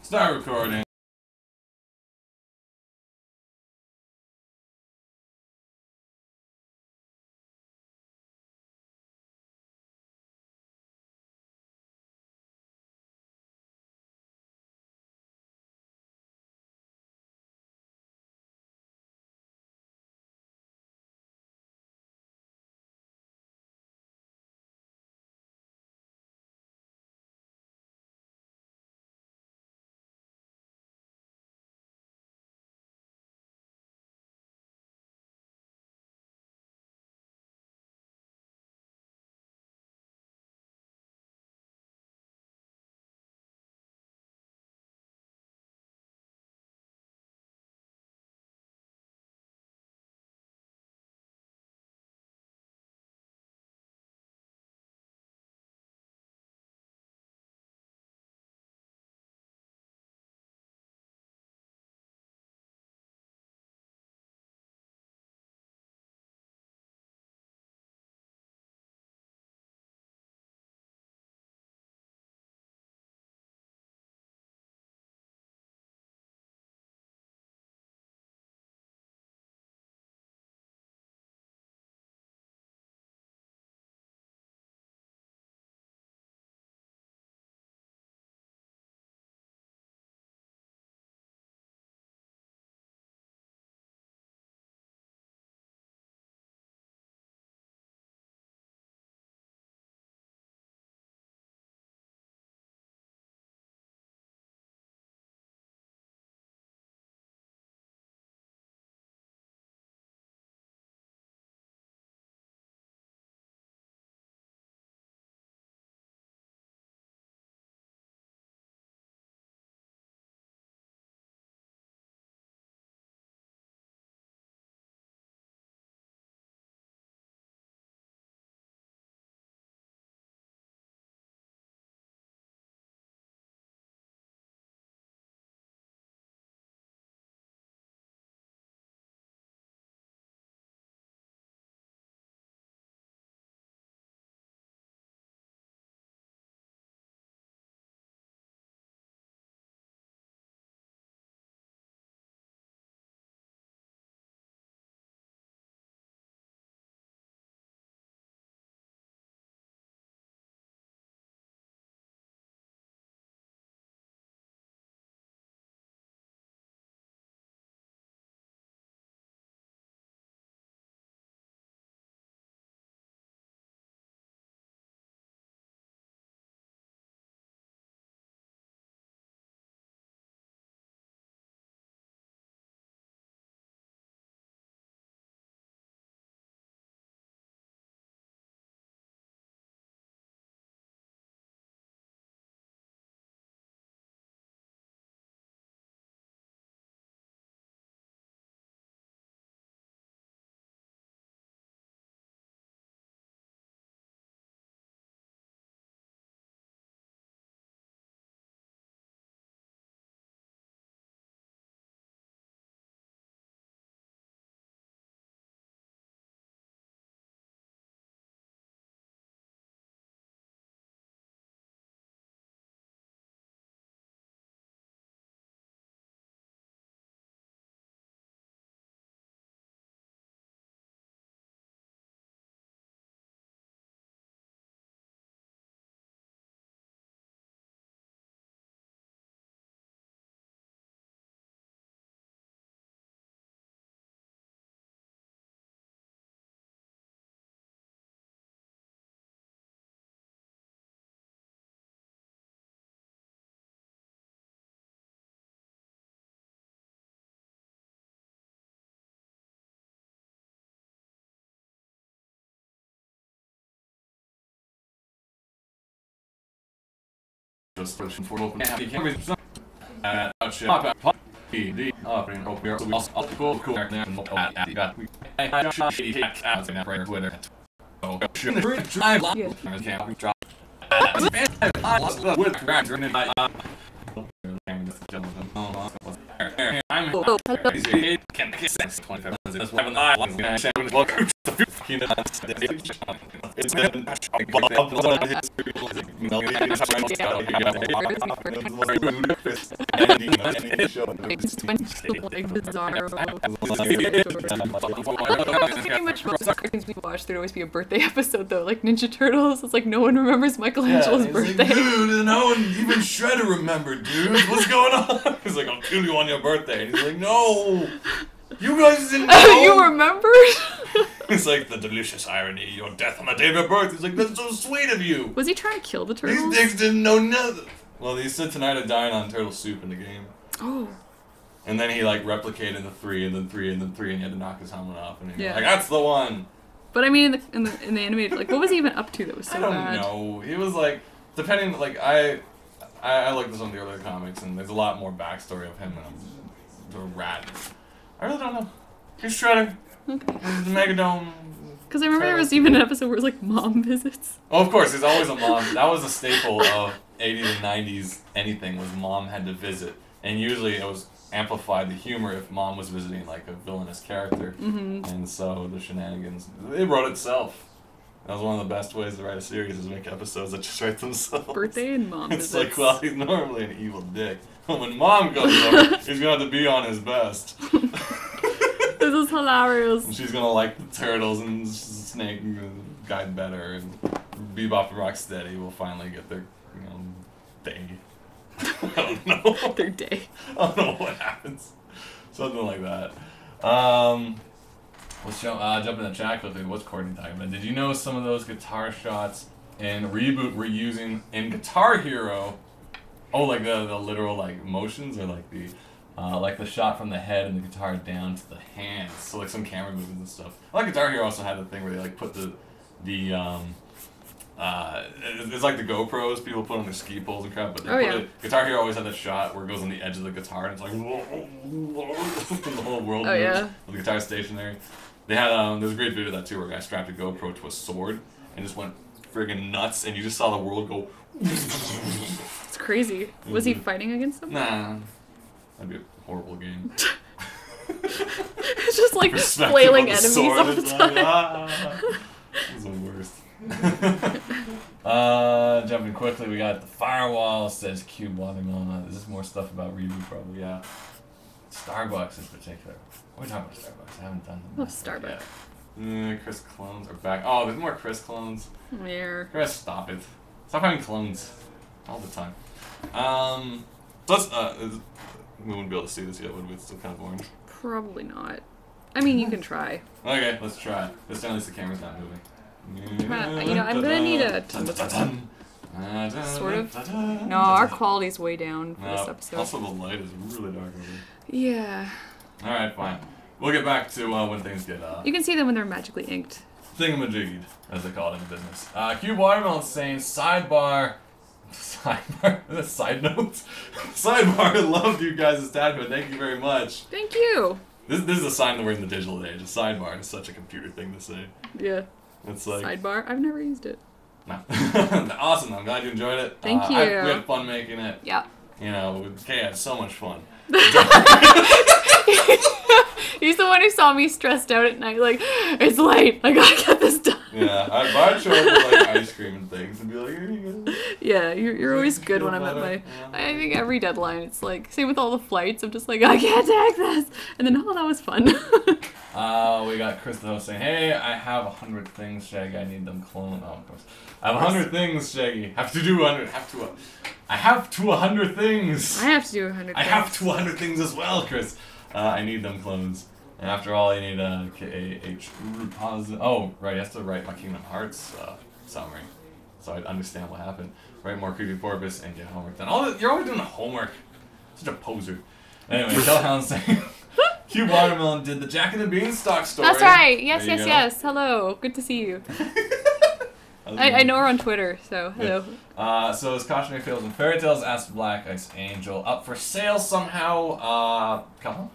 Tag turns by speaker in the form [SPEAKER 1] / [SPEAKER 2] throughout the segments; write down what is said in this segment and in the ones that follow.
[SPEAKER 1] Start recording. Just pushing for open. You can't read some. PD offering hope we are cool and I Twitter. Oh, should drive can't drop. I'm can get 25 minutes. Welcome to
[SPEAKER 2] Pretty much most cartoons we watched, there'd always be a birthday episode though, like Ninja Turtles. It's like no one remembers Michelangelo's birthday.
[SPEAKER 1] Like, dude, no one, even Shredder remembered, dude. What's going on? He's like, I'll kill you on your birthday. And he's like, no, you guys didn't know.
[SPEAKER 2] You remembered?
[SPEAKER 1] It's like the delicious irony, your death on the day of your birth. He's like, that's so sweet of you.
[SPEAKER 2] Was he trying to kill the turtles?
[SPEAKER 1] These dicks didn't know nothing. Well, he said tonight I'm dying on turtle soup in the game.
[SPEAKER 2] Oh.
[SPEAKER 1] And then he like replicated the 3 and then 3 and then 3 and he had to knock his helmet off and he was
[SPEAKER 2] Yeah.
[SPEAKER 1] like, that's the one.
[SPEAKER 2] But I mean, in the animated, like, what was he even up to that was so bad?
[SPEAKER 1] I don't know. He was like, depending, like I looked at some of the earlier comics and there's a lot more backstory of him and a rat. I really don't know. He's Shredder.
[SPEAKER 2] Okay.
[SPEAKER 1] He's the Megadome.
[SPEAKER 2] Because I remember there was even an episode where it was like mom visits.
[SPEAKER 1] Oh, of course, there's always a mom. That was a staple of 80s and 90s anything was mom had to visit. And usually it was amplified the humor if mom was visiting like a villainous character.
[SPEAKER 2] Mm-hmm.
[SPEAKER 1] And so the shenanigans, it wrote itself. That was one of the best ways to write a series is make episodes that just write themselves.
[SPEAKER 2] Birthday and mom
[SPEAKER 1] It's
[SPEAKER 2] visits.
[SPEAKER 1] like, well, he's normally an evil dick. But when mom comes over, he's going to have to be on his best.
[SPEAKER 2] This is hilarious.
[SPEAKER 1] And she's going to like the turtles and Snake and Guide better. And Bebop and Rocksteady will finally get their, day. I don't know.
[SPEAKER 2] Their day.
[SPEAKER 1] I don't know what happens. Something like that. Let's jump in the chat quickly. What's Courtney talking about? Did you know some of those guitar shots in Reboot were using in Guitar Hero? Oh, like the literal like motions or like the shot from the head and the guitar down to the hands. So like some camera movements and stuff. Like Guitar Hero also had the thing where they like put it's like the GoPros people put on their ski poles and crap, but they put it, Guitar Hero always had that shot where it goes on the edge of the guitar and it's like and the whole world moves with the guitar stationary. They had there's a great video of that too where a guy strapped a GoPro to a sword and just went friggin' nuts and you just saw the world go.
[SPEAKER 2] It's crazy. Was he fighting against them?
[SPEAKER 1] Nah, that'd be a horrible game.
[SPEAKER 2] It's just like flailing enemies all the time.
[SPEAKER 1] It's the worst. Jumping quickly, we got the firewall, says Cube Watermelon. Is this more stuff about Reboot? Probably, yeah. Starbucks in particular. What are we talking about Starbucks? I haven't done them.
[SPEAKER 2] Love Starbucks.
[SPEAKER 1] Yet. Chris clones are back. Oh, there's more Chris clones.
[SPEAKER 2] Yeah.
[SPEAKER 1] Chris, stop it. Stop having clones all the time. So let's, we wouldn't be able to see this yet, would we? It's still kind of orange.
[SPEAKER 2] Probably not. I mean, you can try.
[SPEAKER 1] Okay, let's try. This time at least the camera's not moving.
[SPEAKER 2] I'm gonna need a sort of. No, our quality's way down for this episode.
[SPEAKER 1] Also, the light is really dark over here.
[SPEAKER 2] Yeah.
[SPEAKER 1] All right, fine. We'll get back to when things get.
[SPEAKER 2] You can see them when they're magically inked.
[SPEAKER 1] Thingamajiggied, as they call it in the business. Cube Watermelon's saying sidebar. Sidebar? Is that side notes? Sidebar. I loved you guys' stat code. Thank you very much.
[SPEAKER 2] Thank you.
[SPEAKER 1] This is a sign that we're in the digital age. A sidebar is such a computer thing to say.
[SPEAKER 2] Yeah.
[SPEAKER 1] It's like
[SPEAKER 2] sidebar. I've never used it.
[SPEAKER 1] No. Awesome. I'm glad you enjoyed it.
[SPEAKER 2] Thank you.
[SPEAKER 1] We had fun making it.
[SPEAKER 2] Yeah.
[SPEAKER 1] Kay had so much fun.
[SPEAKER 2] He's the one who saw me stressed out at night, like, it's late, I gotta get this done.
[SPEAKER 1] Yeah, I'd show up with like ice cream and things and be like, here you go.
[SPEAKER 2] Yeah, you're always good when I'm at my, I think every deadline, it's like, same with all the flights, I'm just like, I can't take this. And then, oh, that was fun.
[SPEAKER 1] We got Chris the host saying, hey, I have 100 things, Shaggy, I need them cloned. Oh, of course. I have 100 things, Shaggy. I have to do 100 things. I have to 100 things.
[SPEAKER 2] I have to do 100 things.
[SPEAKER 1] I have to 100 things as well, Chris. I need them clones. And after all, you need a K-A-H positive. Oh, right, he has to write my Kingdom Hearts summary. So I'd understand what happened. Write more creepy porpoise and get homework done. You're always doing the homework. Such a poser. Anyway, Tellhound saying, Cube Watermelon did the Jack and the Beanstalk story.
[SPEAKER 2] That's right. Yes. Hello. Good to see you. I know her on Twitter, so hello.
[SPEAKER 1] Yeah. So is Cautionary Tales and Fairy Tales asked Black Ice Angel up for sale somehow? Calhoun?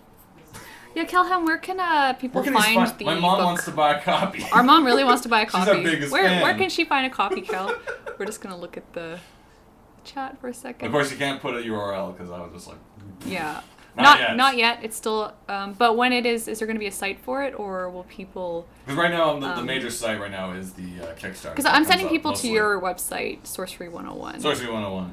[SPEAKER 2] Yeah, Calhoun, where can people find the
[SPEAKER 1] My mom
[SPEAKER 2] book?
[SPEAKER 1] wants to buy a copy.
[SPEAKER 2] Our mom really wants to buy a copy.
[SPEAKER 1] She's our biggest fan.
[SPEAKER 2] Where can she find a copy, Cal? We're just gonna look at the chat for a second.
[SPEAKER 1] Of course, you can't put a URL because I was just like.
[SPEAKER 2] Yeah.
[SPEAKER 1] Not
[SPEAKER 2] yet. It's still. But when it is there going to be a site for it, or will people?
[SPEAKER 1] Because right now, the major site right now is the Kickstarter.
[SPEAKER 2] Because I'm sending people to your website, Sorcery 101.
[SPEAKER 1] Sorcery 101.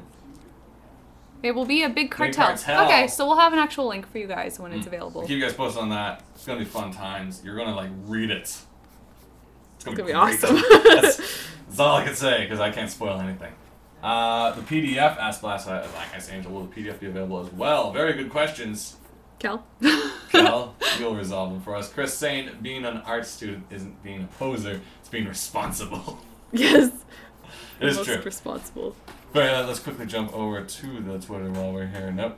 [SPEAKER 2] It will be a big cartel. Okay, so we'll have an actual link for you guys when it's available.
[SPEAKER 1] Keep you guys posted on that. It's gonna be fun times. You're gonna like read it. It's gonna be
[SPEAKER 2] awesome.
[SPEAKER 1] That's all I can say because I can't spoil anything. The PDF asked last night, like I said, Angel, will the PDF be available as well? Very good questions.
[SPEAKER 2] Kel?
[SPEAKER 1] Kel, you'll resolve them for us. Chris saying being an art student isn't being a poser, it's being responsible.
[SPEAKER 2] Yes.
[SPEAKER 1] It is
[SPEAKER 2] most
[SPEAKER 1] true.
[SPEAKER 2] Responsible.
[SPEAKER 1] But let's quickly jump over to the Twitter while we're here. Nope.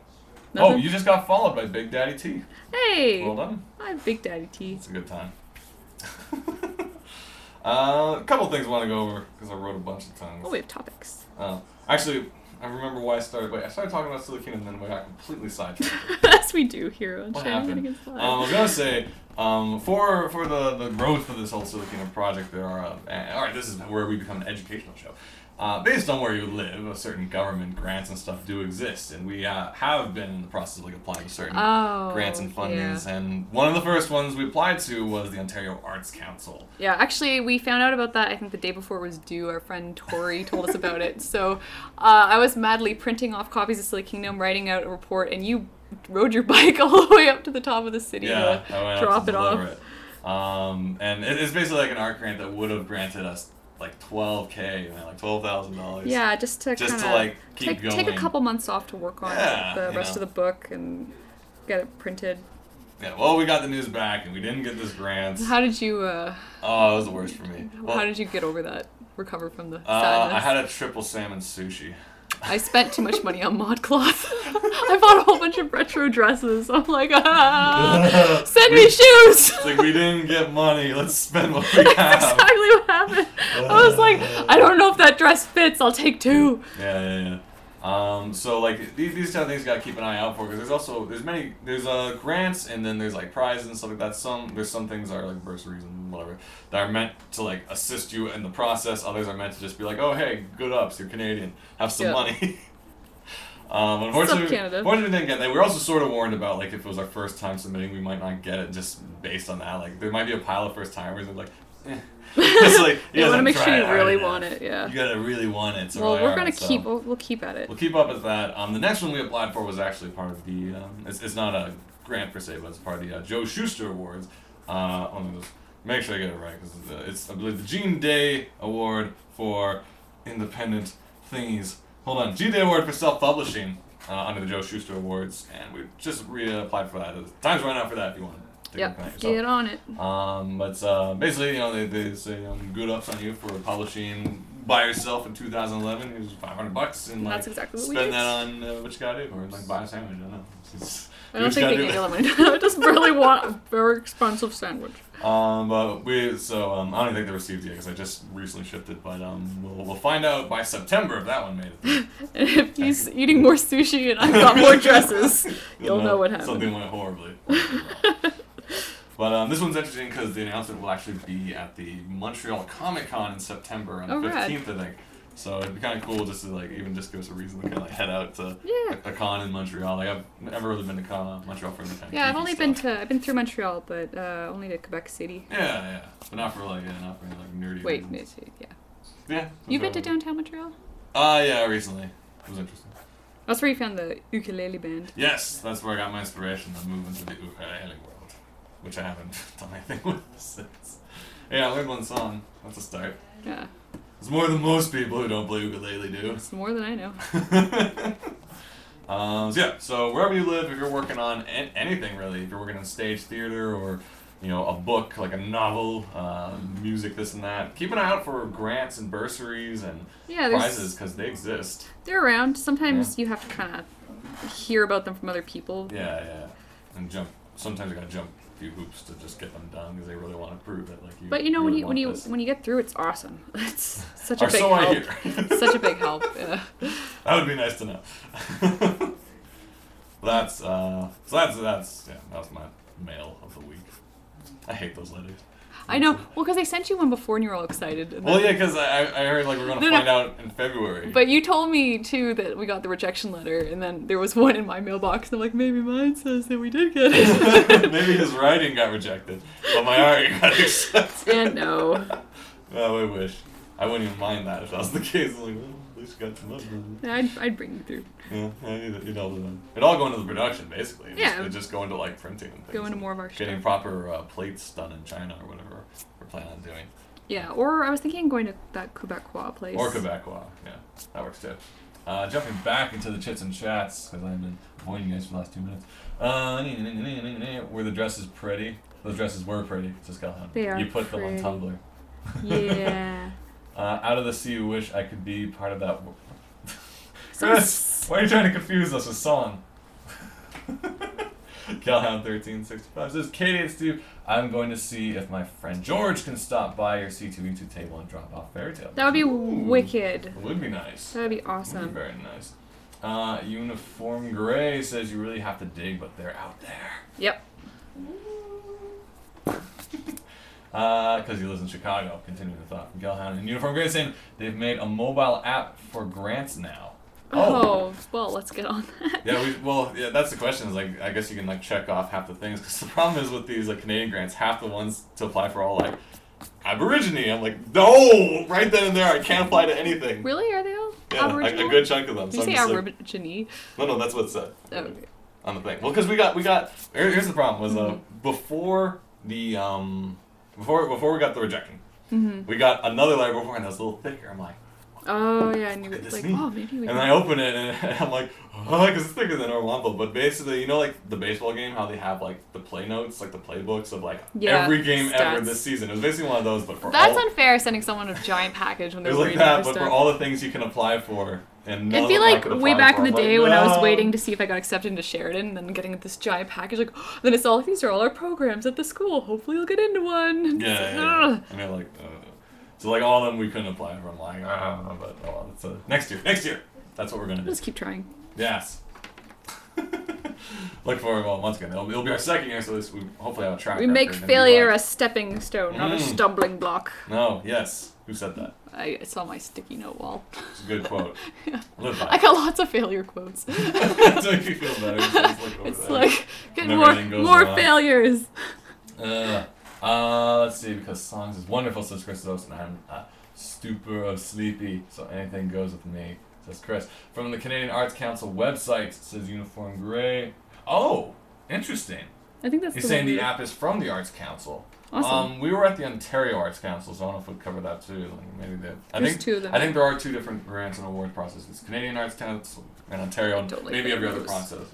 [SPEAKER 2] Nothing?
[SPEAKER 1] Oh, you just got followed by Big Daddy T.
[SPEAKER 2] Hey!
[SPEAKER 1] Well done.
[SPEAKER 2] I'm Big Daddy T.
[SPEAKER 1] It's a good time. A couple things I want to go over because I wrote a bunch of times.
[SPEAKER 2] Oh, we have topics.
[SPEAKER 1] Actually, I remember why I started. Wait, I started talking about Silly Kingdom, and then we got completely sidetracked.
[SPEAKER 2] As we do here on
[SPEAKER 1] What happened?
[SPEAKER 2] Shenanigans Live.
[SPEAKER 1] I was gonna say, for the growth of this whole Silly Kingdom project, there are. All right, this is where we become an educational show. Based on where you live, a certain government grants and stuff do exist, and we have been in the process of like applying to certain grants and fundings.
[SPEAKER 2] Yeah.
[SPEAKER 1] And one of the first ones we applied to was the Ontario Arts Council.
[SPEAKER 2] Yeah, actually, we found out about that, I think the day before it was due. Our friend Tori told us about it. So I was madly printing off copies of Silly Kingdom, writing out a report, and you rode your bike all the way up to the top of the city to drop it off.
[SPEAKER 1] And it's basically like an art grant that would have granted us like $12,000, like $12,000.
[SPEAKER 2] Yeah, just to
[SPEAKER 1] like keep going.
[SPEAKER 2] Take a couple months off to work on the rest of the book and get it printed.
[SPEAKER 1] Yeah, well, we got the news back and we didn't get this grant.
[SPEAKER 2] How did you?
[SPEAKER 1] Oh, it was the worst for me. Well,
[SPEAKER 2] how did you get over that? Recover from the sadness?
[SPEAKER 1] I had a triple salmon sushi.
[SPEAKER 2] I spent too much money on ModCloth. I bought a whole bunch of retro dresses. I'm like, send me shoes!
[SPEAKER 1] It's like, we didn't get money. Let's spend what we have.
[SPEAKER 2] That's exactly what happened. I was like, I don't know if that dress fits. I'll take two.
[SPEAKER 1] Yeah. So like these kind of things you gotta keep an eye out for because there's grants and then there's like prizes and stuff like that. There's some things that are like bursaries and whatever that are meant to like assist you in the process. Others are meant to just be like, oh hey, good ups, you're Canadian, have some money. Unfortunately, we didn't get that. We were also sort of warned about like if it was our first time submitting, we might not get it just based on that. Like there might be a pile of first timers and like. It's like,
[SPEAKER 2] you want to make sure you really want it, yeah.
[SPEAKER 1] You gotta really want it. So
[SPEAKER 2] well, we're gonna keep. We'll keep at it.
[SPEAKER 1] We'll keep up with that. The next one we applied for was actually part of the. It's not a grant per se, but it's part of the Joe Shuster Awards. Let me just make sure I get it right because it's I believe the Gene Day Award for independent thingies. Hold on, Gene Day Award for self-publishing under the Joe Shuster Awards, and we just reapplied for that. Time's running out for that if you want.
[SPEAKER 2] Yep, get on it.
[SPEAKER 1] But basically, you know, they say good ups on you for publishing by yourself in 2011. Here's $500 and like
[SPEAKER 2] that's exactly what
[SPEAKER 1] spend that on what you gotta do, or like buy a sandwich. I don't know.
[SPEAKER 2] I don't think they can get money. I just really want a very expensive sandwich.
[SPEAKER 1] But I don't even think they received it yet because I just recently shipped it. But we'll find out by September if that one made it.
[SPEAKER 2] And if he's eating more sushi and I've got more dresses, you'll know what happened.
[SPEAKER 1] Something went horribly. But this one's interesting because the announcement will actually be at the Montreal Comic Con in September on the 15th, I think. So it'd be kind of cool just to like even just give us a reason to kind of like head out to a con in Montreal. Like I've never really been to Montreal for any kind of
[SPEAKER 2] I've only I've been through Montreal, but only to Quebec City.
[SPEAKER 1] Yeah, but not for like nerdy.
[SPEAKER 2] Wait,
[SPEAKER 1] reasons.
[SPEAKER 2] yeah.
[SPEAKER 1] Yeah.
[SPEAKER 2] You've been to downtown Montreal?
[SPEAKER 1] Yeah, recently. It was interesting.
[SPEAKER 2] That's where you found the ukulele band.
[SPEAKER 1] Yes, that's where I got my inspiration to move into the ukulele world, which I haven't done anything with since. Yeah, I learned one song. That's a start.
[SPEAKER 2] Yeah.
[SPEAKER 1] It's more than most people who don't play ukulele do.
[SPEAKER 2] It's more than I know.
[SPEAKER 1] So wherever you live, if you're working on anything really, if you're working in stage theater or a book like a novel, music, this and that, keep an eye out for grants and bursaries and prizes because they exist.
[SPEAKER 2] They're around. Sometimes you have to kind of hear about them from other people.
[SPEAKER 1] Yeah, and sometimes you gotta jump a few hoops to just get them done because they really want to prove it. Like you.
[SPEAKER 2] But when you get through, it's awesome. It's such a big help. I hear. It's such a big help. Yeah.
[SPEAKER 1] That would be nice to know. That was my mail of the week. I hate those letters.
[SPEAKER 2] I know. Well, because they sent you one before and you were all excited.
[SPEAKER 1] Well, yeah, because I heard like we're going to find out in February.
[SPEAKER 2] But you told me, too, that we got the rejection letter, and then there was one in my mailbox, and I'm like, maybe mine says that we did get it.
[SPEAKER 1] Maybe his writing got rejected, but my art got accepted.
[SPEAKER 2] And no.
[SPEAKER 1] Oh, I wish. I wouldn't even mind that if that was the case. Like, least you got some love.
[SPEAKER 2] Yeah, I'd bring you through.
[SPEAKER 1] Yeah, you'd all do that. It'd all go into the production, basically. It'd just go into, like, printing and things.
[SPEAKER 2] Go into more of our
[SPEAKER 1] getting
[SPEAKER 2] stuff.
[SPEAKER 1] proper plates done in China or whatever we're planning on doing.
[SPEAKER 2] Yeah, or I was thinking going to that Quebecois place.
[SPEAKER 1] Or Quebecois, yeah. That works too. Jumping back into the chits and chats, because I've been avoiding you guys for the last 2 minutes. Were the dresses pretty? Those dresses were pretty, says Calhoun.
[SPEAKER 2] They are
[SPEAKER 1] You put
[SPEAKER 2] pretty.
[SPEAKER 1] them on Tumblr.
[SPEAKER 2] Yeah.
[SPEAKER 1] Out of the sea, you wish I could be part of that.
[SPEAKER 2] So
[SPEAKER 1] Chris, why are you trying to confuse us with song? Calhoun1365 says, Katie and Steve, I'm going to see if my friend George can stop by your C2E2 table and drop off Fairy Tale.
[SPEAKER 2] That would be
[SPEAKER 1] Ooh,
[SPEAKER 2] wicked.
[SPEAKER 1] It would be nice.
[SPEAKER 2] That would be
[SPEAKER 1] Would
[SPEAKER 2] awesome.
[SPEAKER 1] be very nice. Uniform Gray says you really have to dig, but they're out there.
[SPEAKER 2] Yep.
[SPEAKER 1] Because he lives in Chicago. Continuing the thought from Calhoun. And Uniform Gray saying they've made a mobile app for grants now.
[SPEAKER 2] Oh, well, let's get on that.
[SPEAKER 1] Yeah, that's the question. Is like, I guess you can like check off half the things. Because the problem is with these like Canadian grants, half the ones to apply for all like Aborigine. I'm like, no, right then and there, I can't apply to anything.
[SPEAKER 2] Really? Are they all
[SPEAKER 1] Yeah,
[SPEAKER 2] Aboriginal?
[SPEAKER 1] a good chunk of them.
[SPEAKER 2] Did you say Aborigine?
[SPEAKER 1] No, that's what it said.
[SPEAKER 2] Oh, okay.
[SPEAKER 1] On the thing. Well, because we got. Here's the problem was before the before we got the rejection, we got another letter before and it was a little thicker. I'm like,
[SPEAKER 2] Oh, yeah, and you're
[SPEAKER 1] Goodness
[SPEAKER 2] like,
[SPEAKER 1] me.
[SPEAKER 2] oh, maybe we
[SPEAKER 1] and
[SPEAKER 2] can.
[SPEAKER 1] then I open it and I'm like, oh, because it's thicker than a normal envelope. But basically, you know, like the baseball game, how they have like the play notes, like the playbooks of like
[SPEAKER 2] Yeah,
[SPEAKER 1] every game ever
[SPEAKER 2] stats.
[SPEAKER 1] this season. It was basically one of those, but for
[SPEAKER 2] That's
[SPEAKER 1] all,
[SPEAKER 2] unfair, sending someone a giant package when
[SPEAKER 1] it
[SPEAKER 2] they're
[SPEAKER 1] was like
[SPEAKER 2] waiting
[SPEAKER 1] that,
[SPEAKER 2] for
[SPEAKER 1] but
[SPEAKER 2] stuff.
[SPEAKER 1] for all the things you can apply for. And none
[SPEAKER 2] It'd
[SPEAKER 1] of
[SPEAKER 2] be
[SPEAKER 1] them I
[SPEAKER 2] like
[SPEAKER 1] could
[SPEAKER 2] way
[SPEAKER 1] apply
[SPEAKER 2] back
[SPEAKER 1] for.
[SPEAKER 2] in the
[SPEAKER 1] I'm
[SPEAKER 2] day
[SPEAKER 1] like,
[SPEAKER 2] when I was
[SPEAKER 1] no.
[SPEAKER 2] waiting to see if I got accepted into Sheridan and then getting this giant package like, then it's all like, these are all our programs at the school. Hopefully you'll get into one.
[SPEAKER 1] Yeah,
[SPEAKER 2] It's like,
[SPEAKER 1] yeah.
[SPEAKER 2] ugh.
[SPEAKER 1] And they're like, so like all of them we couldn't apply for. I'm like, but oh, well, it's next year. That's what we're gonna do.
[SPEAKER 2] Just keep trying.
[SPEAKER 1] Yes. Look forward. Well, once again, it'll be our second year, so we hopefully have a track
[SPEAKER 2] We
[SPEAKER 1] record
[SPEAKER 2] make
[SPEAKER 1] and be
[SPEAKER 2] failure
[SPEAKER 1] like,
[SPEAKER 2] a stepping stone, not a stumbling block.
[SPEAKER 1] No, yes. Who said that?
[SPEAKER 2] It's on my sticky note wall.
[SPEAKER 1] It's a good quote.
[SPEAKER 2] Yeah.
[SPEAKER 1] Live by
[SPEAKER 2] I
[SPEAKER 1] it.
[SPEAKER 2] got lots of failure quotes.
[SPEAKER 1] That's make you feel better.
[SPEAKER 2] It's like, get
[SPEAKER 1] When
[SPEAKER 2] more
[SPEAKER 1] everything goes
[SPEAKER 2] more
[SPEAKER 1] wrong.
[SPEAKER 2] failures.
[SPEAKER 1] Let's see, because songs is wonderful, says Chris Dos, and I'm stupor of sleepy, so anything goes with me, says Chris. From the Canadian Arts Council website, says Uniform Gray. Oh, interesting.
[SPEAKER 2] I think that's
[SPEAKER 1] He's
[SPEAKER 2] the
[SPEAKER 1] saying
[SPEAKER 2] one
[SPEAKER 1] the
[SPEAKER 2] we-
[SPEAKER 1] app is from the Arts Council.
[SPEAKER 2] Awesome.
[SPEAKER 1] We were at the Ontario Arts Council, so I don't know if we'd cover that too. Like maybe I
[SPEAKER 2] There's
[SPEAKER 1] think
[SPEAKER 2] two of them.
[SPEAKER 1] I think there are two different grants and award processes: Canadian Arts Council and Ontario.
[SPEAKER 2] Don't like
[SPEAKER 1] Maybe every other
[SPEAKER 2] those.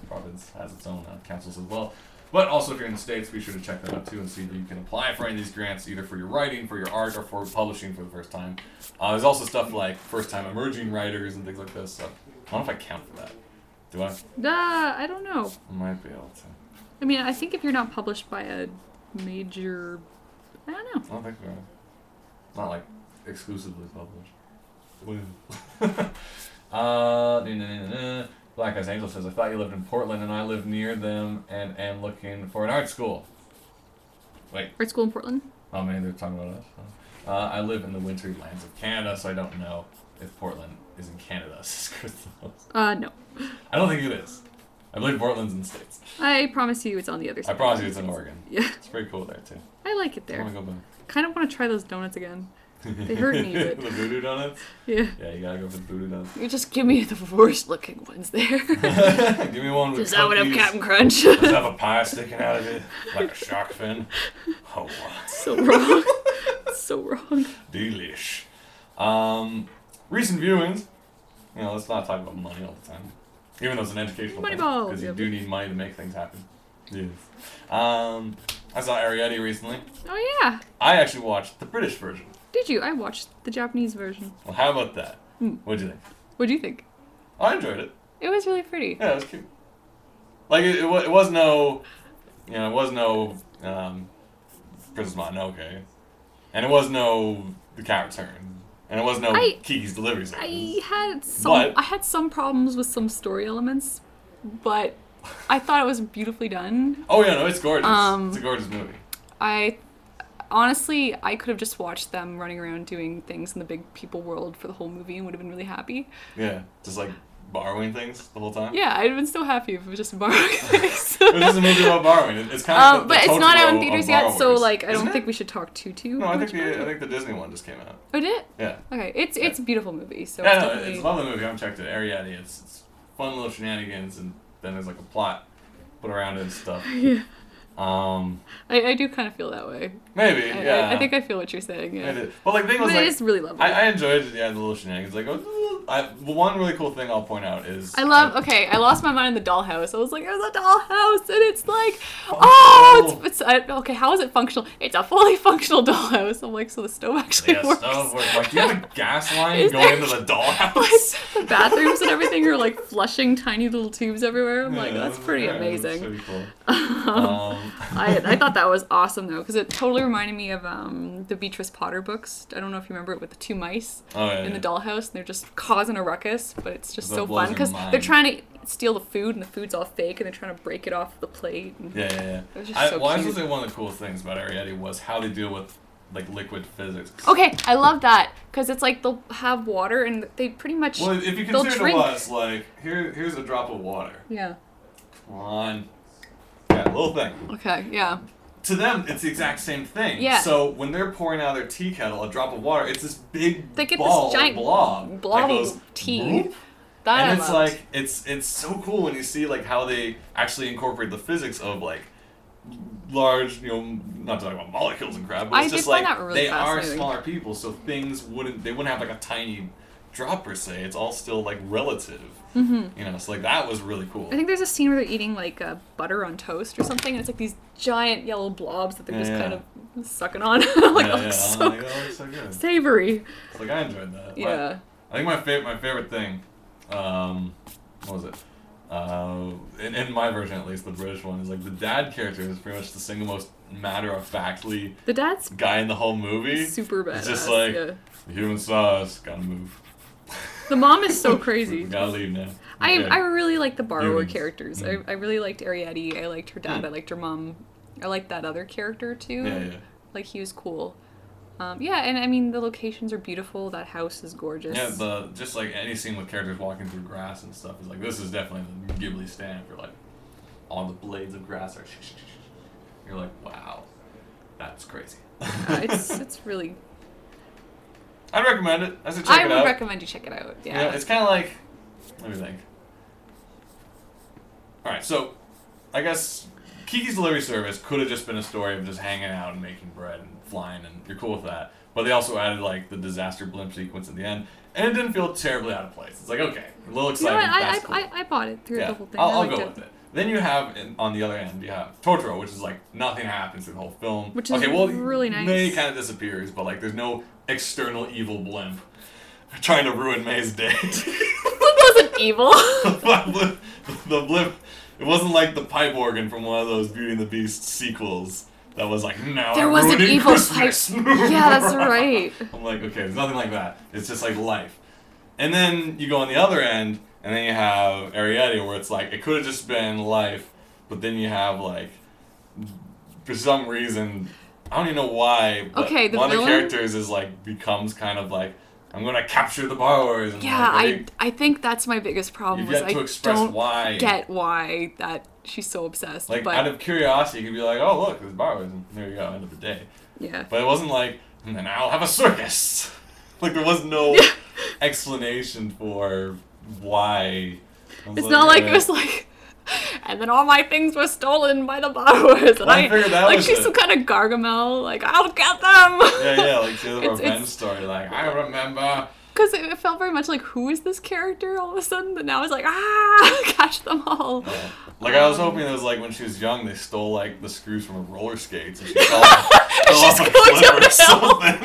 [SPEAKER 1] province has its own councils as well. But also, if you're in the States, be sure to check that out too and see that you can apply for any of these grants, either for your writing, for your art, or for publishing for the first time. There's also stuff like first-time emerging writers and things like this. So I don't know if I count for that. Do I?
[SPEAKER 2] I don't know.
[SPEAKER 1] I might be able to.
[SPEAKER 2] I mean, I think if you're not published by a major, I don't know.
[SPEAKER 1] I don't think so. It's not like exclusively published. Black Eyes Angel says, I thought you lived in Portland and I live near them and am looking for an art school. Wait.
[SPEAKER 2] Art school in Portland?
[SPEAKER 1] Oh man, they're talking about us. I live in the wintry lands of Canada, so I don't know if Portland is in Canada, says Crystal.
[SPEAKER 2] No.
[SPEAKER 1] I don't think it is. I believe Portland's in the States.
[SPEAKER 2] I promise you it's on the other side.
[SPEAKER 1] I promise you it's in Oregon.
[SPEAKER 2] Yeah.
[SPEAKER 1] It's pretty cool there too.
[SPEAKER 2] I like it
[SPEAKER 1] I
[SPEAKER 2] there.
[SPEAKER 1] want to go back.
[SPEAKER 2] Kind of want to try those donuts again. They hurt me, but...
[SPEAKER 1] The voodoo donuts?
[SPEAKER 2] Yeah.
[SPEAKER 1] Yeah, you gotta go for the voodoo donuts.
[SPEAKER 2] You just give me the worst looking ones there.
[SPEAKER 1] Give me one with
[SPEAKER 2] Does that one have
[SPEAKER 1] cookies.
[SPEAKER 2] Captain Crunch?
[SPEAKER 1] Does it have a pie sticking out of it? Like a shark fin? Oh, wow.
[SPEAKER 2] So wrong. So wrong.
[SPEAKER 1] Delish. Recent viewings. You know, let's not talk about money all the time. Even though it's an educational thing.
[SPEAKER 2] Moneyball.
[SPEAKER 1] Because you
[SPEAKER 2] Yep.
[SPEAKER 1] do need money to make things happen. Yes. I saw Arietti recently.
[SPEAKER 2] Oh, yeah.
[SPEAKER 1] I actually watched the British version.
[SPEAKER 2] Did you? I watched the Japanese version.
[SPEAKER 1] Well, how about that?
[SPEAKER 2] Hmm.
[SPEAKER 1] What'd you think?
[SPEAKER 2] What'd you think?
[SPEAKER 1] I enjoyed it.
[SPEAKER 2] It was really pretty.
[SPEAKER 1] Yeah, it was cute. Like, it was no... You know, it was no... Princess Mononoke. And it was no The Cat Returns. And it was no Kiki's Delivery Service.
[SPEAKER 2] I had some problems with some story elements, but I thought it was beautifully done.
[SPEAKER 1] Oh yeah, no, it's gorgeous. It's a gorgeous movie.
[SPEAKER 2] Honestly, I could have just watched them running around doing things in the big people world for the whole movie and would have been really happy.
[SPEAKER 1] Yeah, just like borrowing things the whole time.
[SPEAKER 2] Yeah, I'd have been so happy if it was just borrowing things.
[SPEAKER 1] It was just a movie about borrowing. It's kind of the
[SPEAKER 2] but it's not out in theaters yet, so
[SPEAKER 1] borrowers.
[SPEAKER 2] like I
[SPEAKER 1] Isn't
[SPEAKER 2] don't
[SPEAKER 1] it?
[SPEAKER 2] think we should talk too
[SPEAKER 1] No, I
[SPEAKER 2] much
[SPEAKER 1] think
[SPEAKER 2] about it.
[SPEAKER 1] I think the Disney one just came out.
[SPEAKER 2] Oh, did it?
[SPEAKER 1] Yeah.
[SPEAKER 2] Okay, it's a beautiful movie. So
[SPEAKER 1] Yeah,
[SPEAKER 2] it's
[SPEAKER 1] no,
[SPEAKER 2] definitely...
[SPEAKER 1] it's a lovely movie. I haven't checked it. Arrietty. It's fun little shenanigans, and then there's like a plot put around it and stuff.
[SPEAKER 2] Yeah.
[SPEAKER 1] Um,
[SPEAKER 2] I do kind of feel that way.
[SPEAKER 1] maybe, yeah.
[SPEAKER 2] I think I feel what you're saying. Yeah.
[SPEAKER 1] I did. But like, the thing was,
[SPEAKER 2] But
[SPEAKER 1] like,
[SPEAKER 2] it is really lovely.
[SPEAKER 1] I enjoyed the little shenanigans. Like, one really cool thing I'll point out is
[SPEAKER 2] I lost my mind in the dollhouse. I was like, there's a dollhouse, and it's like, okay, how is it functional? It's a fully functional dollhouse. I'm like, so the stove actually works.
[SPEAKER 1] Stove works. Like, do you have a gas line
[SPEAKER 2] Is
[SPEAKER 1] going
[SPEAKER 2] there-
[SPEAKER 1] into the dollhouse?
[SPEAKER 2] Like, the bathrooms and everything are like flushing tiny little tubes everywhere. I'm like,
[SPEAKER 1] Yeah,
[SPEAKER 2] that's pretty
[SPEAKER 1] yeah, that's
[SPEAKER 2] amazing.
[SPEAKER 1] pretty cool.
[SPEAKER 2] I thought that was awesome though, because it totally reminded me of the Beatrice Potter books. I don't know if you remember it, with the two mice in the dollhouse, and they're just causing a ruckus, but it's just
[SPEAKER 1] That
[SPEAKER 2] so
[SPEAKER 1] blows
[SPEAKER 2] fun
[SPEAKER 1] your
[SPEAKER 2] because
[SPEAKER 1] mind.
[SPEAKER 2] they're trying to steal the food, and the food's all fake, and they're trying to break it off the plate. And
[SPEAKER 1] Yeah.
[SPEAKER 2] It was just so
[SPEAKER 1] I was
[SPEAKER 2] cute.
[SPEAKER 1] gonna say one of the coolest things about Arrietty was how they deal with like liquid physics.
[SPEAKER 2] Okay, I love that because it's like they'll have water, and they pretty much
[SPEAKER 1] Well, if you
[SPEAKER 2] they'll
[SPEAKER 1] consider
[SPEAKER 2] drink.
[SPEAKER 1] to us, like, here's a drop of water.
[SPEAKER 2] Yeah.
[SPEAKER 1] Come on. Yeah, little thing.
[SPEAKER 2] Okay. Yeah.
[SPEAKER 1] To them, it's the exact same thing.
[SPEAKER 2] Yeah.
[SPEAKER 1] So when they're pouring out their tea kettle, a drop of water, it's this big
[SPEAKER 2] They get
[SPEAKER 1] ball,
[SPEAKER 2] this giant
[SPEAKER 1] blob that goes
[SPEAKER 2] of tea.
[SPEAKER 1] bloop.
[SPEAKER 2] That
[SPEAKER 1] And
[SPEAKER 2] I
[SPEAKER 1] it's
[SPEAKER 2] loved.
[SPEAKER 1] like it's so cool when you see like how they actually incorporate the physics of like large, not to talk about molecules and crap, but
[SPEAKER 2] I
[SPEAKER 1] it's
[SPEAKER 2] did
[SPEAKER 1] just
[SPEAKER 2] find
[SPEAKER 1] like
[SPEAKER 2] that really
[SPEAKER 1] they are
[SPEAKER 2] fascinating.
[SPEAKER 1] smaller people, so things they wouldn't have like a tiny drop per se. It's all still like relative.
[SPEAKER 2] Mm-hmm.
[SPEAKER 1] So like that was really cool.
[SPEAKER 2] I think there's a scene where they're eating like butter on toast or something, and it's like these giant yellow blobs that they're just kind of sucking on. Like,
[SPEAKER 1] yeah,
[SPEAKER 2] oh,
[SPEAKER 1] yeah.
[SPEAKER 2] so
[SPEAKER 1] I'm like, oh, it's so good.
[SPEAKER 2] savory.
[SPEAKER 1] It's like I enjoyed that.
[SPEAKER 2] Yeah.
[SPEAKER 1] I think my favorite thing, what was it? In my version at least, the British one, is like the dad character is pretty much the single most matter-of-factly
[SPEAKER 2] The dad's
[SPEAKER 1] guy in the whole movie.
[SPEAKER 2] super badass.
[SPEAKER 1] It's just like,
[SPEAKER 2] yeah.
[SPEAKER 1] the human saw us, gotta move.
[SPEAKER 2] The mom is so crazy.
[SPEAKER 1] Gotta leave now.
[SPEAKER 2] I
[SPEAKER 1] Okay.
[SPEAKER 2] really like the borrower
[SPEAKER 1] Humans.
[SPEAKER 2] characters.
[SPEAKER 1] Mm.
[SPEAKER 2] I really liked Arrietty. I liked her dad. I liked her mom. I liked that other character too.
[SPEAKER 1] Yeah.
[SPEAKER 2] Like, he was cool. Yeah, and I mean the locations are beautiful. That house is gorgeous.
[SPEAKER 1] Yeah, just like any scene with characters walking through grass and stuff is like, this is definitely the Ghibli stamp for like all the blades of grass are you're like, wow, that's crazy.
[SPEAKER 2] It's really.
[SPEAKER 1] I'd recommend it. I should check
[SPEAKER 2] I
[SPEAKER 1] it
[SPEAKER 2] would
[SPEAKER 1] out.
[SPEAKER 2] recommend you check it out. Yeah.
[SPEAKER 1] It's kind of like, let me think. All right, so I guess Kiki's Delivery Service could have just been a story of just hanging out and making bread and flying, and you're cool with that. But they also added like the disaster blimp sequence at the end, and it didn't feel terribly out of place. It's like, okay, a little
[SPEAKER 2] You know
[SPEAKER 1] exciting.
[SPEAKER 2] what?
[SPEAKER 1] That's cool.
[SPEAKER 2] I bought it through the whole thing.
[SPEAKER 1] I'll
[SPEAKER 2] I liked
[SPEAKER 1] go
[SPEAKER 2] it.
[SPEAKER 1] with it. Then you have, on the other end, you have Totoro, which is like nothing happens through the whole film.
[SPEAKER 2] Which is really nice.
[SPEAKER 1] May kind of disappears, but like there's no external evil blimp trying to ruin May's day.
[SPEAKER 2] It wasn't evil.
[SPEAKER 1] The blimp, it wasn't like the pipe organ from one of those Beauty and the Beast sequels that was like, now
[SPEAKER 2] There
[SPEAKER 1] I'm
[SPEAKER 2] was an
[SPEAKER 1] ruining
[SPEAKER 2] evil
[SPEAKER 1] Christmas.
[SPEAKER 2] pipe. Yeah, that's right.
[SPEAKER 1] I'm like, okay, there's nothing like that. It's just like life. And then you go on the other end, and then you have Arrietty, where it's like, it could have just been life, but then you have like, for some reason, I don't even know why, but
[SPEAKER 2] Okay, the
[SPEAKER 1] one of the
[SPEAKER 2] villain?
[SPEAKER 1] characters is like, becomes kind of like, I'm gonna capture the borrowers. And
[SPEAKER 2] Yeah,
[SPEAKER 1] like,
[SPEAKER 2] I think that's my biggest problem.
[SPEAKER 1] You've
[SPEAKER 2] Was
[SPEAKER 1] yet to
[SPEAKER 2] I
[SPEAKER 1] express
[SPEAKER 2] don't
[SPEAKER 1] why.
[SPEAKER 2] get why that she's so obsessed.
[SPEAKER 1] Like,
[SPEAKER 2] but
[SPEAKER 1] out of curiosity, you could be like, oh, look, there's borrowers, and there you go, end of the day.
[SPEAKER 2] yeah.
[SPEAKER 1] But it wasn't like, and then I'll have a circus. Like, there was no explanation for why.
[SPEAKER 2] It's not like it was like, and then all my things were stolen by the borrowers, and
[SPEAKER 1] Well, I figured that
[SPEAKER 2] like
[SPEAKER 1] was
[SPEAKER 2] she's
[SPEAKER 1] it.
[SPEAKER 2] some kind of Gargamel, like I'll get them.
[SPEAKER 1] Yeah, like she has a
[SPEAKER 2] It's-
[SPEAKER 1] revenge story. Like, I remember.
[SPEAKER 2] Because it felt very much like, who is this character all of a sudden? And now it's like, catch them all.
[SPEAKER 1] Yeah. Like, I was hoping it was like when she was young, they stole like the screws from her roller skates and she fell off a
[SPEAKER 2] going
[SPEAKER 1] cliff
[SPEAKER 2] down
[SPEAKER 1] or
[SPEAKER 2] a hill.
[SPEAKER 1] something.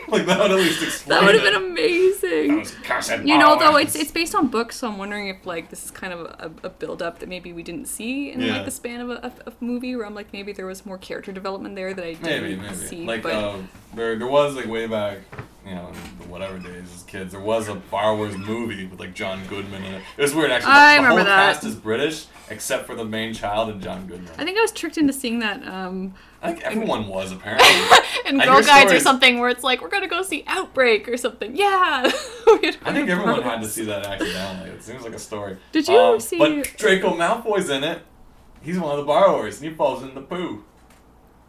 [SPEAKER 1] Like, that would at least explain
[SPEAKER 2] That would have
[SPEAKER 1] it.
[SPEAKER 2] been amazing.
[SPEAKER 1] That was cursed
[SPEAKER 2] You know, though,
[SPEAKER 1] borrowers.
[SPEAKER 2] it's based on books, so I'm wondering if like this is kind of a build up that maybe we didn't see in
[SPEAKER 1] Yeah.
[SPEAKER 2] like the span of a movie, where I'm like, maybe there was more character development there that I didn't
[SPEAKER 1] Maybe.
[SPEAKER 2] see.
[SPEAKER 1] Like,
[SPEAKER 2] but
[SPEAKER 1] there was like way back, in the whatever days as kids, there was a Borrowers movie with like John Goodman in it. It was weird actually.
[SPEAKER 2] I
[SPEAKER 1] The
[SPEAKER 2] remember
[SPEAKER 1] whole
[SPEAKER 2] that.
[SPEAKER 1] cast is British except for the main child and John Goodman.
[SPEAKER 2] I think I was tricked into seeing that
[SPEAKER 1] I think everyone was apparently.
[SPEAKER 2] in
[SPEAKER 1] I
[SPEAKER 2] Girl
[SPEAKER 1] hear
[SPEAKER 2] Guides or
[SPEAKER 1] stories-
[SPEAKER 2] something where it's like, we're gonna go see Outbreak or something. Yeah.
[SPEAKER 1] I think everyone had to see that accidentally. It seems like a story.
[SPEAKER 2] Did you see?
[SPEAKER 1] But Draco Malfoy's in it. He's one of the borrowers, and he falls in the poo.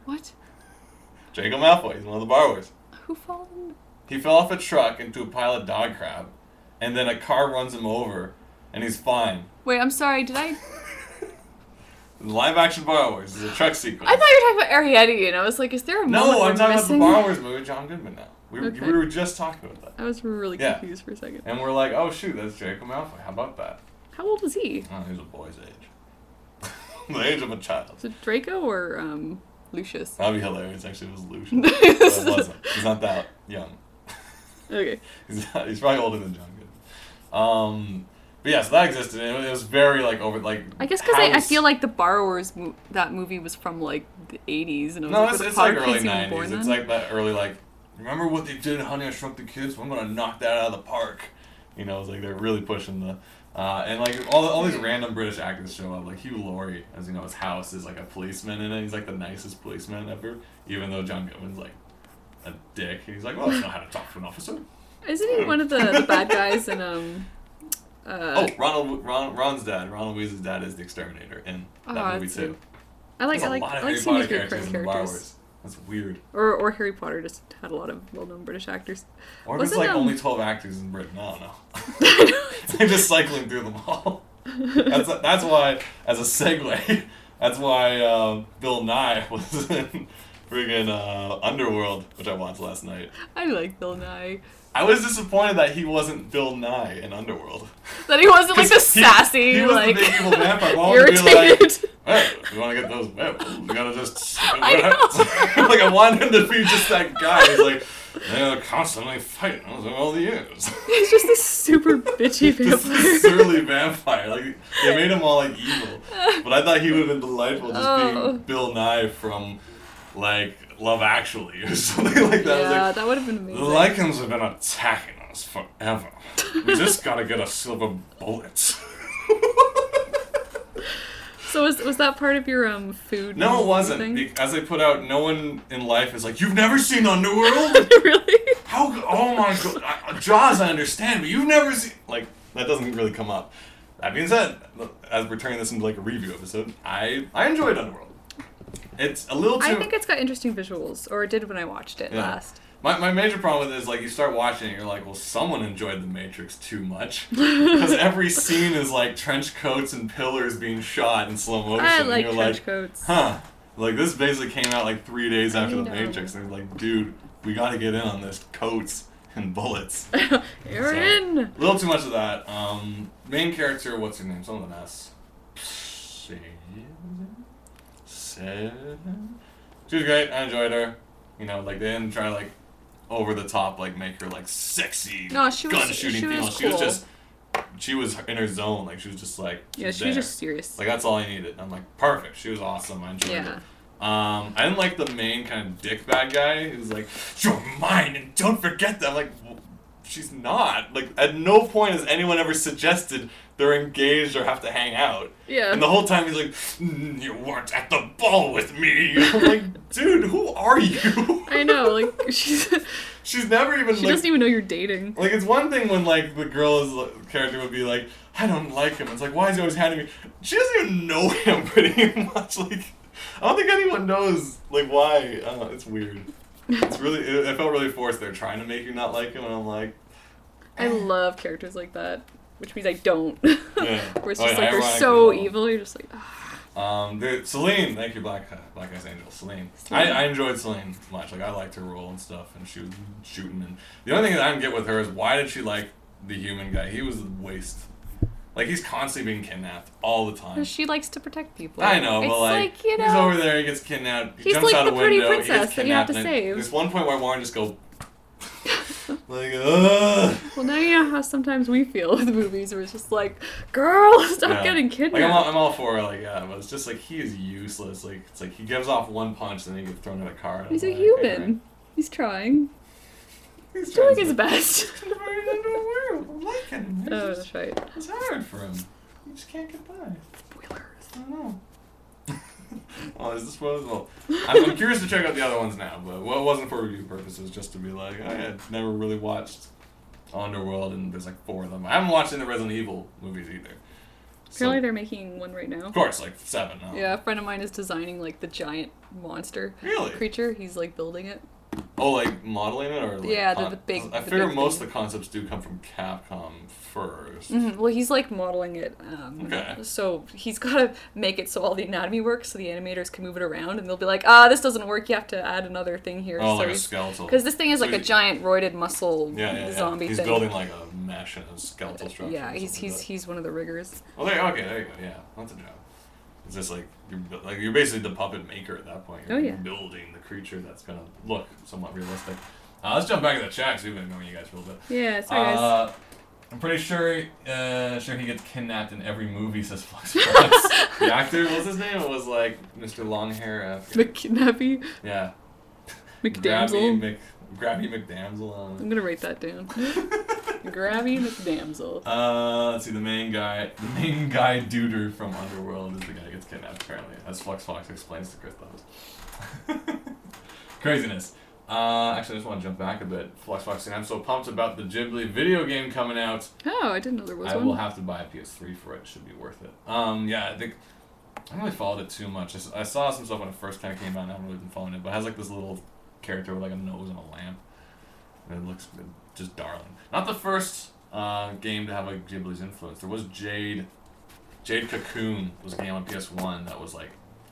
[SPEAKER 2] What?
[SPEAKER 1] Draco Malfoy, he's one of the borrowers.
[SPEAKER 2] Who falls in?
[SPEAKER 1] He fell off a truck into a pile of dog crap, and then a car runs him over, and he's fine.
[SPEAKER 2] Wait, I'm sorry. Did I?
[SPEAKER 1] Live action Borrowers is a truck sequence.
[SPEAKER 2] I thought you were talking about Arietti, and I was like, is there a moment
[SPEAKER 1] No,
[SPEAKER 2] we're
[SPEAKER 1] I'm talking
[SPEAKER 2] missing?
[SPEAKER 1] about the Borrowers movie with John Goodman now.
[SPEAKER 2] Okay.
[SPEAKER 1] We were just talking about that.
[SPEAKER 2] I was really
[SPEAKER 1] Yeah.
[SPEAKER 2] confused for a second.
[SPEAKER 1] And we're like, oh shoot, that's Draco Malfoy. How about that?
[SPEAKER 2] How old was he?
[SPEAKER 1] Oh, he's a boy's age. The age of a child.
[SPEAKER 2] Was it Draco or Lucius?
[SPEAKER 1] That'd be hilarious. Actually, it was Lucian. But it wasn't. He's not that young.
[SPEAKER 2] Okay.
[SPEAKER 1] He's probably older than John Goodman. But yeah, so that existed. And it was very like over like.
[SPEAKER 2] I guess because I feel like the Borrowers that movie was from like the 80s, and I was
[SPEAKER 1] No,
[SPEAKER 2] like,
[SPEAKER 1] it's,
[SPEAKER 2] were the
[SPEAKER 1] it's like
[SPEAKER 2] Potter
[SPEAKER 1] early
[SPEAKER 2] kids even born
[SPEAKER 1] 90s.
[SPEAKER 2] then?
[SPEAKER 1] It's like that early like. Remember what they did in Honey I Shrunk the Kids? I'm gonna knock that out of the park. You know, it's like they're really pushing the. And like all these random British actors show up. Like Hugh Laurie, as you know, his house is like a policeman in it. He's like the nicest policeman ever. Even though John Goodman's like a dick. He's like, well, that's not how to talk to an officer.
[SPEAKER 2] Isn't he one of the bad guys in
[SPEAKER 1] Ron's dad, Ronald Weasley's dad, is the exterminator in that movie
[SPEAKER 2] that's
[SPEAKER 1] too.
[SPEAKER 2] I like
[SPEAKER 1] There's a
[SPEAKER 2] I like
[SPEAKER 1] lot of
[SPEAKER 2] I like
[SPEAKER 1] Harry
[SPEAKER 2] seeing
[SPEAKER 1] Potter
[SPEAKER 2] his favorite
[SPEAKER 1] characters in the
[SPEAKER 2] characters.
[SPEAKER 1] Borrowers. That's weird.
[SPEAKER 2] Or Harry Potter just had a lot of well-known British actors.
[SPEAKER 1] Or if it's
[SPEAKER 2] Wasn't,
[SPEAKER 1] like only 12 actors in Britain. I don't know. They're just cycling through them all. That's why, as a segue, that's why Bill Nye was in friggin' Underworld, which I watched last night.
[SPEAKER 2] I like Bill Nye.
[SPEAKER 1] I was disappointed that he wasn't Bill Nye in Underworld.
[SPEAKER 2] That he wasn't like the
[SPEAKER 1] 'Cause
[SPEAKER 2] sassy,
[SPEAKER 1] he was
[SPEAKER 2] like
[SPEAKER 1] the big evil vampire. Why would he be
[SPEAKER 2] irritated.
[SPEAKER 1] Hey, you want to get those? Well, we gotta just.
[SPEAKER 2] I know.
[SPEAKER 1] Like I wanted him to be just that guy. He's like, they're constantly fighting all the years.
[SPEAKER 2] He's just this super bitchy
[SPEAKER 1] Just
[SPEAKER 2] vampire.
[SPEAKER 1] this surly vampire. Like they made him all like evil, but I thought he would have been delightful just being Bill Nye from like Love Actually or something like that. I was
[SPEAKER 2] Yeah,
[SPEAKER 1] like,
[SPEAKER 2] that would have been
[SPEAKER 1] the
[SPEAKER 2] amazing.
[SPEAKER 1] lichens have been attacking us forever. We just gotta get a silver bullet.
[SPEAKER 2] So was that part of your food?
[SPEAKER 1] No, it wasn't.
[SPEAKER 2] thing?
[SPEAKER 1] As they put out, no one in life is like, you've never seen Underworld?
[SPEAKER 2] Really?
[SPEAKER 1] How? Oh my god, Jaws I understand, but you've never seen. Like that doesn't really come up. That being said, as we're turning this into like a review episode, I enjoyed Underworld. It's a little too.
[SPEAKER 2] I think it's got interesting visuals, or it did when I watched it
[SPEAKER 1] Yeah.
[SPEAKER 2] last.
[SPEAKER 1] My major problem with it is like you start watching it, you're like, well, someone enjoyed The Matrix too much because every scene is like trench coats and pillars being shot in slow motion.
[SPEAKER 2] I
[SPEAKER 1] and
[SPEAKER 2] like
[SPEAKER 1] you're
[SPEAKER 2] trench
[SPEAKER 1] like,
[SPEAKER 2] coats.
[SPEAKER 1] huh? Like this basically came out like 3 days after The
[SPEAKER 2] know.
[SPEAKER 1] Matrix, and they're like, dude, we got to get in on this coats and bullets.
[SPEAKER 2] You're
[SPEAKER 1] So,
[SPEAKER 2] in.
[SPEAKER 1] A little too much of that. Main character, what's her name? Some of the mess. She was great. I enjoyed her. You know, like they didn't try to like over the top like make her like sexy
[SPEAKER 2] No, she was-
[SPEAKER 1] gun shooting
[SPEAKER 2] she was
[SPEAKER 1] female. She was
[SPEAKER 2] cool.
[SPEAKER 1] just she was in her zone. Like she was just like
[SPEAKER 2] Yeah, she
[SPEAKER 1] there.
[SPEAKER 2] was just serious.
[SPEAKER 1] Like that's all I needed. I'm like perfect. She was awesome. I enjoyed
[SPEAKER 2] Yeah.
[SPEAKER 1] it. I didn't like the main kind of dick bad guy who's like, you're mine and don't forget that. I'm like, well, she's not. Like at no point has anyone ever suggested they're engaged or have to hang out.
[SPEAKER 2] Yeah.
[SPEAKER 1] And the whole time he's like, you weren't at the ball with me. I'm like, dude, who are you?
[SPEAKER 2] I know, like
[SPEAKER 1] She's never even
[SPEAKER 2] she
[SPEAKER 1] like.
[SPEAKER 2] doesn't even know you're dating.
[SPEAKER 1] Like it's one thing when like the girl's character would be like, I don't like him. It's like, why is he always handing me? She doesn't even know him pretty much. Like, I don't think anyone knows like why. I don't know. It's weird. It's really. It felt really forced. They're trying to make you not like him, and I'm like.
[SPEAKER 2] I love characters like that, which means I don't.
[SPEAKER 1] Yeah.
[SPEAKER 2] Where it's
[SPEAKER 1] Oh,
[SPEAKER 2] just
[SPEAKER 1] yeah,
[SPEAKER 2] like they're
[SPEAKER 1] ironically,
[SPEAKER 2] so
[SPEAKER 1] no.
[SPEAKER 2] evil. You're just like,
[SPEAKER 1] Dude, Celine, thank you, Black Ice Angel. Celine. I enjoyed Celine much. Like I liked her role and stuff, and she was shooting. And the only thing that I didn't get with her is why did she like the human guy? He was a waste. Like he's constantly being kidnapped all the time.
[SPEAKER 2] she likes to protect people.
[SPEAKER 1] I know,
[SPEAKER 2] it's
[SPEAKER 1] but like,
[SPEAKER 2] you know,
[SPEAKER 1] he's over there, he gets kidnapped. He
[SPEAKER 2] he's
[SPEAKER 1] jumps
[SPEAKER 2] like
[SPEAKER 1] out
[SPEAKER 2] the
[SPEAKER 1] a
[SPEAKER 2] pretty
[SPEAKER 1] window, he gets
[SPEAKER 2] princess that you have
[SPEAKER 1] kidnapped,
[SPEAKER 2] to
[SPEAKER 1] and
[SPEAKER 2] save.
[SPEAKER 1] there's one point where Warren just go like, ugh.
[SPEAKER 2] Well, now you know how sometimes we feel with movies where it's just like, girl, stop
[SPEAKER 1] Yeah.
[SPEAKER 2] getting kidnapped.
[SPEAKER 1] Like I'm all for like yeah, but it's just like he is useless. Like it's like he gives off one punch and then he gets thrown in a car. And
[SPEAKER 2] He's
[SPEAKER 1] I'm
[SPEAKER 2] a
[SPEAKER 1] like,
[SPEAKER 2] human.
[SPEAKER 1] okay.
[SPEAKER 2] He's trying.
[SPEAKER 1] He's
[SPEAKER 2] doing his best.
[SPEAKER 1] converted into a werewolf. I'm liking him.
[SPEAKER 2] Oh, that's right.
[SPEAKER 1] It's hard for him. He just can't get by.
[SPEAKER 2] Spoilers.
[SPEAKER 1] I don't know. Oh, is this spoilers? Well, I'm curious to check out the other ones now, but well, it wasn't for review purposes, just to be like, I had never really watched Underworld, and there's like 4 of them. I haven't watched any of the Resident Evil movies either.
[SPEAKER 2] Apparently they're making one right now.
[SPEAKER 1] Of course, like 7 now.
[SPEAKER 2] Yeah, a friend of mine is designing like the giant monster creature. He's like building it.
[SPEAKER 1] Oh, like modeling it, or like
[SPEAKER 2] yeah, the big.
[SPEAKER 1] I figure most of the concepts do come from Capcom first.
[SPEAKER 2] Mm-hmm. Well, he's like modeling it.
[SPEAKER 1] Okay.
[SPEAKER 2] So he's got to make it so all the anatomy works, so the animators can move it around, and they'll be like, this doesn't work. You have to add another thing here.
[SPEAKER 1] Oh,
[SPEAKER 2] so
[SPEAKER 1] like a skeletal.
[SPEAKER 2] Because this thing is like a giant roided muscle zombie
[SPEAKER 1] He's
[SPEAKER 2] thing.
[SPEAKER 1] building like a mesh and a skeletal structure.
[SPEAKER 2] Yeah, he's one of the riggers.
[SPEAKER 1] Oh, there you go. Yeah, that's a job. It's just like you're basically the puppet maker at that point. You're building the creature that's gonna look somewhat realistic. Let's jump back to the chat because we've been ignoring you guys for a little bit.
[SPEAKER 2] Yeah, sorry guys.
[SPEAKER 1] I'm pretty sure he gets kidnapped in every movie, says Flux. The actor, what was his name? It was like Mr. Longhair.
[SPEAKER 2] McNappy?
[SPEAKER 1] Yeah.
[SPEAKER 2] McDamsel?
[SPEAKER 1] Grabby McDamsel.
[SPEAKER 2] I'm gonna write that down. Grabby McDamsel.
[SPEAKER 1] Let's see, the main guy Duder from Underworld is the guy who gets kidnapped, apparently, as Flux Fox explains to Chris Thomas. Craziness. Actually, I just want to jump back a bit. Flux Fox saying, I'm so pumped about the Ghibli video game coming out.
[SPEAKER 2] Oh, I didn't know there was
[SPEAKER 1] one.
[SPEAKER 2] I
[SPEAKER 1] will have to buy a PS3 for it. It should be worth it. Yeah, I think I haven't really followed it too much. I saw some stuff when it first kind of came out, and I haven't really been following it, but it has like this little character with like a nose and a lamp. And it looks just darling. Not the first game to have like Ghibli's influence. There was Jade Cocoon was a game on PS1 that was like,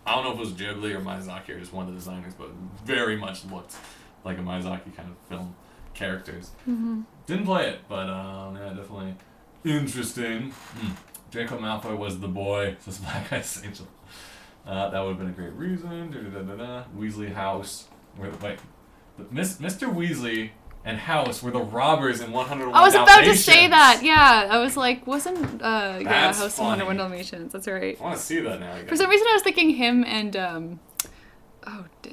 [SPEAKER 1] I don't know if it was Ghibli or Miyazaki or just one of the designers, but very much looked like a Miyazaki kind of film characters.
[SPEAKER 2] Mm-hmm.
[SPEAKER 1] Didn't play it, but yeah, definitely interesting. Draco Malfoy was the boy, says Black Ice Angel. That would have been a great reason. Weasley House. Mr. Weasley and House were the robbers in 101
[SPEAKER 2] I was about to
[SPEAKER 1] Dalmatians.
[SPEAKER 2] say that. Yeah, I was like, wasn't
[SPEAKER 1] That's
[SPEAKER 2] House in 101 Dalmatians? That's right.
[SPEAKER 1] I want to see that now.
[SPEAKER 2] For some reason, I was thinking him and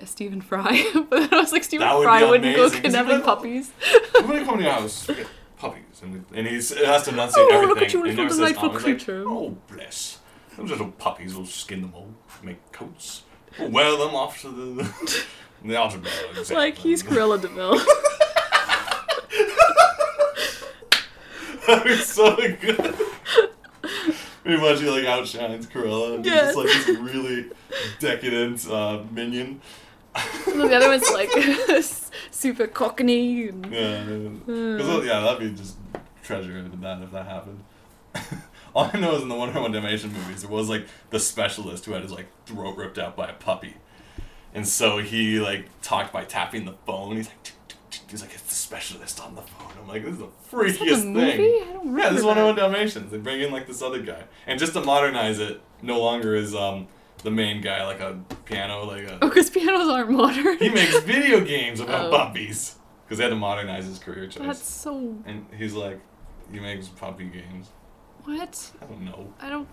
[SPEAKER 2] Stephen Fry, but then I was like, Stephen Fry wouldn't go kidnapping puppies.
[SPEAKER 1] I'm gonna come to your house, get puppies, and he has to enunciate everything.
[SPEAKER 2] Look at you,
[SPEAKER 1] and he
[SPEAKER 2] little
[SPEAKER 1] never says
[SPEAKER 2] delightful creature.
[SPEAKER 1] Like, oh bless, those little puppies will skin them all, make coats, we'll wear them off to the algebra exam.
[SPEAKER 2] Like he's Cruella de Vil.
[SPEAKER 1] That'd be so good. Pretty much he like outshines Cruella. And he's just like this really decadent minion.
[SPEAKER 2] And the other one's like super cockney. And,
[SPEAKER 1] yeah, that'd be just treasure if that happened. All I know is in the 101 Dalmatian movies, there was like the specialist who had his like throat ripped out by a puppy, and so he like talked by tapping the phone. He's like, it's the specialist on the phone. I'm like, this is the freakiest thing.
[SPEAKER 2] I don't remember.
[SPEAKER 1] Yeah, this is 101 Dalmatians. They bring in like this other guy, and just to modernize it, no longer is the main guy like a piano
[SPEAKER 2] because pianos aren't modern.
[SPEAKER 1] He makes video games about puppies because they had to modernize his career choice.
[SPEAKER 2] That's so.
[SPEAKER 1] And he's like, he makes puppy games.
[SPEAKER 2] What?
[SPEAKER 1] I don't know.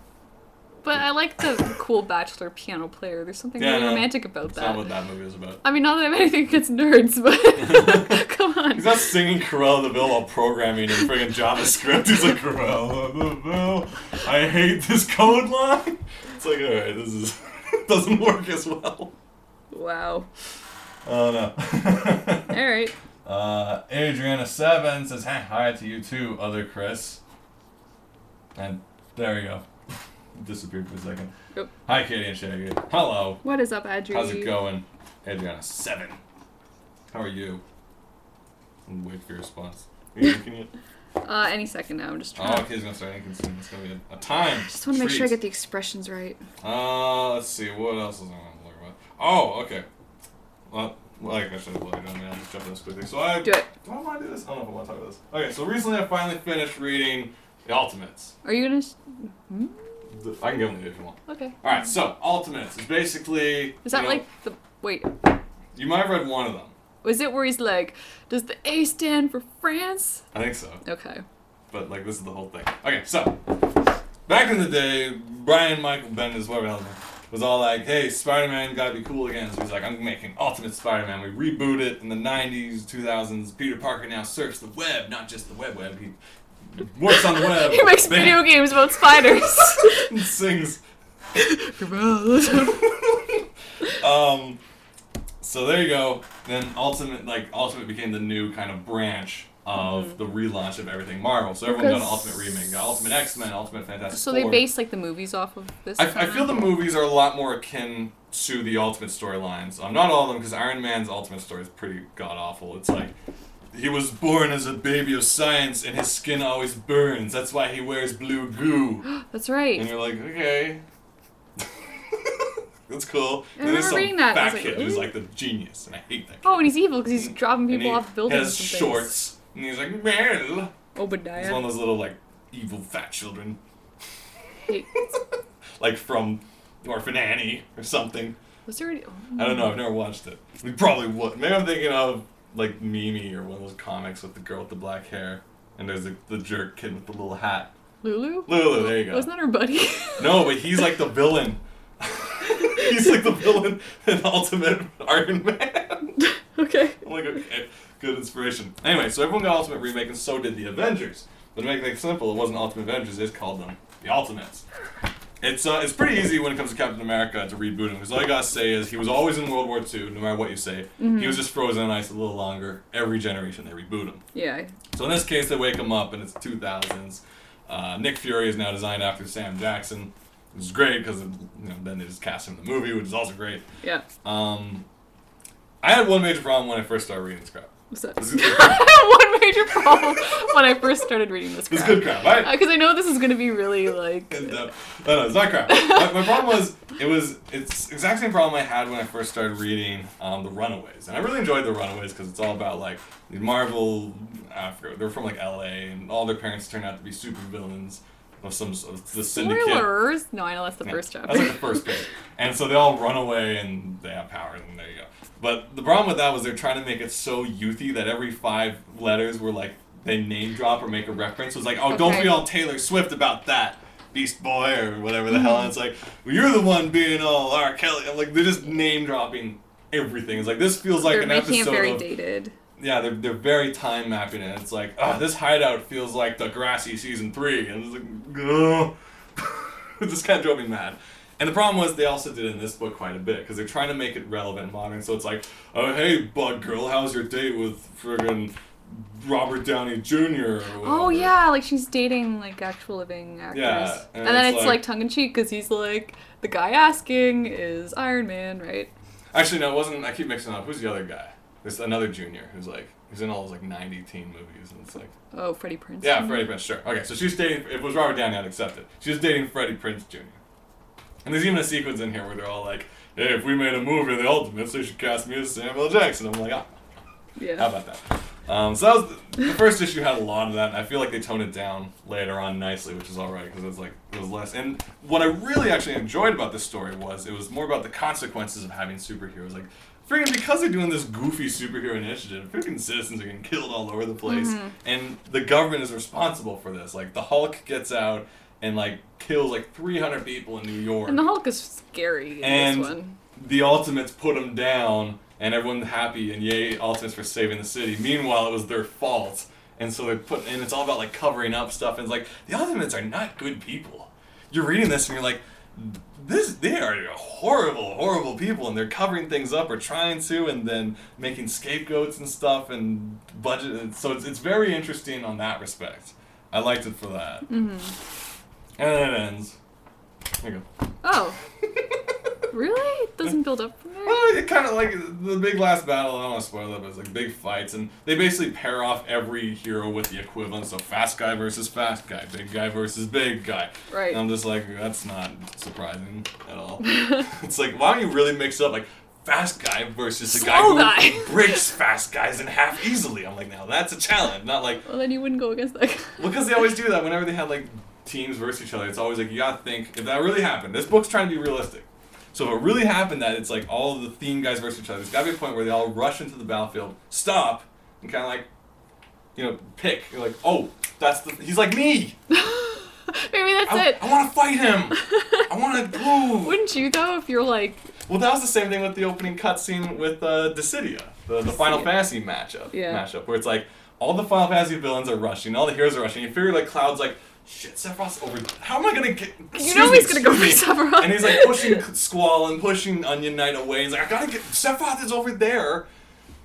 [SPEAKER 2] But I like the cool bachelor piano player. There's something really romantic about that.
[SPEAKER 1] That's not what that movie is about.
[SPEAKER 2] I mean, not that I have anything against nerds, but come on.
[SPEAKER 1] He's not singing Cruella de Vil while programming in friggin' JavaScript. He's like, Cruella de Vil, I hate this code line. It's like, alright, this doesn't work as well.
[SPEAKER 2] Wow.
[SPEAKER 1] Oh no.
[SPEAKER 2] Alright.
[SPEAKER 1] Adriana7 says, hi to you too, other Chris. And there you go. Disappeared for a second.
[SPEAKER 2] Yep.
[SPEAKER 1] Hi, Katie and Shaggy. Hello.
[SPEAKER 2] What is up, Adri?
[SPEAKER 1] How's it going? Adriana7. How are you? I'm waiting for your response. Are you thinking it?
[SPEAKER 2] Any second now. I'm just trying.
[SPEAKER 1] Oh, okay, he's gonna start thinking soon. It's gonna be a time.
[SPEAKER 2] I just want to make sure I get the expressions right.
[SPEAKER 1] Let's see. What else is I want to learn about? Oh, okay. Well, I should have looked at it. I'll just jump in this quickly. So I
[SPEAKER 2] do it.
[SPEAKER 1] Do I want to do this? I don't know if I want to talk about this. Okay, so recently I finally finished reading The Ultimates.
[SPEAKER 2] Are you gonna?
[SPEAKER 1] I can give them to you if you want.
[SPEAKER 2] Okay.
[SPEAKER 1] Alright, so Ultimates is basically...
[SPEAKER 2] Is that like the... Wait.
[SPEAKER 1] You might have read one of them.
[SPEAKER 2] Was it where he's like, does the A stand for France?
[SPEAKER 1] I think so.
[SPEAKER 2] Okay.
[SPEAKER 1] But like this is the whole thing. Okay, so back in the day, Brian Michael Bendis, whatever the hell his name, was all like, hey, Spider-Man gotta be cool again. So he's like, I'm making Ultimate Spider-Man. We reboot it in the 90s, 2000s. Peter Parker now surfs the web, not just the web. He works on the web.
[SPEAKER 2] He makes video games about spiders.
[SPEAKER 1] And sings. So there you go. Then Ultimate became the new kind of branch of the relaunch of everything Marvel. So everyone got an Ultimate remake, got Ultimate X-Men, Ultimate Fantastic
[SPEAKER 2] So
[SPEAKER 1] Four.
[SPEAKER 2] they based like the movies off of this?
[SPEAKER 1] I feel the movies are a lot more akin to the Ultimate storylines. Not all of them, because Iron Man's Ultimate story is pretty god-awful. It's like, he was born as a baby of science and his skin always burns. That's why he wears blue goo.
[SPEAKER 2] That's right.
[SPEAKER 1] And you're like, okay. That's cool.
[SPEAKER 2] I
[SPEAKER 1] And there's
[SPEAKER 2] remember
[SPEAKER 1] some
[SPEAKER 2] reading that.
[SPEAKER 1] fat
[SPEAKER 2] Like,
[SPEAKER 1] kid who's
[SPEAKER 2] really?
[SPEAKER 1] like the genius, and I hate that kid.
[SPEAKER 2] Oh, and he's evil because he's dropping people off
[SPEAKER 1] He
[SPEAKER 2] buildings.
[SPEAKER 1] has
[SPEAKER 2] and things.
[SPEAKER 1] shorts, and he's like, well.
[SPEAKER 2] Obadiah.
[SPEAKER 1] He's one of those little, like, evil fat children.
[SPEAKER 2] Hey.
[SPEAKER 1] Like from Orphan Annie or something.
[SPEAKER 2] Was there?
[SPEAKER 1] I don't know. I've never watched it. We probably would. Maybe I'm thinking of like Mimi or one of those comics with the girl with the black hair, and there's the jerk kid with the little hat.
[SPEAKER 2] Lulu.
[SPEAKER 1] Lulu, there you go.
[SPEAKER 2] Wasn't that her buddy?
[SPEAKER 1] No, but he's like the villain. He's like the villain in Ultimate Iron Man.
[SPEAKER 2] Okay.
[SPEAKER 1] I'm like, okay, good inspiration. Anyway, so everyone got Ultimate remake, and so did the Avengers. But to make things simple, it wasn't Ultimate Avengers. They just called them the Ultimates. It's pretty easy when it comes to Captain America to reboot him, because all you gotta say is he was always in World War II, no matter what you say.
[SPEAKER 2] Mm-hmm.
[SPEAKER 1] He was just frozen in ice a little longer. Every generation they reboot him.
[SPEAKER 2] Yeah.
[SPEAKER 1] So in this case, they wake him up, and it's 2000s. Nick Fury is now designed after Sam Jackson, which is great because then they just cast him in the movie, which is also great.
[SPEAKER 2] Yeah.
[SPEAKER 1] I had one major problem when I first started reading this crap.
[SPEAKER 2] What's that? One major problem when I first started reading this crap.
[SPEAKER 1] It's good crap, right?
[SPEAKER 2] Because I know this is going to be really like...
[SPEAKER 1] No, it's not crap. My problem was, it's the exact same problem I had when I first started reading The Runaways. And I really enjoyed The Runaways because it's all about like the Marvel, they're from like LA, and all their parents turn out to be super villains of the syndicate.
[SPEAKER 2] Spoilers! No, I know that's the first chapter.
[SPEAKER 1] That's like the first page. And so they all run away and they have powers, and there you go. But the problem with that was they're trying to make it so youthy that every 5 letters were like, they name drop or make a reference. It was like, oh, don't be all Taylor Swift about that, Beast Boy, or whatever the hell. And it's like, well, you're the one being all R. Kelly. I'm like, they're just name dropping everything. It's like, this feels like an episode
[SPEAKER 2] They're making it very
[SPEAKER 1] of,
[SPEAKER 2] dated.
[SPEAKER 1] Yeah, they're very time mapping it. It's like, this hideout feels like Degrassi season 3. And it's like, ugh. It just kind of drove me mad. And the problem was they also did it in this book quite a bit, because they're trying to make it relevant and modern. So it's like, oh, hey, bud girl, how's your date with friggin' Robert Downey Jr.?
[SPEAKER 2] Oh, yeah, like she's dating like actual living actors.
[SPEAKER 1] Yeah.
[SPEAKER 2] And then it's like tongue-in-cheek, because he's like, the guy asking is Iron Man, right?
[SPEAKER 1] Actually, no, it wasn't. I keep mixing up. Who's the other guy? There's another junior who's like, he's in all those like 90 teen movies, and it's like...
[SPEAKER 2] Oh, Freddie Prinze.
[SPEAKER 1] Yeah, Freddie Prinze, sure. Okay, so she's dating, if it was Robert Downey, I'd accept it. She was dating Freddie Prinze Jr. And there's even a sequence in here where they're all like, hey, if we made a movie of the Ultimates, they should cast me as Samuel Jackson. I'm like,
[SPEAKER 2] yeah.
[SPEAKER 1] How about that? So that was the first issue had a lot of that, and I feel like they toned it down later on nicely, which is alright, because it was less. And what I really actually enjoyed about this story was, it was more about the consequences of having superheroes. Like, freaking because they're doing this goofy superhero initiative, freaking citizens are getting killed all over the place, and the government is responsible for this. Like, the Hulk gets out and like kills like 300 people in New York.
[SPEAKER 2] And the Hulk is scary in this one.
[SPEAKER 1] The Ultimates put him down, and everyone's happy, and yay, Ultimates for saving the city. Meanwhile, it was their fault, and so and it's all about like covering up stuff. And it's like, the Ultimates are not good people. You're reading this and you're like, they are horrible, horrible people, and they're covering things up or trying to, and then making scapegoats and stuff, and budget. So it's very interesting on that respect. I liked it for that. And then it ends. There you go.
[SPEAKER 2] Oh. Really? It doesn't build up from there?
[SPEAKER 1] Well, it kind of like the big last battle, I don't want to spoil it, but it's like big fights, and they basically pair off every hero with the equivalent. So fast guy versus fast guy, big guy versus big guy.
[SPEAKER 2] Right.
[SPEAKER 1] And I'm just like, that's not surprising at all. It's like, why don't you really mix up like fast guy versus the guy who breaks fast guys in half easily? I'm like, now that's a challenge, not like...
[SPEAKER 2] Well, then you wouldn't go against that guy.
[SPEAKER 1] Well, because they always do that whenever they have like teams versus each other. It's always like, you gotta think, if that really happened, this book's trying to be realistic. So if it really happened that it's like all of the theme guys versus each other, there's got to be a point where they all rush into the battlefield, stop, and kind of like, pick. You're like, oh, he's like me.
[SPEAKER 2] Maybe that's it.
[SPEAKER 1] I want to fight him. I want to move.
[SPEAKER 2] Wouldn't you though? If you're like.
[SPEAKER 1] Well, that was the same thing with the opening cutscene with Dissidia, the Final Fantasy matchup, where it's like all the Final Fantasy villains are rushing, all the heroes are rushing. You figure like Cloud's like, shit, Sephiroth's over. How am I gonna get?
[SPEAKER 2] You know he's gonna go for Sephiroth.
[SPEAKER 1] And he's like pushing Squall and pushing Onion Knight away. He's like, I gotta get Sephiroth is over there.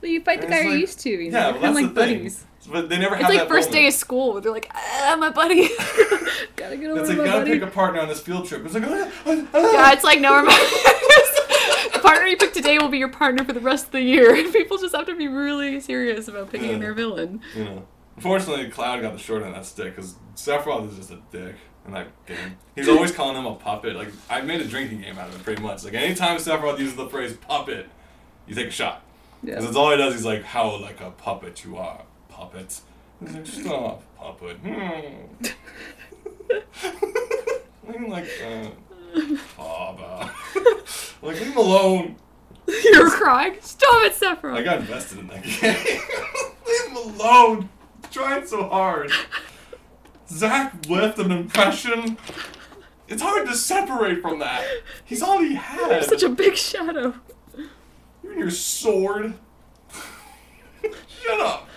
[SPEAKER 2] Well, you fight the guy you're used to. You know?
[SPEAKER 1] Yeah, well, that's
[SPEAKER 2] like
[SPEAKER 1] the thing.
[SPEAKER 2] buddies.
[SPEAKER 1] But they never have
[SPEAKER 2] It's
[SPEAKER 1] that
[SPEAKER 2] like first
[SPEAKER 1] moment.
[SPEAKER 2] day of school where they're like, my buddy. Gotta get over
[SPEAKER 1] It's
[SPEAKER 2] my
[SPEAKER 1] like, gotta
[SPEAKER 2] buddy.
[SPEAKER 1] pick a partner on this field trip. It's like,
[SPEAKER 2] Yeah, it's like, no, remember. The partner you pick today will be your partner for the rest of the year. People just have to be really serious about picking their villain.
[SPEAKER 1] You know. Unfortunately, Cloud got the short end of that stick because Sephiroth is just a dick in that game. He's always calling him a puppet. Like, I made a drinking game out of it pretty much. Like, anytime Sephiroth uses the phrase puppet, you take a shot. Because that's all he does. He's like, how like a puppet you are, puppet. He's like, stop, puppet. I'm like, Baba. Like, leave him alone.
[SPEAKER 2] You're crying? Stop it, Sephiroth.
[SPEAKER 1] I got invested in that game. Leave him alone. He's trying so hard. Zach left an impression. It's hard to separate from that. He's all he had.
[SPEAKER 2] You're such a big shadow.
[SPEAKER 1] You and your sword. Shut up.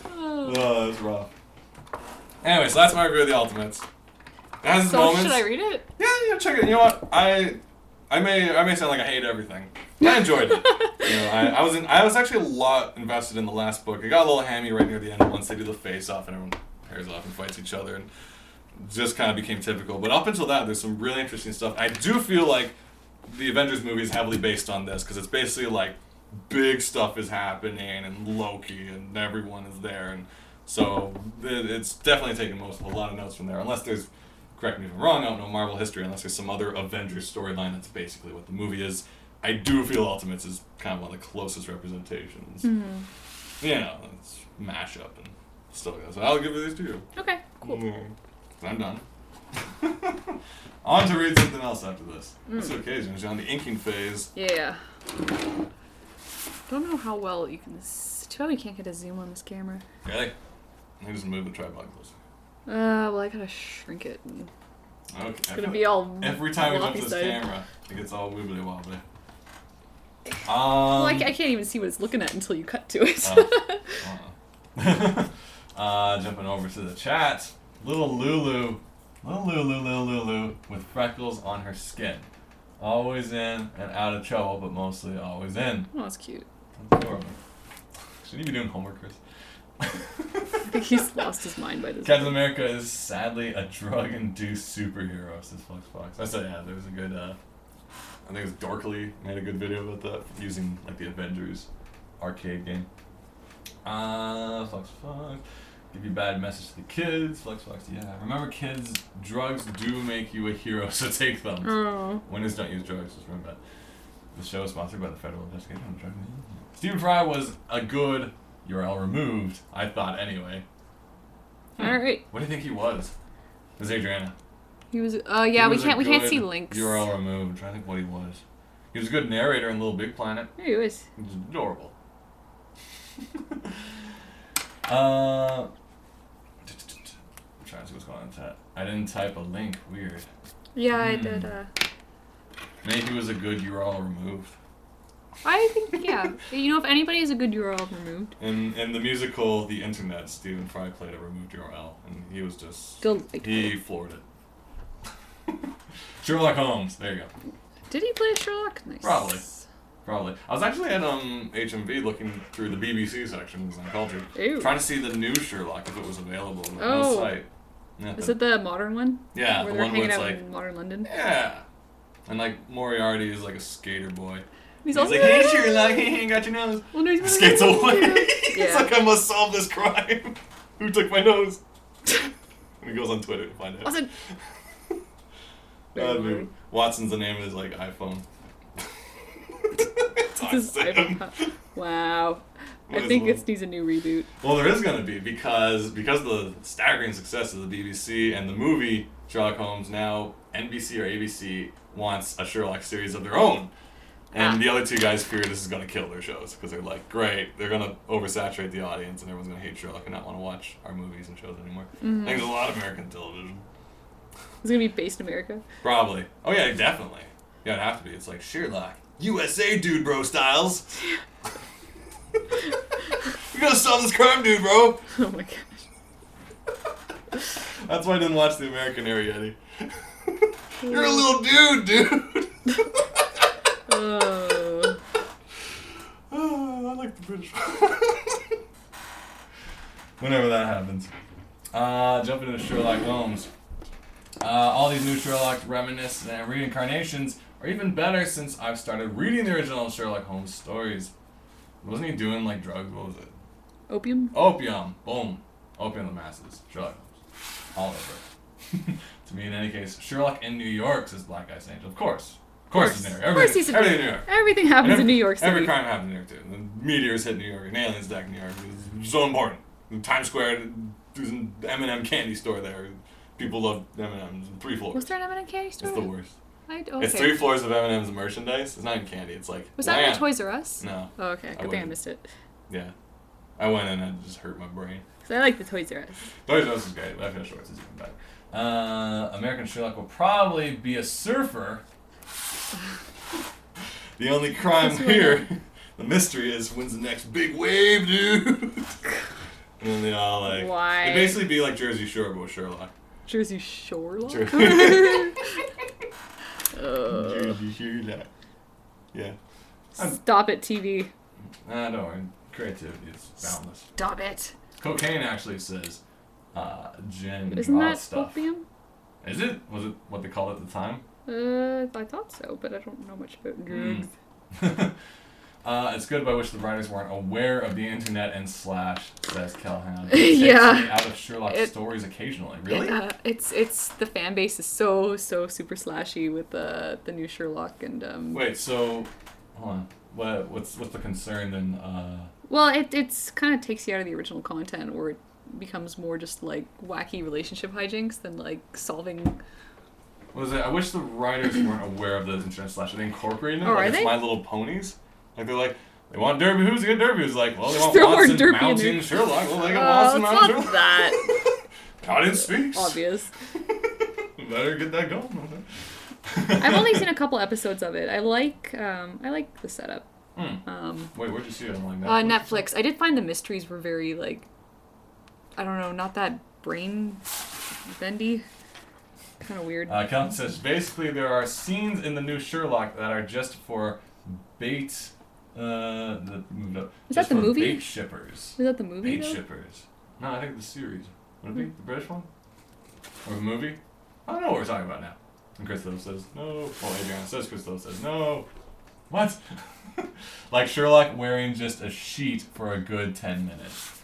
[SPEAKER 1] Oh, that's rough. Anyway, so that's my review of the Ultimates. It has its moments.
[SPEAKER 2] Should I read it?
[SPEAKER 1] Yeah, check it. You know what? I may sound like I hate everything. I enjoyed it. You know, I was actually a lot invested in the last book. It got a little hammy right near the end once they do the face off and everyone pairs off and fights each other, and just kind of became typical. But up until that, there's some really interesting stuff. I do feel like the Avengers movie is heavily based on this because it's basically like big stuff is happening and Loki and everyone is there, and so it's definitely taken a lot of notes from there. Unless there's, correct me if I'm wrong, I don't know Marvel history, unless there's some other Avengers storyline that's basically what the movie is. I do feel Ultimates is kind of one of the closest representations. Mm-hmm. You know, it's mashup and stuff like that. So I'll give these to you.
[SPEAKER 2] Okay, cool.
[SPEAKER 1] I'm done. On to read something else after this. What's the occasion? Is it on the inking phase?
[SPEAKER 2] Yeah. Don't know how well you can. Too bad we can't get a zoom on this camera.
[SPEAKER 1] Really? I just move the tripod closer.
[SPEAKER 2] Well, I gotta shrink it.
[SPEAKER 1] Okay.
[SPEAKER 2] It's gonna be all.
[SPEAKER 1] Every time we look at this camera, it gets all wibbly wobbly. Well,
[SPEAKER 2] I can't even see what it's looking at until you cut to it.
[SPEAKER 1] Jumping over to the chat. Little Lulu with freckles on her skin. Always in and out of trouble, but mostly always in.
[SPEAKER 2] Oh, that's cute.
[SPEAKER 1] That's adorable. Should you be doing homework, Chris?
[SPEAKER 2] I think he's lost his mind by this
[SPEAKER 1] Captain
[SPEAKER 2] point.
[SPEAKER 1] America is sadly a drug-induced superhero, says Flux Fox. I said, yeah, there was a good, I think it was Dorkly made a good video about that, using, like, the Avengers arcade game. Flux Fox. Give you a bad message to the kids. Flux Fox, yeah. Remember, kids, drugs do make you a hero, so take them.
[SPEAKER 2] Oh.
[SPEAKER 1] Winners don't use drugs, just remember that. The show is sponsored by the Federal Investigation on Drug Use. Stephen Fry was a good URL removed, I thought anyway.
[SPEAKER 2] Alright.
[SPEAKER 1] What do you think he was? It was Adriana.
[SPEAKER 2] He was yeah, we can't see links.
[SPEAKER 1] URL removed. I'm trying to think what he was. He was a good narrator in Little Big Planet.
[SPEAKER 2] Yeah, he was.
[SPEAKER 1] He was adorable. I'm trying to see what's going on in chat. I didn't type a link. Weird.
[SPEAKER 2] Yeah, I did.
[SPEAKER 1] Maybe he was a good URL removed.
[SPEAKER 2] I think, yeah. You know, if anybody is a good URL removed.
[SPEAKER 1] In the musical The Internet, Stephen Fry played a removed URL, and he was just... He floored it. Sherlock Holmes. There you go.
[SPEAKER 2] Did he play Sherlock? Nice.
[SPEAKER 1] Probably. I was actually at HMV looking through the BBC sections on culture,
[SPEAKER 2] Ooh.
[SPEAKER 1] trying to see the new Sherlock if it was available. But
[SPEAKER 2] Oh.
[SPEAKER 1] no site. Nothing.
[SPEAKER 2] Is it the modern one?
[SPEAKER 1] Yeah,
[SPEAKER 2] Where
[SPEAKER 1] the
[SPEAKER 2] they're
[SPEAKER 1] one where
[SPEAKER 2] hanging
[SPEAKER 1] it's
[SPEAKER 2] out
[SPEAKER 1] like
[SPEAKER 2] in modern London?
[SPEAKER 1] yeah, and like Moriarty is like a skater boy.
[SPEAKER 2] He's
[SPEAKER 1] like, hey Sherlock, he got your nose.
[SPEAKER 2] Well, no, he's
[SPEAKER 1] Skates away.
[SPEAKER 2] Yeah.
[SPEAKER 1] It's like, I must solve this crime. Who took my nose? And he goes on Twitter to find out.
[SPEAKER 2] Wasn't.
[SPEAKER 1] Dude, Watson's the name of his like iPhone.
[SPEAKER 2] This is iPhone. Wow. I think it needs a new reboot.
[SPEAKER 1] Well, there is going to be because of the staggering success of the BBC and the movie Sherlock Holmes. Now NBC or ABC wants a Sherlock series of their own. And the other two guys fear this is going to kill their shows because they're like, great, they're going to oversaturate the audience and everyone's going to hate Sherlock and not want to watch our movies and shows anymore. I think there's a lot of American television.
[SPEAKER 2] It's going to be based in America?
[SPEAKER 1] Probably. Oh, yeah, definitely. Yeah, it'd have to be. It's like Sherlock. USA, dude, bro, styles. You gotta solve this crime, dude, bro.
[SPEAKER 2] Oh my gosh.
[SPEAKER 1] That's why I didn't watch the American Ariety. You're a little dude.
[SPEAKER 2] Oh.
[SPEAKER 1] Oh, I like the British whenever that happens. Jumping into Sherlock Holmes. All these new Sherlock reminiscences and reincarnations are even better since I've started reading the original Sherlock Holmes stories. Wasn't he doing like drugs? What was it?
[SPEAKER 2] Opium?
[SPEAKER 1] Opium. Boom. Opium of the masses. Sherlock Holmes. All over it. To me, in any case, Sherlock in New York, says Black Ice Angel. Of course. Of course he's in New York. Everything in New York.
[SPEAKER 2] Everything happens in New York City.
[SPEAKER 1] Every crime happens in New York, too. The meteors hit New York. An aliens attack New York. It's so important. In Times Square, there's an M&M candy store there. People love M&Ms. 3 floors.
[SPEAKER 2] Was there an M&M candy store?
[SPEAKER 1] It's the worst.
[SPEAKER 2] Okay.
[SPEAKER 1] It's 3 floors of M&M's merchandise. It's not even candy. It's like...
[SPEAKER 2] Was that in Toys R Us?
[SPEAKER 1] No.
[SPEAKER 2] Oh, okay. Good thing I missed it.
[SPEAKER 1] Yeah. I went in and it just hurt my brain.
[SPEAKER 2] Because I like the Toys R Us.
[SPEAKER 1] Toys R Us is great. Life Shorts is even better. American Sherlock will probably be a surfer. The only crime here, the mystery is when's the next big wave, dude? And then they all like...
[SPEAKER 2] Why?
[SPEAKER 1] It'd basically be like Jersey Shore, but with Sherlock.
[SPEAKER 2] Jersey Shorelock?
[SPEAKER 1] Jersey Sherlock. Yeah.
[SPEAKER 2] Stop it, TV.
[SPEAKER 1] Don't worry. Creativity is boundless.
[SPEAKER 2] Stop it.
[SPEAKER 1] Cocaine actually says gin
[SPEAKER 2] Isn't
[SPEAKER 1] draw
[SPEAKER 2] that
[SPEAKER 1] stuff.
[SPEAKER 2] opium?
[SPEAKER 1] Is it? Was it what they called it at the time?
[SPEAKER 2] I thought so, but I don't know much about drugs.
[SPEAKER 1] It's good, but I wish the writers weren't aware of the internet and slash, says Calhoun.
[SPEAKER 2] Yeah.
[SPEAKER 1] Takes me out of Sherlock's stories occasionally. Really?
[SPEAKER 2] It's the fan base is so super slashy with the new Sherlock and
[SPEAKER 1] Wait, so hold on. What's the concern then?
[SPEAKER 2] Well, it's kind of takes you out of the original content where it becomes more just like wacky relationship hijinks than like solving.
[SPEAKER 1] What is it? I wish the writers weren't aware of the internet slash. Are they incorporating it?
[SPEAKER 2] Oh,
[SPEAKER 1] like
[SPEAKER 2] are
[SPEAKER 1] it's
[SPEAKER 2] they?
[SPEAKER 1] My Little Ponies? Like they're like, they want Derby. Who's get Derby? It's like, well, they want
[SPEAKER 2] Throw more
[SPEAKER 1] Watson,
[SPEAKER 2] Derby in
[SPEAKER 1] Mountain,
[SPEAKER 2] there.
[SPEAKER 1] Sherlock. Well, they got Watson,
[SPEAKER 2] it's
[SPEAKER 1] Mountain,
[SPEAKER 2] not
[SPEAKER 1] Sherlock.
[SPEAKER 2] that
[SPEAKER 1] Audience speaks.
[SPEAKER 2] obvious.
[SPEAKER 1] Better get that going.
[SPEAKER 2] I've only seen a couple episodes of it. I like the setup.
[SPEAKER 1] Wait, where'd you see it? On like
[SPEAKER 2] Netflix. I did find the mysteries were very like, I don't know, not that brain bendy. Kind of weird.
[SPEAKER 1] Calvin says, basically there are scenes in the new Sherlock that are just for bait. That moved up.
[SPEAKER 2] Is that the movie?
[SPEAKER 1] Bait shippers.
[SPEAKER 2] Is that the movie?
[SPEAKER 1] Bait
[SPEAKER 2] Though?
[SPEAKER 1] shippers. No, I think the series. Would it be the British one? Or the movie? I don't know what we're talking about now. And Christoph says no. Well, Adriana says Christoph says no. What? Like Sherlock wearing just a sheet for a good 10 minutes.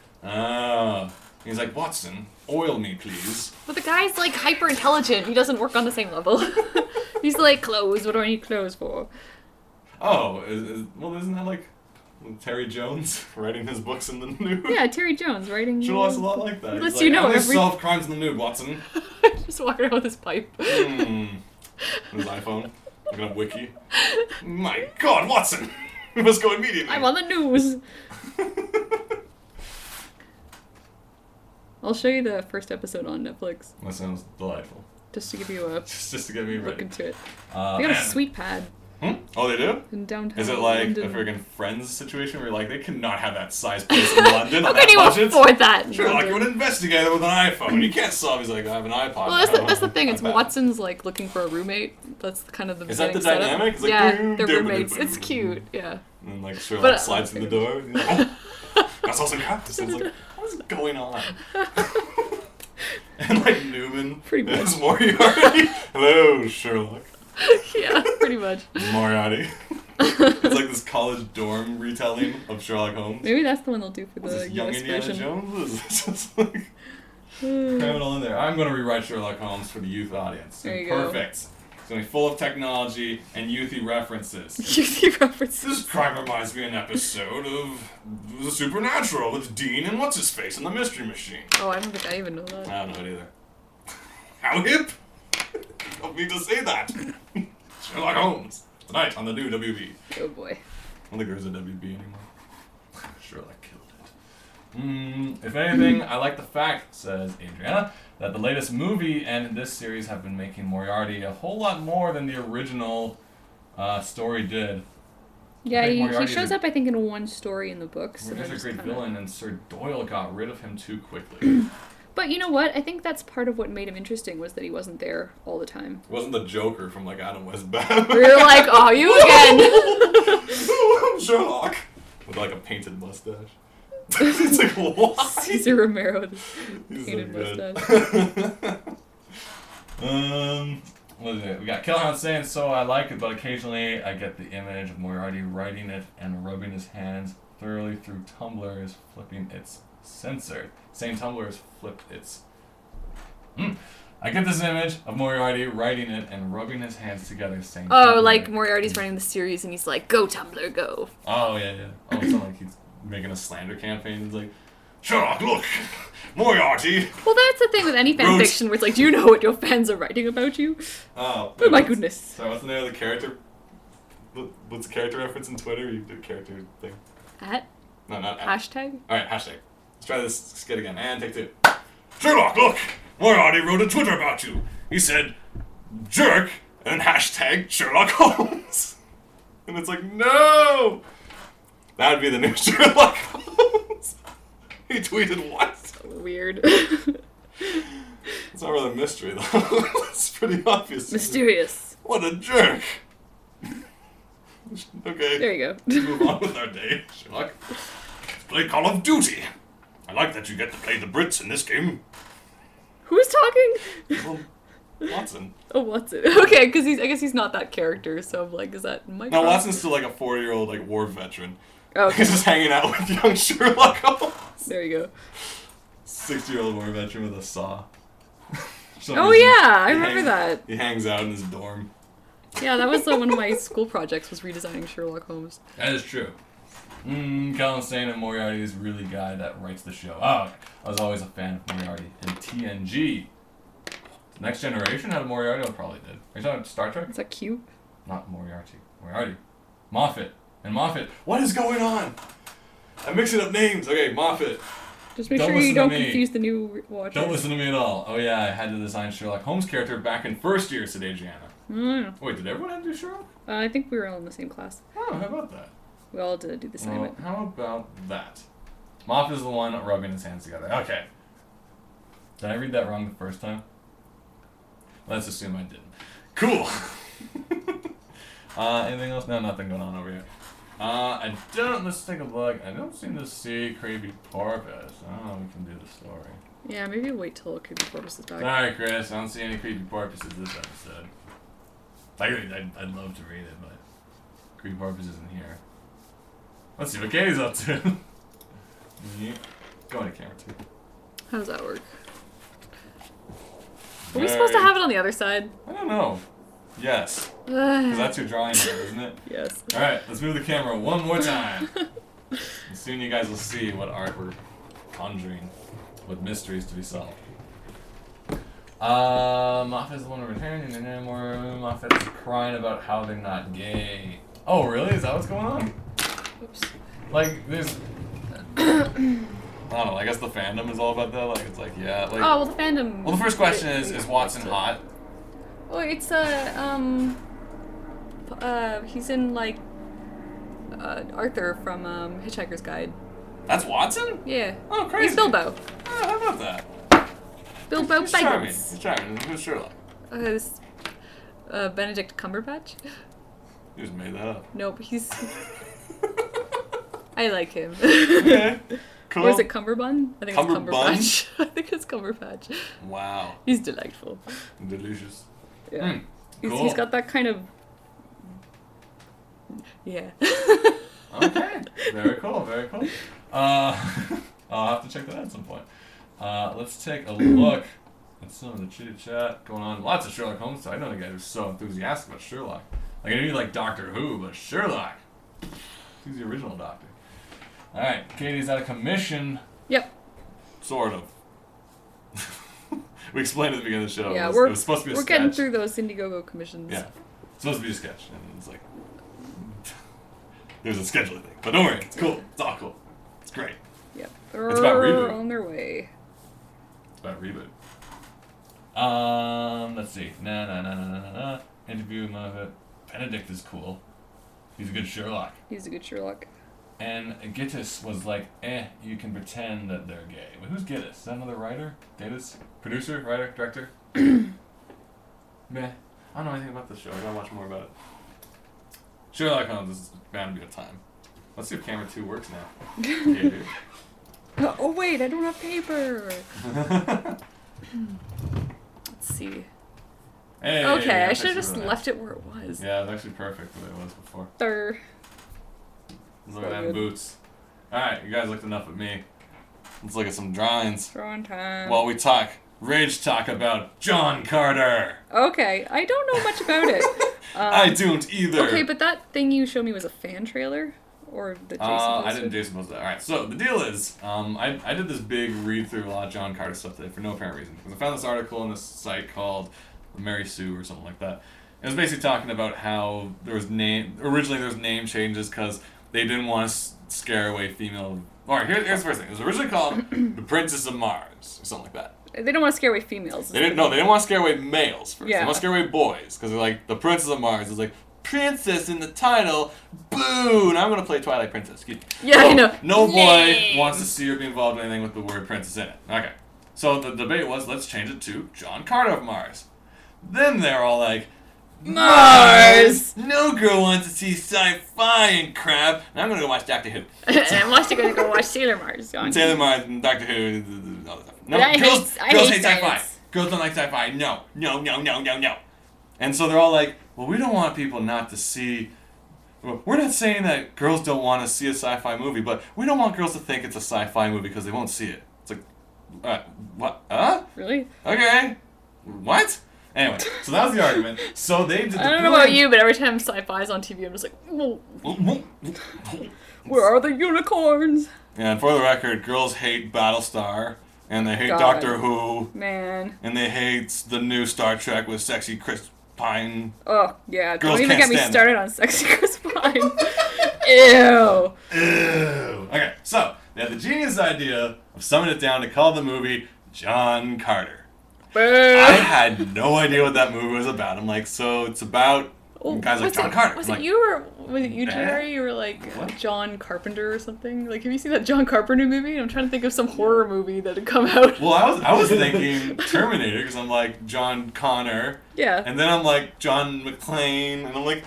[SPEAKER 1] He's like, Watson, oil me, please.
[SPEAKER 2] But the guy's like hyper intelligent. He doesn't work on the same level. He's like, clothes. What do I need clothes for?
[SPEAKER 1] Oh, well, isn't that like Terry Jones writing his books in the nude?
[SPEAKER 2] Yeah, Terry Jones writing.
[SPEAKER 1] Sherlock's a lot like that.
[SPEAKER 2] Unless
[SPEAKER 1] He's
[SPEAKER 2] you
[SPEAKER 1] like,
[SPEAKER 2] know
[SPEAKER 1] I
[SPEAKER 2] every.
[SPEAKER 1] solve crimes in the nude, Watson.
[SPEAKER 2] Just walking around with his pipe.
[SPEAKER 1] His iPhone. Looking up Wiki. My God, Watson! We must go immediately.
[SPEAKER 2] I'm on the news. I'll show you the first episode on Netflix.
[SPEAKER 1] That sounds delightful.
[SPEAKER 2] Just to give you a
[SPEAKER 1] Just to get me
[SPEAKER 2] look
[SPEAKER 1] ready.
[SPEAKER 2] into it. They got a sweet pad
[SPEAKER 1] Oh, they do?
[SPEAKER 2] in downtown.
[SPEAKER 1] Is it like
[SPEAKER 2] London.
[SPEAKER 1] a friggin' Friends situation where you're like, they cannot have that size place in London
[SPEAKER 2] How
[SPEAKER 1] on
[SPEAKER 2] can
[SPEAKER 1] that
[SPEAKER 2] you
[SPEAKER 1] budget?
[SPEAKER 2] afford that? in
[SPEAKER 1] Sure, like
[SPEAKER 2] London?
[SPEAKER 1] you're an investigator with an iPhone. You can't solve. He's like, I have an iPod.
[SPEAKER 2] Well, that's the thing. It's
[SPEAKER 1] iPad.
[SPEAKER 2] Watson's like looking for a roommate. That's kind of the
[SPEAKER 1] Is that the
[SPEAKER 2] beginning setup.
[SPEAKER 1] dynamic? It's like,
[SPEAKER 2] yeah,
[SPEAKER 1] boom,
[SPEAKER 2] they're
[SPEAKER 1] boom,
[SPEAKER 2] roommates.
[SPEAKER 1] boom,
[SPEAKER 2] It's
[SPEAKER 1] boom,
[SPEAKER 2] cute. Yeah.
[SPEAKER 1] And then like Sherlock
[SPEAKER 2] But,
[SPEAKER 1] slides through the door. He's like, oh, that's also cactus. It's like, what is going on? And like Newman
[SPEAKER 2] Pretty much.
[SPEAKER 1] as Moriarty. Hello, Sherlock.
[SPEAKER 2] Yeah, pretty much.
[SPEAKER 1] Moriarty. It's like this college dorm retelling of Sherlock Holmes.
[SPEAKER 2] Maybe that's the one they'll do for
[SPEAKER 1] Is
[SPEAKER 2] the
[SPEAKER 1] this young
[SPEAKER 2] US
[SPEAKER 1] Indiana
[SPEAKER 2] version.
[SPEAKER 1] Jones? Is this just like cram it all in there? I'm going to rewrite Sherlock Holmes for the youth audience.
[SPEAKER 2] There you go.
[SPEAKER 1] Perfect. It's going to be full of technology and youthy references.
[SPEAKER 2] You see references.
[SPEAKER 1] This crime reminds me of an episode of The Supernatural with Dean and what's-his-face and the Mystery Machine.
[SPEAKER 2] Oh, I don't think I even know that.
[SPEAKER 1] I don't know it either. How hip? Don't need to say that. Sherlock Holmes. Tonight on the new WB.
[SPEAKER 2] Oh boy.
[SPEAKER 1] I don't think there's a WB anymore. Sherlock killed it. If anything, I like the fact, says Adriana, that the latest movie and this series have been making Moriarty a whole lot more than the original story did.
[SPEAKER 2] Yeah, he shows up, I think, in one story in the books.
[SPEAKER 1] Moriarty's a great villain, and Sir Doyle got rid of him too quickly.
[SPEAKER 2] But you know what? I think that's part of what made him interesting was that he wasn't there all the time.
[SPEAKER 1] It wasn't the Joker from, like, Adam West Batman.
[SPEAKER 2] You're like, oh, you again.
[SPEAKER 1] Sherlock. With, like, a painted mustache. It's like, why?
[SPEAKER 2] Cesar Romero with his painted mustache.
[SPEAKER 1] What is it? We got Killhound saying, so I like it, but occasionally I get the image of Moriarty writing it and rubbing his hands thoroughly through Tumblr is flipping its censored. Same Tumblr has flipped its... I get this image of Moriarty writing it and rubbing his hands together saying...
[SPEAKER 2] Oh, like Moriarty's writing the series and he's like, go Tumblr, go.
[SPEAKER 1] Oh, yeah, yeah. Oh, it's not like he's making a slander campaign. He's like, Sherlock, look! Moriarty!
[SPEAKER 2] Well, that's the thing with any fan fiction where it's like, do you know what your fans are writing about you?
[SPEAKER 1] Oh
[SPEAKER 2] my goodness.
[SPEAKER 1] So what's the name of the character? What's the character reference in Twitter? You did character thing.
[SPEAKER 2] At?
[SPEAKER 1] No, not at.
[SPEAKER 2] Hashtag?
[SPEAKER 1] Alright, hashtag. Let's try this skit again. And take two. Sherlock, look! Moriarty wrote a Twitter about you. He said, jerk, and hashtag Sherlock Holmes. And it's like, no! That would be the new Sherlock Holmes. He tweeted what?
[SPEAKER 2] Weird.
[SPEAKER 1] It's not really a mystery, though. It's pretty obvious.
[SPEAKER 2] Mysterious.
[SPEAKER 1] What a jerk. Okay.
[SPEAKER 2] There you go.
[SPEAKER 1] Let's move on with our day, Sherlock. Let's play Call of Duty. I like that you get to play the Brits in this game.
[SPEAKER 2] Who's talking?
[SPEAKER 1] Well, Watson.
[SPEAKER 2] Oh, Watson. Okay, because I guess he's not that character, so I'm like, is that Mike?
[SPEAKER 1] No, Watson's still like a 40-year-old like war veteran.
[SPEAKER 2] Oh, okay.
[SPEAKER 1] He's just hanging out with young Sherlock Holmes.
[SPEAKER 2] There you go.
[SPEAKER 1] 60-year-old war veteran with a saw.
[SPEAKER 2] Oh yeah, I remember that.
[SPEAKER 1] He hangs out in his dorm.
[SPEAKER 2] Yeah, that was one of my school projects was redesigning Sherlock Holmes.
[SPEAKER 1] That is true. Colin's saying that Moriarty is really the guy that writes the show. Oh, I was always a fan of Moriarty in TNG. Next Generation had a Moriarty? Oh, probably did. Are you talking about Star Trek?
[SPEAKER 2] Is that cute?
[SPEAKER 1] Not Moriarty. Moriarty. Moffat. And Moffat. What is going on? I'm mixing up names. Okay, Moffat.
[SPEAKER 2] Just make sure you don't confuse the new watchers.
[SPEAKER 1] Don't listen to me at all. Oh yeah, I had to design Sherlock Holmes' character back in first year, said Adriana. Wait, did everyone have to do Sherlock?
[SPEAKER 2] I think we were all in the same class.
[SPEAKER 1] Oh, how about that?
[SPEAKER 2] We all did do the assignment.
[SPEAKER 1] Well, how about that? Moffat is the one rubbing his hands together. Okay. Did I read that wrong the first time? Let's assume I didn't. Cool. Anything else? No, nothing going on over here. Let's take a look. I don't seem to see Creepy Porpoise. Oh, we can do the story.
[SPEAKER 2] Yeah, maybe wait till Creepy Porpoise is back.
[SPEAKER 1] Sorry, Chris. I don't see any Creepy Porpoises this episode. I'd love to read it, but Creepy Porpoise isn't here. Let's see what Katie's up to. Go into camera too.
[SPEAKER 2] How does that work? Are we supposed to have it on the other side?
[SPEAKER 1] I don't know. Yes. Because that's your drawing here, isn't it?
[SPEAKER 2] Yes.
[SPEAKER 1] Alright, let's move the camera one more time. And soon you guys will see what art we're conjuring. With mysteries to be solved. Moffat's the one who returned, and more Moffat's crying about how they're not gay. Oh, really? Is that what's going on?
[SPEAKER 2] Oops.
[SPEAKER 1] Like, there's... I don't know, I guess the fandom is all about that. Like, it's like, yeah, like...
[SPEAKER 2] Oh, well, the fandom...
[SPEAKER 1] Well, the first question is Watson hot?
[SPEAKER 2] Oh, it's, he's in, like, Arthur from, Hitchhiker's Guide.
[SPEAKER 1] That's Watson?
[SPEAKER 2] Yeah.
[SPEAKER 1] Oh, crazy.
[SPEAKER 2] He's Bilbo.
[SPEAKER 1] Oh, how about that?
[SPEAKER 2] Bilbo
[SPEAKER 1] He's charming.
[SPEAKER 2] Baggins.
[SPEAKER 1] He's charming. Who's Sherlock?
[SPEAKER 2] Benedict Cumberbatch?
[SPEAKER 1] You just made that up.
[SPEAKER 2] Nope, he's... I like him.
[SPEAKER 1] Okay. Cool.
[SPEAKER 2] Or is it Cumberbun? I think it's
[SPEAKER 1] Cumberbun?
[SPEAKER 2] Cumberbatch. I think it's Cumberbatch.
[SPEAKER 1] Wow.
[SPEAKER 2] He's delightful.
[SPEAKER 1] Delicious.
[SPEAKER 2] Yeah.
[SPEAKER 1] Cool.
[SPEAKER 2] He's got that kind of... Yeah.
[SPEAKER 1] Okay. Very cool, very cool. I'll have to check that out at some point. Let's take a look at some of the chitty chat going on. Lots of Sherlock Holmes. I know the guys are so enthusiastic about Sherlock. Like, I knew you like Doctor Who, but Sherlock. He's the original Doctor. Alright, Katie's out of commission.
[SPEAKER 2] Yep.
[SPEAKER 1] Sort of. We explained at the beginning of the show.
[SPEAKER 2] Yeah,
[SPEAKER 1] it was supposed to be a
[SPEAKER 2] we're
[SPEAKER 1] sketch.
[SPEAKER 2] getting through those Indiegogo commissions.
[SPEAKER 1] Yeah. supposed to be a sketch, and it's like there's a scheduling thing. But don't worry, it's cool. It's all cool. It's great.
[SPEAKER 2] Yep.
[SPEAKER 1] It's about reboot.
[SPEAKER 2] On their way.
[SPEAKER 1] It's about reboot. Let's see. Interview with Benedict is cool. He's a good Sherlock.
[SPEAKER 2] He's a good Sherlock.
[SPEAKER 1] And Gittis was like, you can pretend that they're gay. But who's Gittis? Is that another writer? Gittis? Producer? Writer? Director? Meh. I don't know anything about this show. I gotta watch more about it. Sherlock Holmes is bound to be a time. Let's see if camera 2 works now. Yeah, dude.
[SPEAKER 2] Oh, wait, I don't have paper. Let's see.
[SPEAKER 1] Hey,
[SPEAKER 2] okay, I should have just left it where it was.
[SPEAKER 1] Yeah, it was actually perfect the way it was before. Look at them boots. Alright, you guys looked enough at me. Let's look at some drawings.
[SPEAKER 2] Drawing time.
[SPEAKER 1] While we rage talk about John Carter.
[SPEAKER 2] Okay, I don't know much about it.
[SPEAKER 1] I don't either.
[SPEAKER 2] Okay, but that thing you showed me was a fan trailer? Or the Jason posted?
[SPEAKER 1] I didn't Jason post that. Alright, so the deal is, I did this big read through a lot of John Carter stuff today for no apparent reason. Because I found this article on this site called Mary Sue or something like that. It was basically talking about how originally there was name changes because they didn't want to scare away female. Alright, here's the first thing. It was originally called The Princess of Mars or something like that.
[SPEAKER 2] They don't want to scare away females.
[SPEAKER 1] They didn't want to scare away males first.
[SPEAKER 2] Yeah.
[SPEAKER 1] They want to scare away boys because they're like the Princess of Mars is like princess in the title. Boo! Now I'm gonna play Twilight Princess. Excuse me.
[SPEAKER 2] Yeah, I know.
[SPEAKER 1] No boy wants to see or be involved in anything with the word princess in it. Okay. So the debate was, let's change it to John Carter of Mars. Then they're all like, Mars! No girl wants to see sci-fi and crap. And I'm gonna go watch Doctor Who.
[SPEAKER 2] And I'm also gonna go watch Sailor Mars.
[SPEAKER 1] Sailor Mars and Doctor Who. All that stuff. No,
[SPEAKER 2] I
[SPEAKER 1] girls hate sci-fi.
[SPEAKER 2] science.
[SPEAKER 1] Girls don't like sci-fi. No. And so they're all like, well, we don't want people not to see. We're not saying that girls don't want to see a sci-fi movie, but we don't want girls to think it's a sci-fi movie because they won't see it. It's like, what?
[SPEAKER 2] Really?
[SPEAKER 1] Okay. What? Anyway, so that was the argument. So they did.
[SPEAKER 2] I don't know about you, but every time sci-fi's on TV, I'm just like, whoa. Where are the unicorns?
[SPEAKER 1] And for the record, girls hate Battlestar, and they hate
[SPEAKER 2] God.
[SPEAKER 1] Doctor Who,
[SPEAKER 2] Man.
[SPEAKER 1] and they hate the new Star Trek with sexy Chris Pine.
[SPEAKER 2] Oh, yeah.
[SPEAKER 1] Girls
[SPEAKER 2] Don't even
[SPEAKER 1] can't
[SPEAKER 2] get me
[SPEAKER 1] stand
[SPEAKER 2] started on sexy Chris Pine. Ew.
[SPEAKER 1] Ew. Okay, so they had the genius idea of summing it down to call the movie John Carter.
[SPEAKER 2] Boo.
[SPEAKER 1] I had no idea what that movie was about. I'm like, so it's about guys like John Carter.
[SPEAKER 2] Was
[SPEAKER 1] I'm
[SPEAKER 2] it
[SPEAKER 1] like,
[SPEAKER 2] you, Jerry? You were like
[SPEAKER 1] What?
[SPEAKER 2] John Carpenter or something? Like, have you seen that John Carpenter movie? I'm trying to think of some horror movie that had come out.
[SPEAKER 1] Well, I was thinking Terminator because I'm like John Connor.
[SPEAKER 2] Yeah.
[SPEAKER 1] And then I'm like John McClane, and I'm like,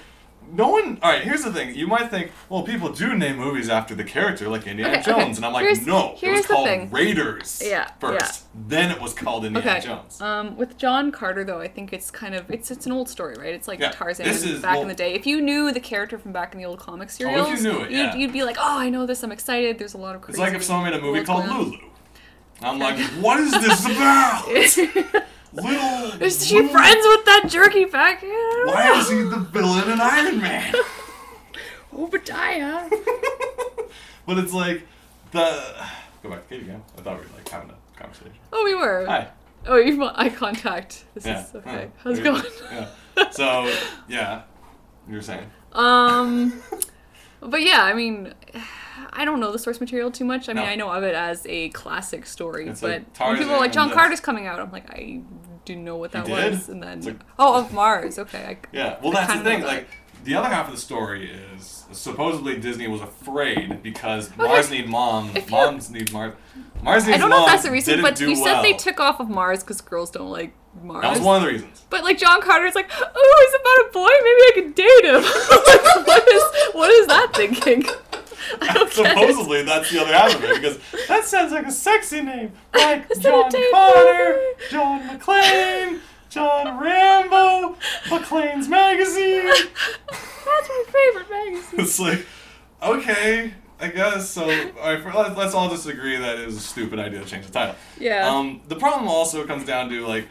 [SPEAKER 1] no one. All right, here's the thing. You might think, well, people do name movies after the character, like Indiana Jones, and I'm like, no, it was called Raiders first. Then it was called Indiana Jones.
[SPEAKER 2] With John Carter, though, I think it's kind of it's an old story, right? It's like Tarzan in the day. If you knew the character from back in the old comic serials,
[SPEAKER 1] if you knew it,
[SPEAKER 2] you'd be like, oh, I know this. I'm excited. There's a lot of crazy.
[SPEAKER 1] It's like if someone made a movie called Lulu. I'm like, what is this about?
[SPEAKER 2] Is she friends with that jerky pack?
[SPEAKER 1] Why is he the villain in Iron Man?
[SPEAKER 2] Obadiah.
[SPEAKER 1] But it's like the. Go back. Here you go. I thought we were like having a conversation.
[SPEAKER 2] Oh, we were.
[SPEAKER 1] Hi.
[SPEAKER 2] Oh, you've eye contact. This is okay. How's it going?
[SPEAKER 1] Yeah. So yeah, you were saying.
[SPEAKER 2] But yeah, I mean, I don't know the source material too much. I mean,
[SPEAKER 1] No.
[SPEAKER 2] I know of it as a classic story,
[SPEAKER 1] It's
[SPEAKER 2] but
[SPEAKER 1] like
[SPEAKER 2] when people are
[SPEAKER 1] Tarzan
[SPEAKER 2] like, John
[SPEAKER 1] and this.
[SPEAKER 2] Carter's coming out, I'm like, I didn't know what that
[SPEAKER 1] You did?
[SPEAKER 2] was. And then,
[SPEAKER 1] It's like-
[SPEAKER 2] of Mars, okay.
[SPEAKER 1] Yeah. Well,
[SPEAKER 2] I
[SPEAKER 1] that's the
[SPEAKER 2] kinda
[SPEAKER 1] thing.
[SPEAKER 2] know that.
[SPEAKER 1] Like the other half of the story is supposedly Disney was afraid because Mars need mom. Moms need Mars. Mars needs
[SPEAKER 2] I don't know
[SPEAKER 1] mom
[SPEAKER 2] if that's the reason, but you said they
[SPEAKER 1] well.
[SPEAKER 2] took off of Mars because girls don't like Mars.
[SPEAKER 1] That was one of the reasons.
[SPEAKER 2] But like John Carter's like, oh, he's about a boy, maybe I could date him. Like, what is that thinking? I don't get it.
[SPEAKER 1] Supposedly, that's the other half of it because that sounds like a sexy name, like
[SPEAKER 2] Is that
[SPEAKER 1] John
[SPEAKER 2] a date
[SPEAKER 1] Connor,
[SPEAKER 2] movie?
[SPEAKER 1] John McClane, John Rambo, McClane's Magazine.
[SPEAKER 2] That's my favorite magazine.
[SPEAKER 1] It's like, okay, I guess. So, all right, let's all just agree that it was a stupid idea to change the title.
[SPEAKER 2] Yeah.
[SPEAKER 1] The problem also comes down to like,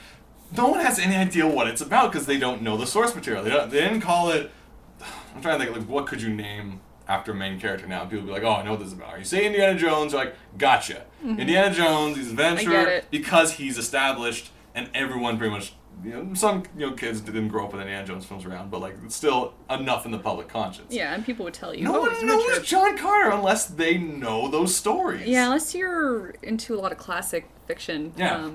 [SPEAKER 1] no one has any idea what it's about because they don't know the source material. They didn't call it. I'm trying to think like what could you name after a main character now? People be like, oh, I know what this is about. You say Indiana Jones, you're like, gotcha. Indiana Jones, he's an
[SPEAKER 2] I get
[SPEAKER 1] adventurer
[SPEAKER 2] it.
[SPEAKER 1] because he's established and everyone pretty much some kids didn't grow up with any Indiana Jones films around, but like it's still enough in the public conscience.
[SPEAKER 2] Yeah, and people would tell you.
[SPEAKER 1] No one knows John Carter unless they know those stories.
[SPEAKER 2] Yeah, unless you're into a lot of classic fiction.
[SPEAKER 1] Yeah.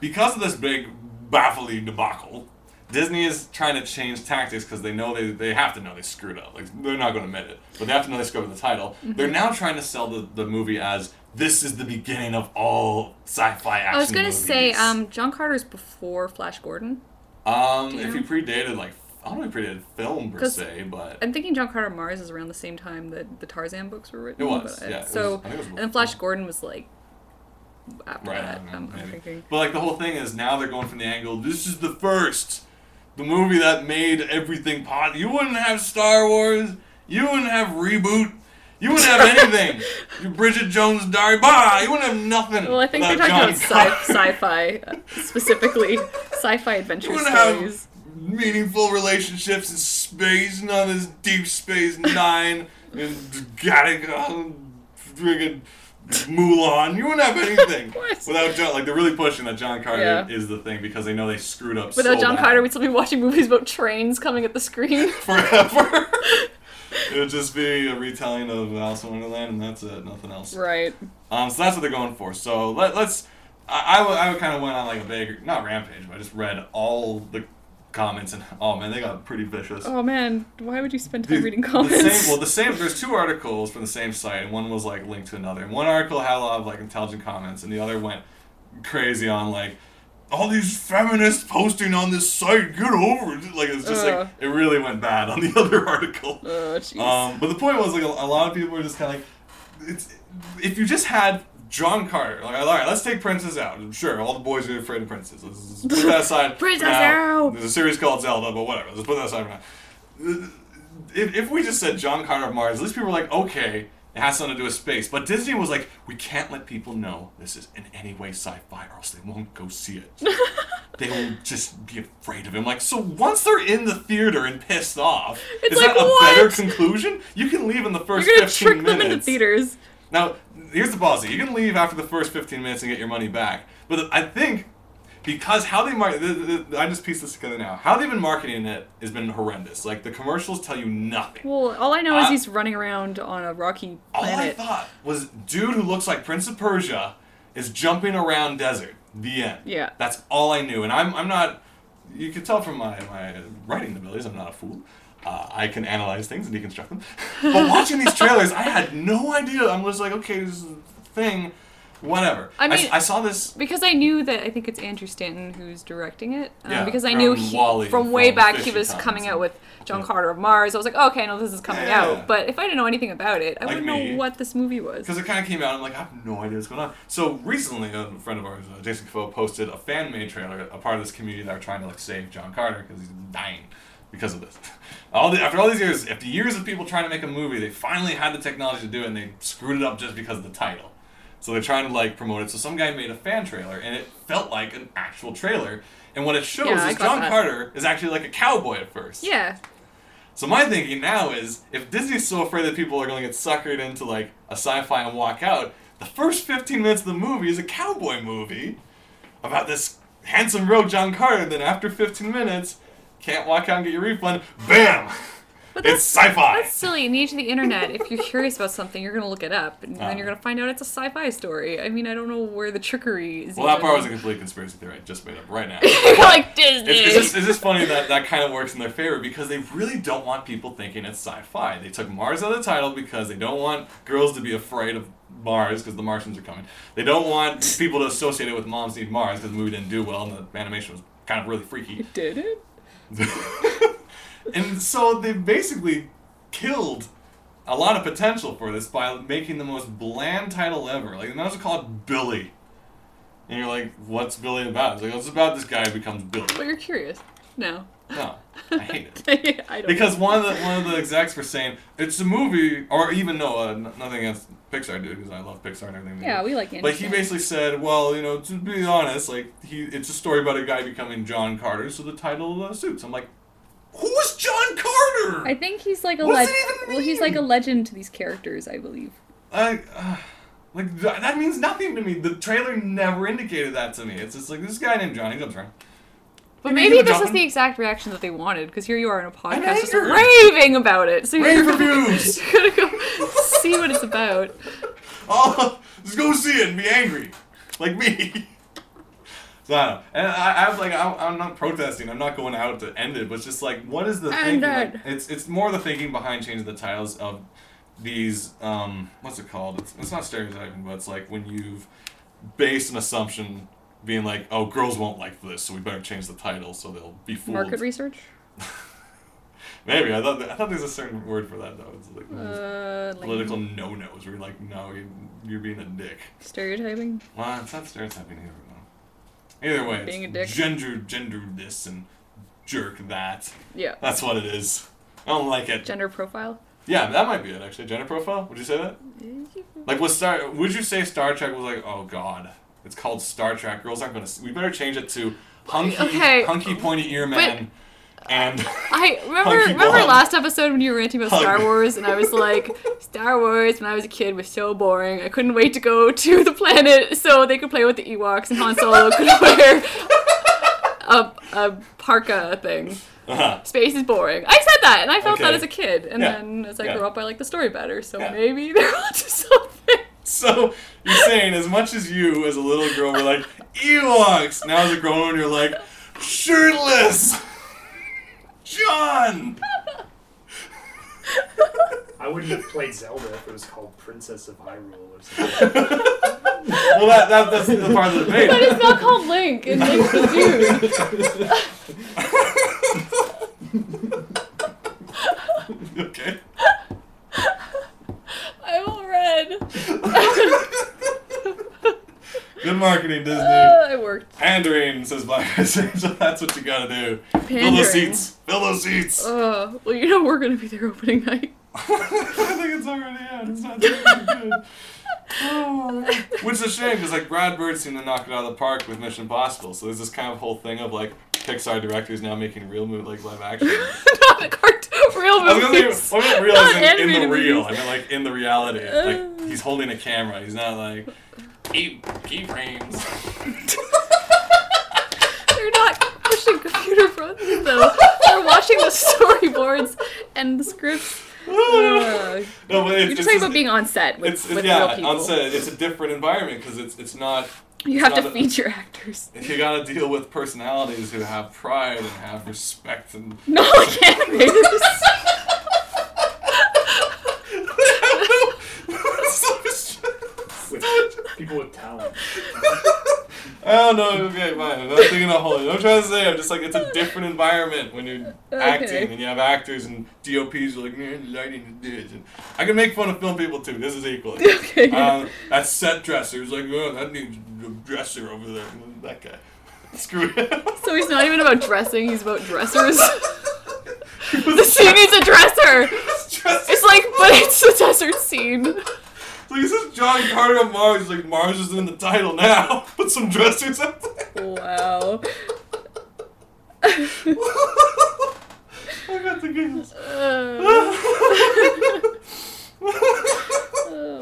[SPEAKER 1] Because of this big baffling debacle, Disney is trying to change tactics because they know they have to know they screwed up. Like they're not going to admit it, but they have to know they screwed up the title. Mm-hmm. They're now trying to sell the movie as this is the beginning of all sci-fi action.
[SPEAKER 2] I was going to
[SPEAKER 1] movies.
[SPEAKER 2] say John Carter's before Flash Gordon.
[SPEAKER 1] If he predated I don't know if he predated film per se, but
[SPEAKER 2] I'm thinking John Carter Mars is around the same time that the Tarzan books were written.
[SPEAKER 1] It was, yeah.
[SPEAKER 2] And then Flash Gordon was like after
[SPEAKER 1] right,
[SPEAKER 2] that. I'm thinking.
[SPEAKER 1] But like the whole thing is now they're going from the angle. This is the movie that made everything possible. You wouldn't have Star Wars. You wouldn't have Reboot. You wouldn't have anything. You Bridget Jones' Diary. You wouldn't have nothing.
[SPEAKER 2] Well, I think they're talking about sci-fi, specifically sci-fi adventure stories.
[SPEAKER 1] Have meaningful relationships in space, none of this Deep Space Nine and Gattaca, friggin' Mulan. You wouldn't have anything without John. Like they're really pushing that John Carter is the thing because they know they screwed up.
[SPEAKER 2] Without John Carter, we'd still be watching movies about trains coming at the screen
[SPEAKER 1] forever. It would just be a retelling of Alice in Wonderland, and that's it. Nothing else.
[SPEAKER 2] Right.
[SPEAKER 1] So that's what they're going for. So let's. I kind of went on like a big, not rampage, but I just read all the comments, and oh man, they got pretty vicious.
[SPEAKER 2] Oh man, why would you spend time reading comments?
[SPEAKER 1] The same. There's two articles from the same site, and one was like linked to another. And one article had a lot of like intelligent comments, and the other went crazy on like all these feminists posting on this site. Get over it. Like it's just like it really went bad on the other article.
[SPEAKER 2] Oh jeez.
[SPEAKER 1] But the point was like a lot of people were just kind of like, if you just had John Carter, like, all right, let's take Princess out. Sure, all the boys are afraid of Princess. Let's put that aside.
[SPEAKER 2] Princess out!
[SPEAKER 1] There's a series called Zelda, but whatever. Let's put that aside for now. If we just said John Carter of Mars, at least people were like, okay, it has something to do with space. But Disney was like, we can't let people know this is in any way sci-fi or else they won't go see it. They will just be afraid of him. Like, so once they're in the theater and pissed off, is
[SPEAKER 2] like,
[SPEAKER 1] that a better conclusion? You can leave in the first 15 minutes.
[SPEAKER 2] You're gonna trick them into theaters.
[SPEAKER 1] Now, here's the policy. You can leave after the first 15 minutes and get your money back. But I think, because how they I just pieced this together now. How they've been marketing it has been horrendous. Like, the commercials tell you nothing.
[SPEAKER 2] Well, all I know is he's running around on a rocky planet.
[SPEAKER 1] All I thought was, dude who looks like Prince of Persia is jumping around desert. The end.
[SPEAKER 2] Yeah.
[SPEAKER 1] That's all I knew. And I'm not, you can tell from my writing abilities, I'm not a fool. I can analyze things and deconstruct them. But watching these trailers, I had no idea. I'm just like, okay, this is a thing. Whatever. I mean, I saw this
[SPEAKER 2] because I knew that I think it's Andrew Stanton who's directing it.
[SPEAKER 1] Yeah,
[SPEAKER 2] because I knew from way back he was coming out with John Carter of Mars. I was like, oh, okay, I know this is coming out. But if I didn't know anything about it, I wouldn't know what this movie was.
[SPEAKER 1] Because it kind of came out, and I'm like, I have no idea what's going on. So recently, a friend of ours, Jason Kafo, posted a fan-made trailer, a part of this community that are trying to like save John Carter because he's dying because of this. After all these years, after years of people trying to make a movie, they finally had the technology to do it, and they screwed it up just because of the title. So they're trying to like promote it. So some guy made a fan trailer, and it felt like an actual trailer. And what it shows is John Carter is actually like a cowboy at first.
[SPEAKER 2] Yeah.
[SPEAKER 1] So my thinking now is, if Disney's so afraid that people are going to get suckered into like a sci-fi and walk out, the first 15 minutes of the movie is a cowboy movie about this handsome rogue John Carter. And then after 15 minutes, can't walk out and get your refund. Bam! But it's sci-fi.
[SPEAKER 2] That's silly. In the age of the internet, if you're curious about something, you're going to look it up, and then you're going to find out it's a sci-fi story. I mean, I don't know where the trickery is.
[SPEAKER 1] Well, that part was a complete conspiracy theory I just made up right now.
[SPEAKER 2] Like Disney.
[SPEAKER 1] It's just funny that kind of works in their favor because they really don't want people thinking it's sci-fi. They took Mars out of the title because they don't want girls to be afraid of Mars because the Martians are coming. They don't want people to associate it with Moms Need Mars because the movie didn't do well and the animation was kind of really freaky.
[SPEAKER 2] Did it?
[SPEAKER 1] And so they basically killed a lot of potential for this by making the most bland title ever. Like, they might as well call it Billy. And you're like, what's Billy about? It's like, it's about this guy who becomes Billy.
[SPEAKER 2] But you're curious. No.
[SPEAKER 1] No. I hate it.
[SPEAKER 2] I don't
[SPEAKER 1] because one of the execs were saying, it's a movie, or even nothing against Pixar, dude, because I love Pixar and everything.
[SPEAKER 2] Yeah, we like it.
[SPEAKER 1] But he basically said, well, to be honest, like, it's a story about a guy becoming John Carter, so the title suits. I'm like, who was John Carter?
[SPEAKER 2] I think he's like a legend. Well, he's like a legend to these characters, I believe.
[SPEAKER 1] Like, that means nothing to me. The trailer never indicated that to me. It's just like, this guy named Johnny jumps around.
[SPEAKER 2] But maybe this is the exact reaction that they wanted, because here you are in a podcast just raving about it. So
[SPEAKER 1] Rave reviews!
[SPEAKER 2] You're gonna go see what it's about.
[SPEAKER 1] Oh, just go see it and be angry. Like me. So I don't know. And I'm not protesting. I'm not going out to end it. But it's just like, what is the thinking? Like, it's more the thinking behind changing the titles of these, what's it called? It's not stereotyping, but it's like when you've based an assumption being like, oh, girls won't like this, so we better change the title so they'll be fooled.
[SPEAKER 2] Market research?
[SPEAKER 1] Maybe. I thought there's a certain word for that, though. It's like political no-nos, where you're like, no, you're being a dick.
[SPEAKER 2] Stereotyping?
[SPEAKER 1] Well, it's not stereotyping either, though. Either way, being it's gender this and jerk that.
[SPEAKER 2] Yeah.
[SPEAKER 1] That's what it is. I don't like it.
[SPEAKER 2] Gender profile?
[SPEAKER 1] Yeah, that might be it, actually. Gender profile? Would you say that? Like, would you say Star Trek was like, oh, God, it's called Star Trek. Girls aren't going to... We better change it to hunky pointy ear man and...
[SPEAKER 2] I remember last episode when you were ranting about Star Wars, and I was like, Star Wars when I was a kid was so boring. I couldn't wait to go to the planet so they could play with the Ewoks, and Han Solo could wear a parka thing.
[SPEAKER 1] Uh-huh.
[SPEAKER 2] Space is boring. I said that, and I felt that as a kid. And then as I grew up, I liked the story better. So maybe they're onto something.
[SPEAKER 1] So you're saying, as much as you, as a little girl, were like, Ewoks, now as a grown woman, you're like, shirtless! John!
[SPEAKER 3] I wouldn't have played Zelda if it was called Princess of Hyrule or something.
[SPEAKER 1] Well, that's the part of the debate.
[SPEAKER 2] But it's not called Link, and Link's the
[SPEAKER 1] dude. Okay.
[SPEAKER 2] I'm all red.
[SPEAKER 1] Good marketing, Disney.
[SPEAKER 2] It worked.
[SPEAKER 1] Pandering, says Black Eyed so that's what you gotta do.
[SPEAKER 2] Pandering.
[SPEAKER 1] Fill those seats. Fill those seats.
[SPEAKER 2] Well, you know we're gonna be there opening night.
[SPEAKER 1] I think it's already out. It's not doing good. Oh, which is a shame, because like Brad Bird seemed to knock it out of the park with Mission Impossible. So there's this kind of whole thing of like Pixar directors now making real like live action.
[SPEAKER 2] Not a cartoon, real movies.
[SPEAKER 1] I meant real as in the real. I meant like in the reality. Like he's holding a camera. He's not like keyframes.
[SPEAKER 2] They're not pushing computer buttons though. They're watching the storyboards and the scripts.
[SPEAKER 1] No, but
[SPEAKER 2] you're just talking about being on set with real people.
[SPEAKER 1] On set, it's a different environment because it's not.
[SPEAKER 2] You have to feature actors.
[SPEAKER 1] You gotta deal with personalities who have pride and have respect and.
[SPEAKER 2] No, animators.
[SPEAKER 3] With people with talent.
[SPEAKER 1] I don't know. Okay, fine. I'm not thinking of holy. I'm trying to say. I'm just like, it's a different environment when you're acting and you have actors and DOPs who are like, man, lighting is and I can make fun of film people too. This is equally.
[SPEAKER 2] Okay.
[SPEAKER 1] That set dresser is like, oh, that needs a dresser over there. That guy. Screw him.
[SPEAKER 2] So he's not even about dressing. He's about dressers. The scene needs a dresser. It's like, but it's a desert scene.
[SPEAKER 1] So he says John Carter on Mars. He's like, Mars is in the title now. Put some dressers up there.
[SPEAKER 2] Wow.
[SPEAKER 1] I got the giggles.
[SPEAKER 2] Oh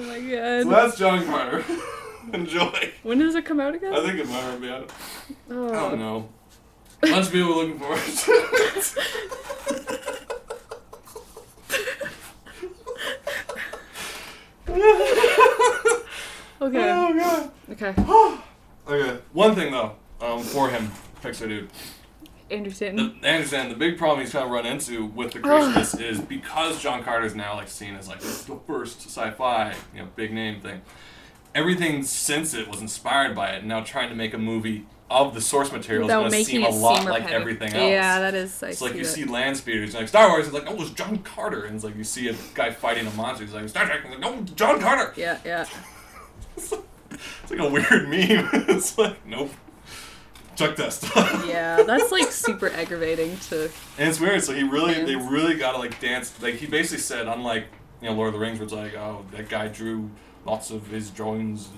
[SPEAKER 2] my god.
[SPEAKER 1] So that's John Carter. Enjoy.
[SPEAKER 2] When does it come out again?
[SPEAKER 1] I think it might already be out.
[SPEAKER 2] Oh.
[SPEAKER 1] I don't know. A bunch of people are looking forward to it.
[SPEAKER 2] Okay.
[SPEAKER 1] Oh god.
[SPEAKER 2] Okay.
[SPEAKER 1] Okay. One thing though, for him, Pixar dude.
[SPEAKER 2] Anderson.
[SPEAKER 1] The big problem he's trying to run into with the creation of this is because John Carter's now like seen as like the first sci-fi, big name thing. Everything since it was inspired by it. And now trying to make a movie of the source material is going to seem a lot like everything else.
[SPEAKER 2] Yeah, that is.
[SPEAKER 1] It's like you see land speeders, like Star Wars, it's like, oh, it was John Carter, and it's like you see a guy fighting a monster, he's like Star Trek, and it's like, no, John Carter.
[SPEAKER 2] Yeah.
[SPEAKER 1] It's like a weird meme. It's like, nope. Chuck test.
[SPEAKER 2] Yeah, that's like super aggravating to.
[SPEAKER 1] And it's weird. So they really gotta like dance. Like he basically said, unlike Lord of the Rings, where it's like, oh, that guy drew lots of his drawings.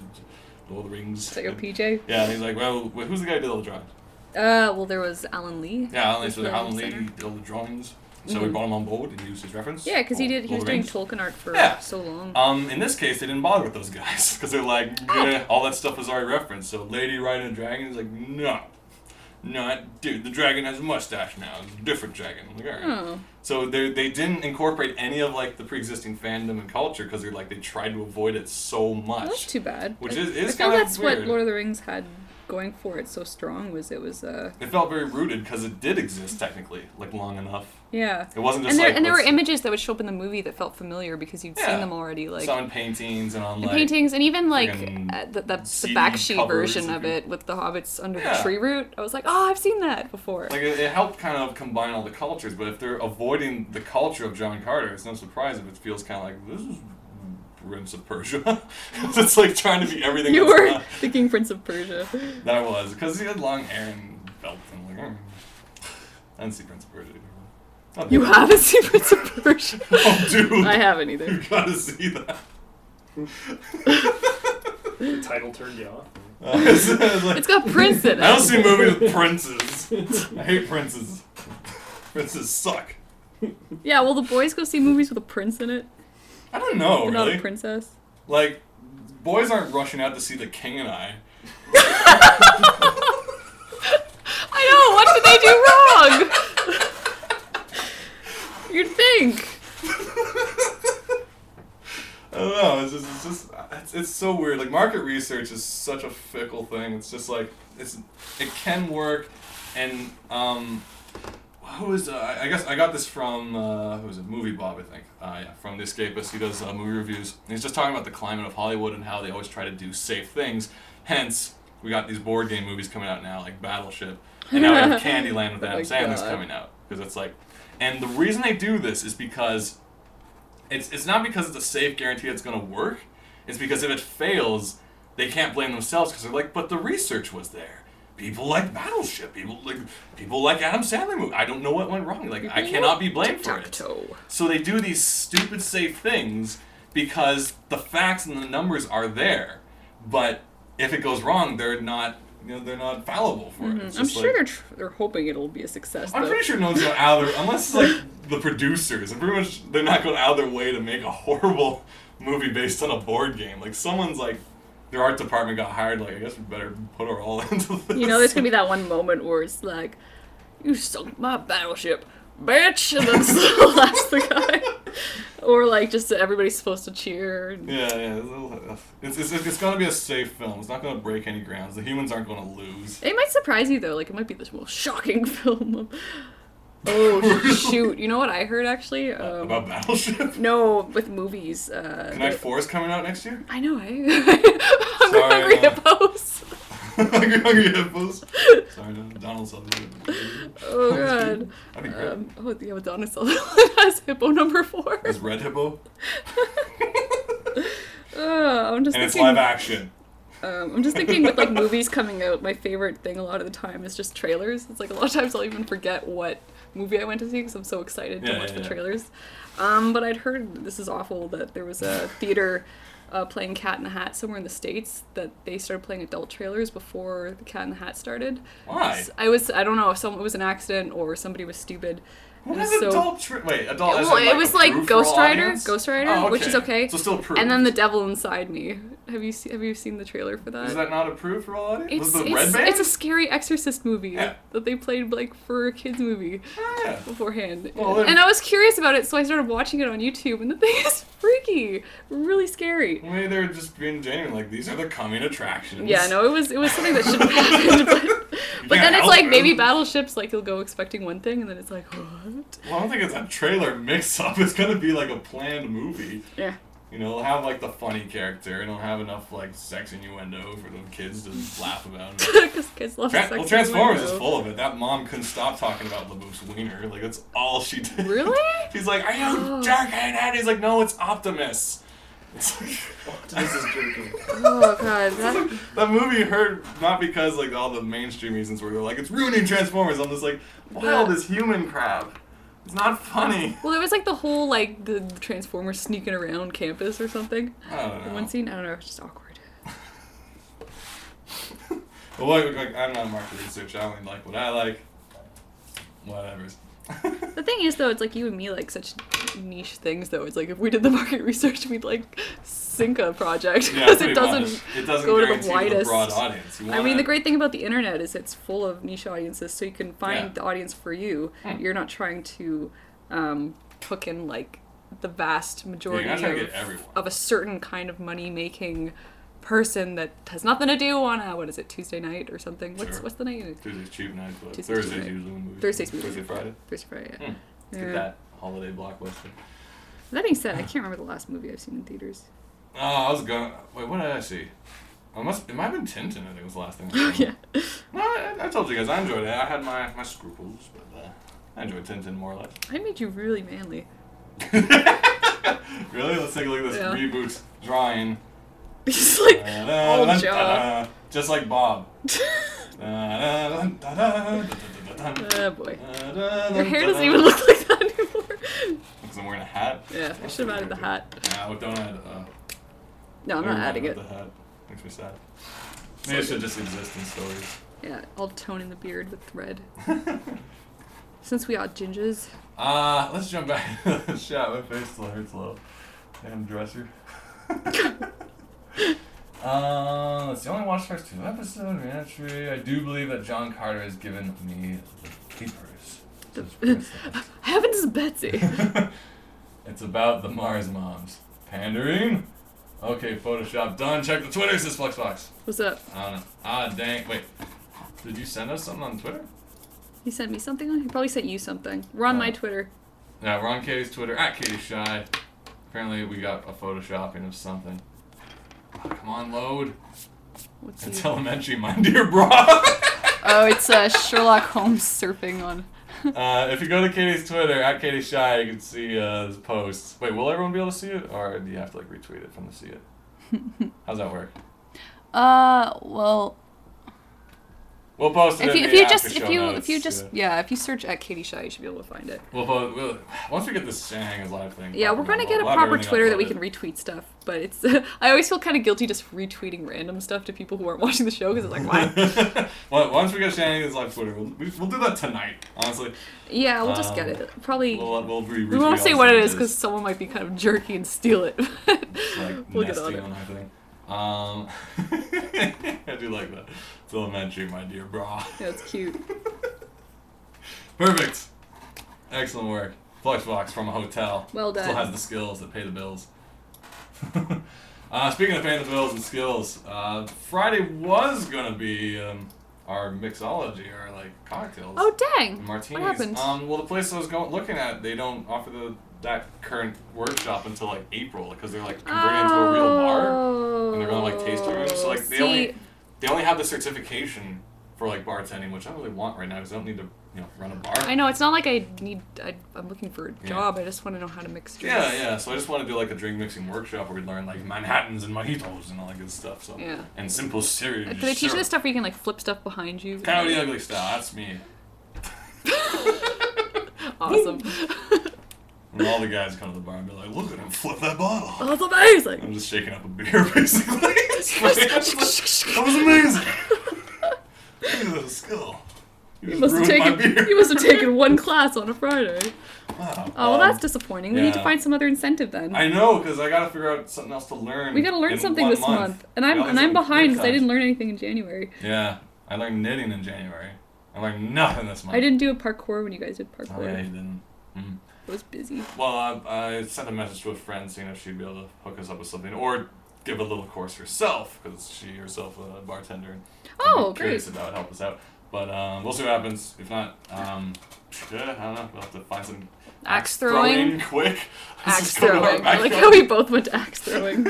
[SPEAKER 1] Lord of the Rings.
[SPEAKER 2] It's like a PJ.
[SPEAKER 1] Yeah, and he's like, well, who's the guy who did all the drawings?
[SPEAKER 2] Well, there was Alan Lee.
[SPEAKER 1] Yeah, Alan Lee. So Alan Lee did all the drawings. So we brought him on board and used his reference.
[SPEAKER 2] Yeah, because he was
[SPEAKER 1] Lord of the
[SPEAKER 2] doing
[SPEAKER 1] Rings.
[SPEAKER 2] Tolkien art for so long.
[SPEAKER 1] In this case, they didn't bother with those guys because they're like, all that stuff was already referenced. So lady riding a dragon is like, no, dude, the dragon has a mustache now. It's a different dragon. I'm like, all right.
[SPEAKER 2] Oh.
[SPEAKER 1] So they didn't incorporate any of like the pre-existing fandom and culture because they tried to avoid it so much.
[SPEAKER 2] That's too bad.
[SPEAKER 1] Which
[SPEAKER 2] I
[SPEAKER 1] is
[SPEAKER 2] feel
[SPEAKER 1] kind of
[SPEAKER 2] that's
[SPEAKER 1] weird.
[SPEAKER 2] what Lord of the Rings had going for it so strong it was
[SPEAKER 1] It felt very rooted because it did exist technically, like long enough.
[SPEAKER 2] Yeah.
[SPEAKER 1] It wasn't just
[SPEAKER 2] and there were images that would show up in the movie that felt familiar because you'd seen them already, like
[SPEAKER 1] saw in paintings and on like
[SPEAKER 2] paintings, and even like the
[SPEAKER 1] CD
[SPEAKER 2] backsheet
[SPEAKER 1] covers
[SPEAKER 2] version of
[SPEAKER 1] and-
[SPEAKER 2] it with the hobbits under the tree root. I was like, oh, I've seen that before.
[SPEAKER 1] Like it helped kind of combine all the cultures, but if they're avoiding the culture of John Carter, it's no surprise if it feels kind of like this is Prince of Persia. It's like trying to be everything.
[SPEAKER 2] You
[SPEAKER 1] that's
[SPEAKER 2] were
[SPEAKER 1] not.
[SPEAKER 2] thinking Prince of Persia.
[SPEAKER 1] That was because he had long hair and belt, and I'm like, I didn't see Prince of Persia. Oh,
[SPEAKER 2] You haven't seen Prince of Persia?
[SPEAKER 1] Oh, dude!
[SPEAKER 2] I haven't either.
[SPEAKER 1] You gotta see that.
[SPEAKER 3] The title turned you off.
[SPEAKER 2] It's got Prince in it.
[SPEAKER 1] I don't see movies with princes. I hate princes. Princes suck.
[SPEAKER 2] Yeah, well, the boys go see movies with a prince in it.
[SPEAKER 1] I don't know,
[SPEAKER 2] But
[SPEAKER 1] really.
[SPEAKER 2] not a princess.
[SPEAKER 1] Like, boys aren't rushing out to see The King and I.
[SPEAKER 2] I know. What did they do wrong? You'd think.
[SPEAKER 1] I don't know. It's so weird. Like, market research is such a fickle thing. It's just like it can work, and who is I guess I got this from who was it? Movie Bob, I think. Yeah, from The Escapist. He does movie reviews. And he's just talking about the climate of Hollywood and how they always try to do safe things. Hence, we got these board game movies coming out now, like Battleship, and now we have Candyland with
[SPEAKER 2] Oh
[SPEAKER 1] Adam
[SPEAKER 2] my
[SPEAKER 1] Sandler's
[SPEAKER 2] God.
[SPEAKER 1] coming out because it's like, and the reason they do this is because it's not because it's a safe guarantee it's going to work. It's because if it fails, they can't blame themselves because they're like, but the research was there. People like Battleship. People like Adam Sandler movie. I don't know what went wrong. Like, I cannot be blamed for it.
[SPEAKER 2] Tic-tac-toe.
[SPEAKER 1] So they do these stupid safe things because the facts and the numbers are there. But if it goes wrong, they're not fallible for it. It's
[SPEAKER 2] I'm
[SPEAKER 1] just
[SPEAKER 2] sure
[SPEAKER 1] like,
[SPEAKER 2] they're hoping it'll be a success.
[SPEAKER 1] I'm
[SPEAKER 2] though.
[SPEAKER 1] pretty sure no one's going out of their, unless it's like the producers. I'm pretty much they're not going out of their way to make a horrible movie based on a board game. Like someone's like. Their art department got hired, like, I guess we better put our all into this.
[SPEAKER 2] You know, there's gonna be that one moment where it's like, you sunk my battleship, bitch, and then slaps the guy. Or like, just everybody's supposed to cheer.
[SPEAKER 1] Yeah. It's gonna be a safe film. It's not gonna break any grounds. The humans aren't gonna lose.
[SPEAKER 2] It might surprise you though, like it might be this most shocking film. Oh shoot! You know what I heard actually?
[SPEAKER 1] About Battleship?
[SPEAKER 2] No, with movies.
[SPEAKER 1] Connect 4 is coming out next year?
[SPEAKER 2] I know. I'm
[SPEAKER 1] Sorry,
[SPEAKER 2] hungry hippos.
[SPEAKER 1] Hungry Hippos? Sorry, Donald Sutherland.
[SPEAKER 2] Oh god.
[SPEAKER 1] That'd be great.
[SPEAKER 2] Oh yeah, with Donna Sutherland has hippo number 4.
[SPEAKER 1] Is Red Hippo?
[SPEAKER 2] I'm just
[SPEAKER 1] And it's
[SPEAKER 2] thinking.
[SPEAKER 1] live action.
[SPEAKER 2] I'm just thinking with like movies coming out, my favorite thing a lot of the time is just trailers. It's like a lot of times I'll even forget what movie I went to see because I'm so excited to watch the trailers. But I'd heard, this is awful, that there was a theater playing Cat in the Hat somewhere in the States that they started playing adult trailers before the Cat in the Hat started.
[SPEAKER 1] Why?
[SPEAKER 2] I don't know if it was an accident or somebody was stupid.
[SPEAKER 1] What
[SPEAKER 2] And
[SPEAKER 1] is
[SPEAKER 2] so-
[SPEAKER 1] adult? Wait, adult.
[SPEAKER 2] Well,
[SPEAKER 1] as in,
[SPEAKER 2] it was like
[SPEAKER 1] approved for all
[SPEAKER 2] Ghost Rider,
[SPEAKER 1] audience?
[SPEAKER 2] Ghost which is okay.
[SPEAKER 1] So still approved.
[SPEAKER 2] And then The Devil Inside Me. Have you seen the trailer for that?
[SPEAKER 1] Is that not approved for all audience? The Red
[SPEAKER 2] It's
[SPEAKER 1] Band?
[SPEAKER 2] a scary Exorcist movie
[SPEAKER 1] Yeah.
[SPEAKER 2] that they played like for a kids movie
[SPEAKER 1] Oh, yeah.
[SPEAKER 2] beforehand.
[SPEAKER 1] Well, then-
[SPEAKER 2] And I was curious about it, so I started watching it on YouTube, and the thing is freaky, really scary.
[SPEAKER 1] Maybe they were just being genuine, like, these are the coming attractions.
[SPEAKER 2] Yeah, no, it was something that shouldn't have happened. But
[SPEAKER 1] can't
[SPEAKER 2] then it's
[SPEAKER 1] help
[SPEAKER 2] like
[SPEAKER 1] it.
[SPEAKER 2] maybe Battleships, like you'll go expecting one thing, and then it's like what?
[SPEAKER 1] Well, I don't think it's a trailer mix-up. It's gonna be like a planned movie.
[SPEAKER 2] Yeah.
[SPEAKER 1] You know, it'll have like the funny character, and it'll have enough like sex innuendo for the kids to laugh about.
[SPEAKER 2] Because kids love sex.
[SPEAKER 1] Well, Transformers
[SPEAKER 2] innuendo.
[SPEAKER 1] is full of it. That mom couldn't stop talking about LaBouf's wiener. Like that's all she did.
[SPEAKER 2] Really?
[SPEAKER 1] She's like, "Are you jerking?" He's like, "No, it's Optimus." It's like,
[SPEAKER 3] Optimus is jerking.
[SPEAKER 2] Oh god, that.
[SPEAKER 1] that movie hurt not because like all the mainstream reasons where they're like it's ruining Transformers. I'm just like, wild is human crap. It's not funny.
[SPEAKER 2] Well, it was like the whole like the Transformers sneaking around campus or something.
[SPEAKER 1] I don't
[SPEAKER 2] In
[SPEAKER 1] know.
[SPEAKER 2] one scene, I don't know, it was just awkward.
[SPEAKER 1] Well, like I'm not market research. I only like what I like. Whatever.
[SPEAKER 2] The thing is, though, it's like you and me like such niche things. Though it's like if we did the market research, we'd like sink a project
[SPEAKER 1] Yeah,
[SPEAKER 2] because
[SPEAKER 1] pretty
[SPEAKER 2] it doesn't
[SPEAKER 1] much. It doesn't
[SPEAKER 2] go to the
[SPEAKER 1] guarantee you
[SPEAKER 2] widest.
[SPEAKER 1] broad audience. You
[SPEAKER 2] I mean,
[SPEAKER 1] wanna-
[SPEAKER 2] the great thing about the internet is it's full of niche audiences, so you can find
[SPEAKER 1] Yeah.
[SPEAKER 2] the audience for you. You're not trying to hook in like the vast majority
[SPEAKER 1] not trying to get everyone.
[SPEAKER 2] of a certain kind of money making person that has nothing to do on a, what is it, Tuesday night or something?
[SPEAKER 1] Sure.
[SPEAKER 2] What's the night?
[SPEAKER 1] Tuesday's cheap night, but
[SPEAKER 2] Tuesday's
[SPEAKER 1] Thursday's
[SPEAKER 2] cheap night.
[SPEAKER 1] usually when movies.
[SPEAKER 2] Thursday's movie.
[SPEAKER 1] Thursday, Friday.
[SPEAKER 2] Thursday, Friday. Yeah.
[SPEAKER 1] Let's get that holiday blockbuster.
[SPEAKER 2] That being said, I can't remember the last movie I've seen in theaters.
[SPEAKER 1] Oh, I was going. Wait, what did I see? It might have been Tintin. I think was the last thing. I saw.
[SPEAKER 2] Yeah.
[SPEAKER 1] No, I told you guys I enjoyed it. I had my scruples, but I enjoyed Tintin more or less.
[SPEAKER 2] I made you really manly.
[SPEAKER 1] Really? Let's take a look at this
[SPEAKER 2] Yeah.
[SPEAKER 1] reboot drawing.
[SPEAKER 2] Just like all jaw.
[SPEAKER 1] Just like Bob.
[SPEAKER 2] Oh boy. Your hair doesn't even look like that anymore.
[SPEAKER 1] Because I'm wearing a hat.
[SPEAKER 2] Yeah, I should have added the hat.
[SPEAKER 1] No, don't add.
[SPEAKER 2] No, I'm
[SPEAKER 1] never
[SPEAKER 2] not
[SPEAKER 1] mind
[SPEAKER 2] adding it.
[SPEAKER 1] about The hat makes me sad. Maybe it should just exist in stories.
[SPEAKER 2] Yeah, I'll tone in the beard with red. Since we are gingers.
[SPEAKER 1] Let's jump back to the shot. My face still hurts a little. Damn dresser. Let's see. I only watched the first 2 episodes. Re-entry. I do believe that John Carter has given me the papers.
[SPEAKER 2] Heavens, Betsy.
[SPEAKER 1] It's about the Mars moms. Pandering? Okay, Photoshop done. Check the Twitter, says Fluxbox.
[SPEAKER 2] What's up?
[SPEAKER 1] I don't know. Dang. Wait. Did you send us something on Twitter?
[SPEAKER 2] He sent me something? He probably sent you something. We're on my Twitter.
[SPEAKER 1] Yeah, we're on Katie's Twitter, at Katie Shy. Apparently we got a photoshopping of something. Oh, come on, load.
[SPEAKER 2] What's
[SPEAKER 1] It's
[SPEAKER 2] he?
[SPEAKER 1] elementary, my dear bra.
[SPEAKER 2] Oh, it's Sherlock Holmes surfing on.
[SPEAKER 1] If you go to Katie's Twitter, at Katie Shy, you can see his posts. Wait, will everyone be able to see it? Or do you have to like retweet it from the see it? How's that work?
[SPEAKER 2] Well,
[SPEAKER 1] We'll post it
[SPEAKER 2] if
[SPEAKER 1] in
[SPEAKER 2] you
[SPEAKER 1] the
[SPEAKER 2] if you just if you search at Katie Shy, you should be able to find it.
[SPEAKER 1] We'll once we get this Shanghai is live thing.
[SPEAKER 2] Yeah, we're gonna get a
[SPEAKER 1] we'll have
[SPEAKER 2] proper
[SPEAKER 1] everything
[SPEAKER 2] Twitter that we
[SPEAKER 1] uploaded.
[SPEAKER 2] can retweet stuff, but it's I always feel kind of guilty just retweeting random stuff to people who aren't watching the show because it's like why?
[SPEAKER 1] Well, once we get Shanghai's live Twitter, we'll do that tonight. Honestly,
[SPEAKER 2] Yeah, we'll just get it. Probably
[SPEAKER 1] we'll
[SPEAKER 2] we won't say what it is because someone might be kind of jerky and steal it.
[SPEAKER 1] like
[SPEAKER 2] We'll get
[SPEAKER 1] nesty
[SPEAKER 2] on it.
[SPEAKER 1] on everything. I do like that. It's elementary, my dear bra.
[SPEAKER 2] Yeah, it's cute.
[SPEAKER 1] Perfect. Excellent work. Fluxbox from a hotel.
[SPEAKER 2] Well done.
[SPEAKER 1] Still has the skills that pay the bills. Speaking of paying the bills and skills, Friday was gonna be our mixology, our like cocktails.
[SPEAKER 2] Oh dang!
[SPEAKER 1] Martinis.
[SPEAKER 2] What happened?
[SPEAKER 1] Well, the place I was looking at, they don't offer that current workshop until like April because they're like converting into a real bar and they're going like tasting rooms. So like they only have the certification for like bartending, which I don't really want right now because I don't need to run a bar.
[SPEAKER 2] I know, it's not like I'm looking for a job, I just want to know how to mix drinks.
[SPEAKER 1] Yeah. So I just want to do like a drink mixing workshop where we learn like Manhattans and mojitos and all that good stuff. So
[SPEAKER 2] Yeah.
[SPEAKER 1] and simple syrup.
[SPEAKER 2] Do they teach you this stuff where you can like flip stuff behind you?
[SPEAKER 1] Coyote Ugly style. That's me.
[SPEAKER 2] Awesome.
[SPEAKER 1] And all the guys come to the bar and be like, "Look at him flip that bottle."
[SPEAKER 2] Oh, that's amazing!
[SPEAKER 1] I'm just shaking up a beer, basically. That was amazing. Look at the skill. You
[SPEAKER 2] must have you must have taken one class on a Friday.
[SPEAKER 1] Wow.
[SPEAKER 2] Oh, well, that's disappointing. We need to find some other incentive then.
[SPEAKER 1] I know, because I gotta figure out something else to learn.
[SPEAKER 2] We gotta learn
[SPEAKER 1] in
[SPEAKER 2] something
[SPEAKER 1] 1
[SPEAKER 2] this month, and
[SPEAKER 1] We always
[SPEAKER 2] I'm
[SPEAKER 1] have
[SPEAKER 2] behind because I
[SPEAKER 1] midterms.
[SPEAKER 2] didn't learn anything in January.
[SPEAKER 1] Yeah, I learned knitting in January. I learned nothing this month.
[SPEAKER 2] I didn't do a parkour when you guys did parkour.
[SPEAKER 1] Oh yeah, you didn't. Mm.
[SPEAKER 2] I was busy.
[SPEAKER 1] Well, I sent a message to a friend seeing if she'd be able to hook us up with something, or give a little course herself, because she herself a bartender. And
[SPEAKER 2] Oh,
[SPEAKER 1] I'm curious
[SPEAKER 2] great.
[SPEAKER 1] if that would help us out. But we'll see what happens. If not, yeah, I don't know. We'll have to find some
[SPEAKER 2] Axe throwing.
[SPEAKER 1] quick.
[SPEAKER 2] Axe
[SPEAKER 1] Let's go to our
[SPEAKER 2] throwing. I like
[SPEAKER 1] backyard.
[SPEAKER 2] how we both went to axe throwing.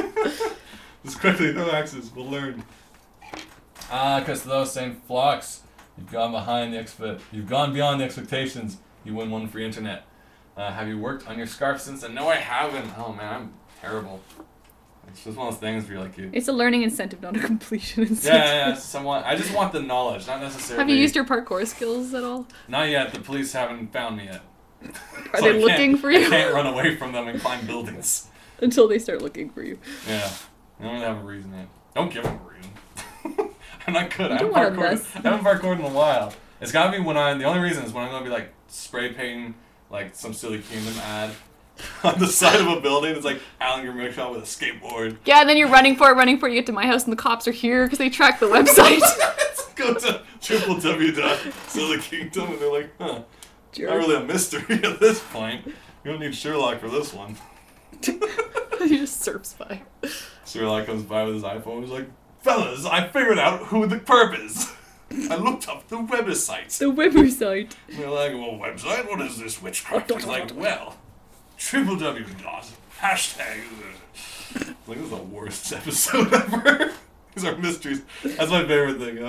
[SPEAKER 1] Just quickly, no axes. We'll learn. Because those same flocks, you've gone beyond the expectations. You win one free internet. Have you worked on your scarf since then? No, I haven't. Oh man, I'm terrible. It's just one of those things where you're like
[SPEAKER 2] It's a learning incentive, not a completion incentive.
[SPEAKER 1] yeah, somewhat. I just want the knowledge, not necessarily.
[SPEAKER 2] Have you used your parkour skills at all?
[SPEAKER 1] Not yet. The police haven't found me yet.
[SPEAKER 2] Are they looking for you?
[SPEAKER 1] I can't run away from them and climb buildings.
[SPEAKER 2] Until they start looking for you.
[SPEAKER 1] Yeah. I don't really have a reason yet. Don't give them a reason. I'm not good.
[SPEAKER 2] You
[SPEAKER 1] I
[SPEAKER 2] don't
[SPEAKER 1] haven't
[SPEAKER 2] want a mess.
[SPEAKER 1] parkoured in a while. It's gotta be the only reason is when I'm gonna be like spray painting like some Silly Kingdom ad on the side of a building. It's like Alan Grimshaw with a skateboard.
[SPEAKER 2] Yeah, and then you're running for it. You get to my house, and the cops are here because they track the website.
[SPEAKER 1] Go to www.sillykingdom, and they're like, huh,
[SPEAKER 2] Jerk.
[SPEAKER 1] not really a mystery at this point. You don't need Sherlock for this one.
[SPEAKER 2] He just surfs by.
[SPEAKER 1] Sherlock comes by with his iPhone. He's like, fellas, I figured out who the perp is. I looked up the website.
[SPEAKER 2] The website.
[SPEAKER 1] And they're like, well, website? What is this witchcraft? He's like, well, www. Hashtag. Like, this is the worst episode ever. These are mysteries. That's my favorite thing. That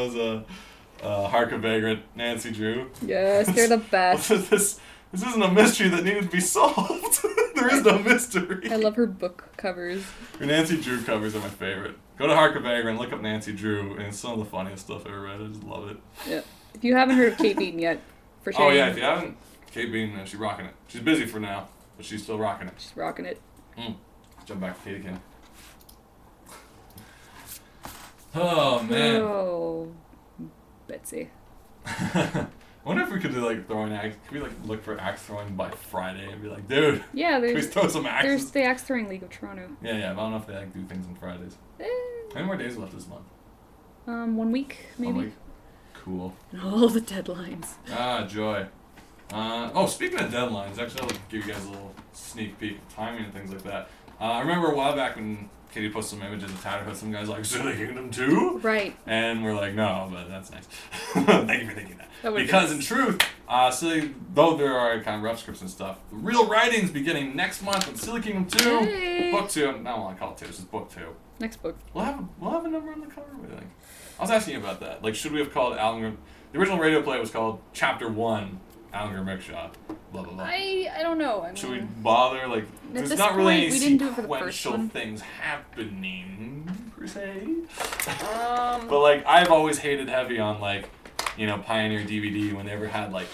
[SPEAKER 1] was Hark a Vagrant, Nancy Drew.
[SPEAKER 2] Yes, they're the best.
[SPEAKER 1] This isn't a mystery that needed to be solved. There is no mystery.
[SPEAKER 2] I love her book covers.
[SPEAKER 1] Her Nancy Drew covers are my favorite. Go to Hark a Vagrant, look up Nancy Drew, and it's some of the funniest stuff I've ever read. I just love it.
[SPEAKER 2] Yeah. If you haven't heard of Kate Beaton yet, for sure.
[SPEAKER 1] Oh yeah, if you haven't, Kate Beaton, she's rocking it. She's busy for now, but she's still rocking it.
[SPEAKER 2] She's rocking it.
[SPEAKER 1] Jump back to Kate again. Oh man.
[SPEAKER 2] Oh, Betsy.
[SPEAKER 1] I wonder if we could do like throwing axe. Could we like look for axe throwing by Friday and be like, dude,
[SPEAKER 2] Yeah,
[SPEAKER 1] can we
[SPEAKER 2] there's
[SPEAKER 1] throw some axes?
[SPEAKER 2] the Axe Throwing League of Toronto.
[SPEAKER 1] Yeah, but I don't know if they like do things on Fridays. How many more days left this month?
[SPEAKER 2] 1 week maybe.
[SPEAKER 1] 1 week. Cool.
[SPEAKER 2] And all the deadlines.
[SPEAKER 1] Ah, joy. Speaking of deadlines, actually, I'll give you guys a little sneak peek of timing and things like that. I remember a while back when Katie posted some images of Tatterhood, some guys like, Silly Kingdom 2?
[SPEAKER 2] Right.
[SPEAKER 1] And we're like, no, but that's nice. Thank you for thinking that. Because in truth, though there are kind of rough scripts and stuff, the real writing's beginning next month with Silly Kingdom 2,
[SPEAKER 2] Yay.
[SPEAKER 1] Book 2. I don't want to call it 2, this is Book 2.
[SPEAKER 2] Next book.
[SPEAKER 1] We'll have a number on the cover, I think. I was asking you about that. Like, should we have called Alan the original radio play was called Chapter 1, Alan Grimshaw, blah, blah, blah.
[SPEAKER 2] I don't know. I mean,
[SPEAKER 1] Should we bother? Like, there's
[SPEAKER 2] this
[SPEAKER 1] not really
[SPEAKER 2] point,
[SPEAKER 1] any
[SPEAKER 2] we didn't do it for the first
[SPEAKER 1] sequential
[SPEAKER 2] one.
[SPEAKER 1] things happening, per se. But, like, I've always hated heavy on, like, you know, Pioneer DVD when they ever had, like,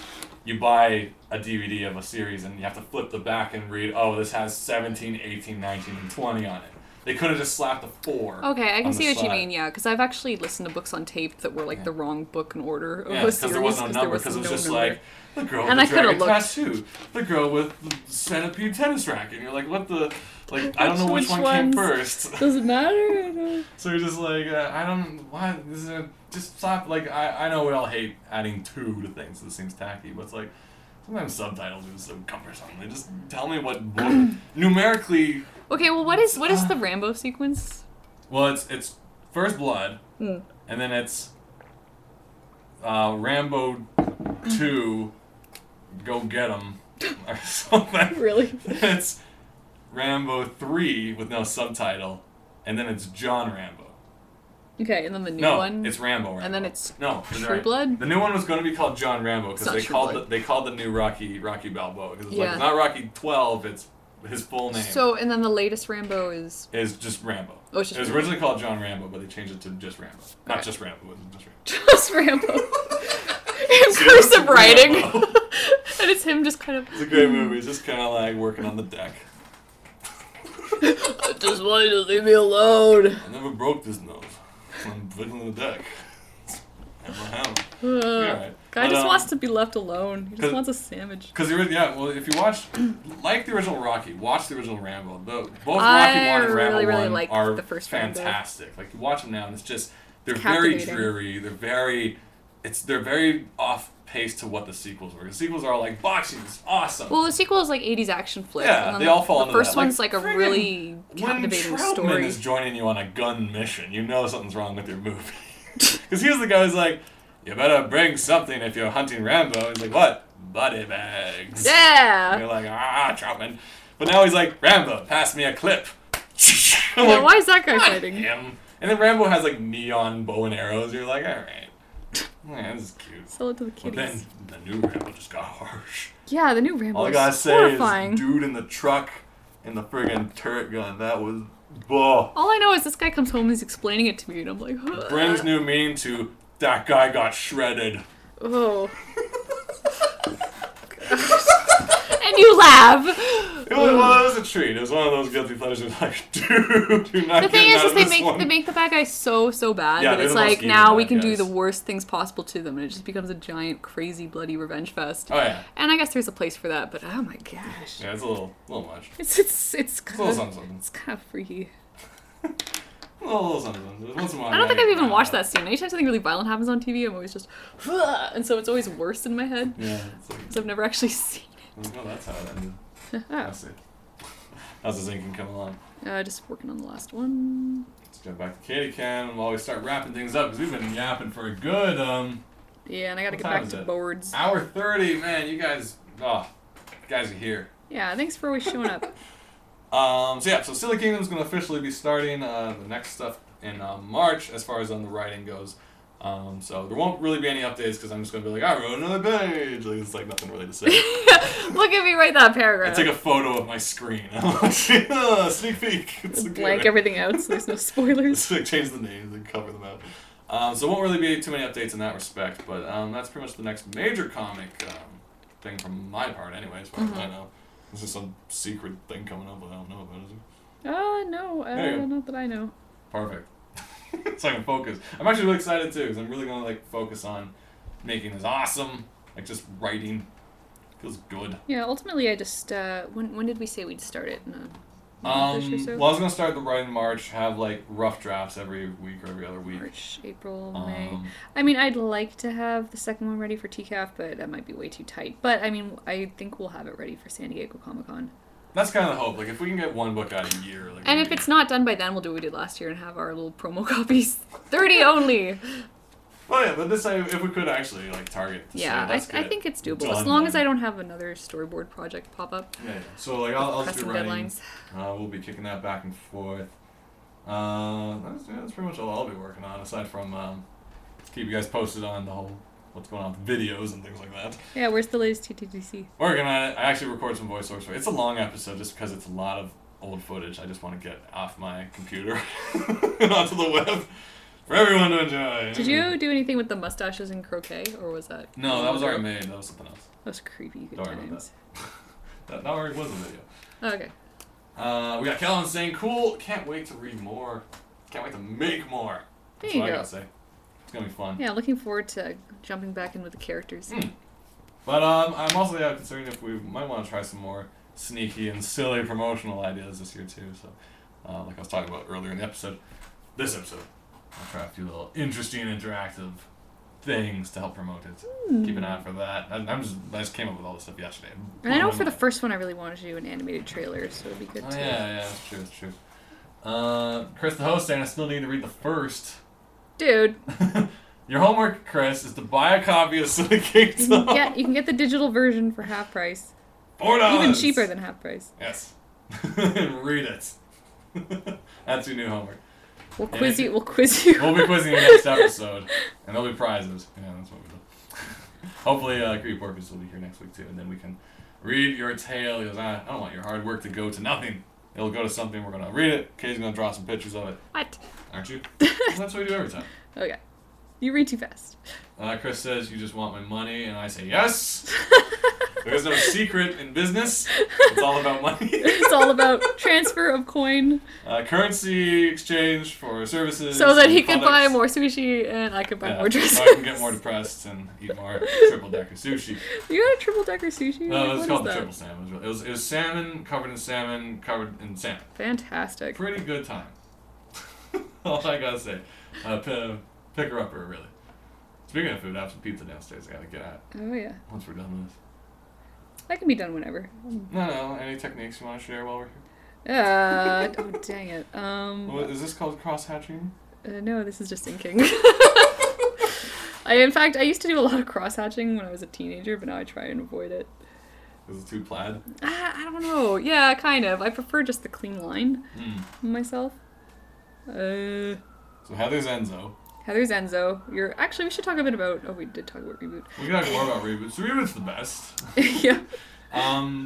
[SPEAKER 1] you buy a DVD of a series and you have to flip the back and read, oh, this has 17, 18, 19, and 20 on it. They could have just slapped a 4.
[SPEAKER 2] Okay, I can
[SPEAKER 1] on
[SPEAKER 2] see
[SPEAKER 1] the
[SPEAKER 2] what you
[SPEAKER 1] side.
[SPEAKER 2] mean, yeah, because I've actually listened to books on tape that were like the wrong book in order of
[SPEAKER 1] Yeah,
[SPEAKER 2] a
[SPEAKER 1] because
[SPEAKER 2] series.
[SPEAKER 1] there wasn't a number,
[SPEAKER 2] there
[SPEAKER 1] because it was
[SPEAKER 2] no
[SPEAKER 1] just
[SPEAKER 2] number.
[SPEAKER 1] like, the girl
[SPEAKER 2] And
[SPEAKER 1] with the
[SPEAKER 2] I coulda
[SPEAKER 1] dragon
[SPEAKER 2] looked.
[SPEAKER 1] tattoo, the girl with the centipede tennis racket. And you're like, what the, like, I don't know
[SPEAKER 2] Which
[SPEAKER 1] which one came
[SPEAKER 2] ones?
[SPEAKER 1] first.
[SPEAKER 2] Does it matter?
[SPEAKER 1] So you're just like, I don't, why, this is just stop, like, I know we all hate adding 2 to things, this seems tacky, but it's like, sometimes subtitles are so cumbersome. They just tell me what numerically.
[SPEAKER 2] Okay, well, what is the Rambo sequence?
[SPEAKER 1] Well, it's First Blood, and then it's Rambo 2, Go Get 'Em, or something.
[SPEAKER 2] Really?
[SPEAKER 1] It's Rambo 3 with no subtitle, and then it's John Rambo.
[SPEAKER 2] Okay, and then the new one.
[SPEAKER 1] It's Rambo.
[SPEAKER 2] And then it's
[SPEAKER 1] no,
[SPEAKER 2] True Blood.
[SPEAKER 1] The new one was going to be called John Rambo because
[SPEAKER 2] It's not
[SPEAKER 1] they called the new Rocky Balboa because
[SPEAKER 2] Yeah.
[SPEAKER 1] like it's not Rocky 12, it's his full name.
[SPEAKER 2] So, and then the latest Rambo is
[SPEAKER 1] Just Rambo.
[SPEAKER 2] Oh, it's just
[SPEAKER 1] it was
[SPEAKER 2] Rambo.
[SPEAKER 1] originally called John Rambo, but they changed it to just Rambo. Not
[SPEAKER 2] Okay.
[SPEAKER 1] just Rambo, it wasn't just Rambo.
[SPEAKER 2] just Rambo. In cursive writing. And it's him just kind of.
[SPEAKER 1] It's a great movie. He's just kind of like working on the deck.
[SPEAKER 2] I just want you to leave me alone.
[SPEAKER 1] I never broke this nose. I'm fiddling the deck. Alright.
[SPEAKER 2] Guy just wants to be left alone. He just wants a sandwich.
[SPEAKER 1] Because if you watch, like the original Rocky, watch the original Rambo. Both
[SPEAKER 2] I
[SPEAKER 1] Rocky 1 and Rambo
[SPEAKER 2] really
[SPEAKER 1] 1
[SPEAKER 2] like
[SPEAKER 1] are
[SPEAKER 2] the first Rambo.
[SPEAKER 1] fantastic. Like you watch them now, and it's just they're very
[SPEAKER 2] Captivating.
[SPEAKER 1] dreary. They're very off pace to what the sequels were. The sequels are all like boxing is awesome.
[SPEAKER 2] Well, the sequel is like 80s action flick.
[SPEAKER 1] Yeah,
[SPEAKER 2] and then
[SPEAKER 1] they all fall
[SPEAKER 2] the
[SPEAKER 1] into
[SPEAKER 2] first
[SPEAKER 1] that.
[SPEAKER 2] one's
[SPEAKER 1] Like,
[SPEAKER 2] like a
[SPEAKER 1] friggin'
[SPEAKER 2] really captivating
[SPEAKER 1] when Troutman
[SPEAKER 2] story.
[SPEAKER 1] is joining you on a gun mission, you know something's wrong with your movie. Because here's the guy who's like, you better bring something if you're hunting Rambo. He's like, what? Body bags. And
[SPEAKER 2] Yeah.
[SPEAKER 1] you're like, Troutman. But now he's like, Rambo, pass me a clip. I'm
[SPEAKER 2] Yeah,
[SPEAKER 1] like,
[SPEAKER 2] why is that guy
[SPEAKER 1] "Not
[SPEAKER 2] fighting?
[SPEAKER 1] him." And then Rambo has like neon bow and arrows. You're like, all right. Yeah, this is cute.
[SPEAKER 2] Sell it to the
[SPEAKER 1] But
[SPEAKER 2] kitties.
[SPEAKER 1] then the new Rambo just got harsh.
[SPEAKER 2] Yeah, the new Rambo
[SPEAKER 1] All I
[SPEAKER 2] is
[SPEAKER 1] gotta say
[SPEAKER 2] horrifying.
[SPEAKER 1] is dude in the truck in the friggin' turret gun. That was, oh.
[SPEAKER 2] All I know is this guy comes home and he's explaining it to me, and I'm like,
[SPEAKER 1] Brings new meaning to that guy got shredded.
[SPEAKER 2] oh. And you laugh.
[SPEAKER 1] It was a treat. It was one of those guilty pleasures. Like, dude, do not
[SPEAKER 2] The
[SPEAKER 1] get
[SPEAKER 2] thing is,
[SPEAKER 1] out of
[SPEAKER 2] they
[SPEAKER 1] this one.
[SPEAKER 2] make the bad guys so bad
[SPEAKER 1] Yeah,
[SPEAKER 2] that
[SPEAKER 1] they're
[SPEAKER 2] it's
[SPEAKER 1] the most
[SPEAKER 2] like
[SPEAKER 1] evil
[SPEAKER 2] now we
[SPEAKER 1] bad
[SPEAKER 2] can do
[SPEAKER 1] guys.
[SPEAKER 2] the worst things possible to them, and it just becomes a giant, crazy, bloody revenge fest.
[SPEAKER 1] Oh yeah.
[SPEAKER 2] And I guess there's a place for that, but oh my gosh,
[SPEAKER 1] Yeah, it's a little much.
[SPEAKER 2] it's
[SPEAKER 1] It's a little
[SPEAKER 2] kind
[SPEAKER 1] something.
[SPEAKER 2] of freaky.
[SPEAKER 1] A little something. Once in a while,
[SPEAKER 2] I don't think
[SPEAKER 1] you
[SPEAKER 2] I've
[SPEAKER 1] gotta
[SPEAKER 2] even
[SPEAKER 1] get
[SPEAKER 2] watched
[SPEAKER 1] out.
[SPEAKER 2] that scene. Anytime something really violent happens on TV, I'm always just, and so it's always worse in my head
[SPEAKER 1] Yeah, it's like,
[SPEAKER 2] because I've never actually seen
[SPEAKER 1] oh, that's how it ended.
[SPEAKER 2] it.
[SPEAKER 1] I see. How's the thinking come along?
[SPEAKER 2] Just working on the last one.
[SPEAKER 1] Let's go back to Katie Cam while we start wrapping things up because we've been yapping for a good
[SPEAKER 2] Yeah, and I gotta
[SPEAKER 1] What
[SPEAKER 2] get
[SPEAKER 1] time
[SPEAKER 2] back
[SPEAKER 1] is
[SPEAKER 2] to
[SPEAKER 1] it?
[SPEAKER 2] boards.
[SPEAKER 1] hour 30. Man, you guys are here.
[SPEAKER 2] Yeah, thanks for always showing up.
[SPEAKER 1] So Silly Kingdom's gonna officially be starting the next stuff in March as far as on the writing goes. So there won't really be any updates because I'm just gonna be like, I wrote another page. Like, it's like nothing really to say.
[SPEAKER 2] Look at me write that paragraph.
[SPEAKER 1] I take a photo of my screen. I'm like, sneak peek. It's
[SPEAKER 2] Just
[SPEAKER 1] okay.
[SPEAKER 2] blank everything out so there's no spoilers.
[SPEAKER 1] Just like change the names and cover them out. So won't really be too many updates in that respect, but that's pretty much the next major comic thing from my part, anyway, as far as I know. This is some secret thing coming up that I don't know about, is it?
[SPEAKER 2] No,
[SPEAKER 1] There you go.
[SPEAKER 2] not that I know.
[SPEAKER 1] Perfect. So I can focus. I'm actually really excited too, because I'm really gonna like focus on making this awesome. Like just writing feels good.
[SPEAKER 2] Yeah, ultimately I just, when did we say we'd start it? In a
[SPEAKER 1] Well,
[SPEAKER 2] month-ish or so?
[SPEAKER 1] I was gonna start the writing in March, have like rough drafts every week or every other week.
[SPEAKER 2] March, April, May.
[SPEAKER 1] Um,
[SPEAKER 2] I mean, I'd like to have the second one ready for TCAF, but that might be way too tight. But, I mean, I think we'll have it ready for San Diego Comic-Con.
[SPEAKER 1] That's kind of the hope. Like if we can get one book out a year, like.
[SPEAKER 2] And if it's not done by then, we'll do what we did last year and have our little promo copies. 30 only!
[SPEAKER 1] Oh yeah, but this if we could actually like target. To
[SPEAKER 2] Yeah,
[SPEAKER 1] say, let's
[SPEAKER 2] I
[SPEAKER 1] get
[SPEAKER 2] think it's doable.
[SPEAKER 1] done
[SPEAKER 2] As long as
[SPEAKER 1] then.
[SPEAKER 2] I don't have another storyboard project pop up.
[SPEAKER 1] Yeah, yeah. So like I'll just be
[SPEAKER 2] Pressing
[SPEAKER 1] writing.
[SPEAKER 2] deadlines.
[SPEAKER 1] We'll be kicking that back and forth. That's pretty much all I'll be working on, aside from keep you guys posted on the whole what's going on with videos and things like that.
[SPEAKER 2] Yeah, where's the latest TTDC?
[SPEAKER 1] Working on it. I actually recorded some voiceovers for it. It's a long episode just because it's a lot of old footage. I just want to get off my computer and onto the web for everyone to enjoy.
[SPEAKER 2] Did you do anything with the mustaches and croquet, or was that?
[SPEAKER 1] No, that was already made. That was something else.
[SPEAKER 2] That was creepy. Good
[SPEAKER 1] Don't worry about
[SPEAKER 2] times.
[SPEAKER 1] That already was a video.
[SPEAKER 2] Okay.
[SPEAKER 1] We got Kellen saying, cool, can't wait to read more. Can't wait to make more.
[SPEAKER 2] There
[SPEAKER 1] That's
[SPEAKER 2] you
[SPEAKER 1] what I
[SPEAKER 2] go.
[SPEAKER 1] gotta say. It's gonna be fun.
[SPEAKER 2] Yeah, looking forward to jumping back in with the characters.
[SPEAKER 1] But I'm also concerned if we might want to try some more sneaky and silly promotional ideas this year too. So, like I was talking about earlier in the episode, this episode, I'll try a few little interesting, interactive things to help promote it. Keep an eye out for that. I just came up with all this stuff yesterday.
[SPEAKER 2] And I know for the first one, I really wanted to do an animated trailer, so it'd be good
[SPEAKER 1] Oh
[SPEAKER 2] to.
[SPEAKER 1] yeah, that's true. That's true. Chris, the host, saying I still need to read the first.
[SPEAKER 2] Dude,
[SPEAKER 1] Your homework, Chris, is to buy a copy of Silly
[SPEAKER 2] you
[SPEAKER 1] Kingdom.
[SPEAKER 2] can get the digital version for half price,
[SPEAKER 1] $4.
[SPEAKER 2] even cheaper than half price.
[SPEAKER 1] Yes. Read it. That's your new homework.
[SPEAKER 2] We'll
[SPEAKER 1] Yeah,
[SPEAKER 2] quiz
[SPEAKER 1] you-
[SPEAKER 2] you. We'll quiz you.
[SPEAKER 1] We'll be quizzing you next episode, and there'll be prizes. Yeah, that's what we do. Hopefully, Creepy Porpoise will be here next week too, and then we can read your tale. He goes, I don't want your hard work to go to nothing. It'll go to something. We're gonna read it. Kay's gonna draw some pictures of it.
[SPEAKER 2] What?
[SPEAKER 1] Aren't you? Well, that's what we do every time.
[SPEAKER 2] Okay. You read too fast.
[SPEAKER 1] Chris says, you just want my money, and I say, yes. There's no secret in business. It's all about money.
[SPEAKER 2] It's all about transfer of coin
[SPEAKER 1] Currency exchange for services.
[SPEAKER 2] so that
[SPEAKER 1] and
[SPEAKER 2] he could buy
[SPEAKER 1] products.
[SPEAKER 2] more sushi and I could buy more dresses.
[SPEAKER 1] So I can get more depressed and eat more triple decker sushi.
[SPEAKER 2] You got a triple decker sushi?
[SPEAKER 1] No,
[SPEAKER 2] Like,
[SPEAKER 1] it's
[SPEAKER 2] what
[SPEAKER 1] called
[SPEAKER 2] is
[SPEAKER 1] the
[SPEAKER 2] that?
[SPEAKER 1] triple salmon. It was salmon covered in salmon covered in salmon.
[SPEAKER 2] Fantastic.
[SPEAKER 1] Pretty good time. All I gotta say. Pick her upper, really. Speaking of food, I have some pizza downstairs I gotta get at
[SPEAKER 2] Oh yeah.
[SPEAKER 1] once we're done with this.
[SPEAKER 2] That can be done whenever.
[SPEAKER 1] No, any techniques you want to share while we're here?
[SPEAKER 2] Oh dang it.
[SPEAKER 1] What, is this called cross-hatching?
[SPEAKER 2] No, this is just inking. In fact, I used to do a lot of cross hatching when I was a teenager, but now I try and avoid it.
[SPEAKER 1] Is it too plaid?
[SPEAKER 2] I don't know. Yeah, kind of. I prefer just the clean line myself.
[SPEAKER 1] So Heather's Enzo.
[SPEAKER 2] Heather's Enzo. Actually, we should talk a bit about. Oh, we did talk about reboot.
[SPEAKER 1] We can talk more about reboots. Reboot's the best.
[SPEAKER 2] Yeah.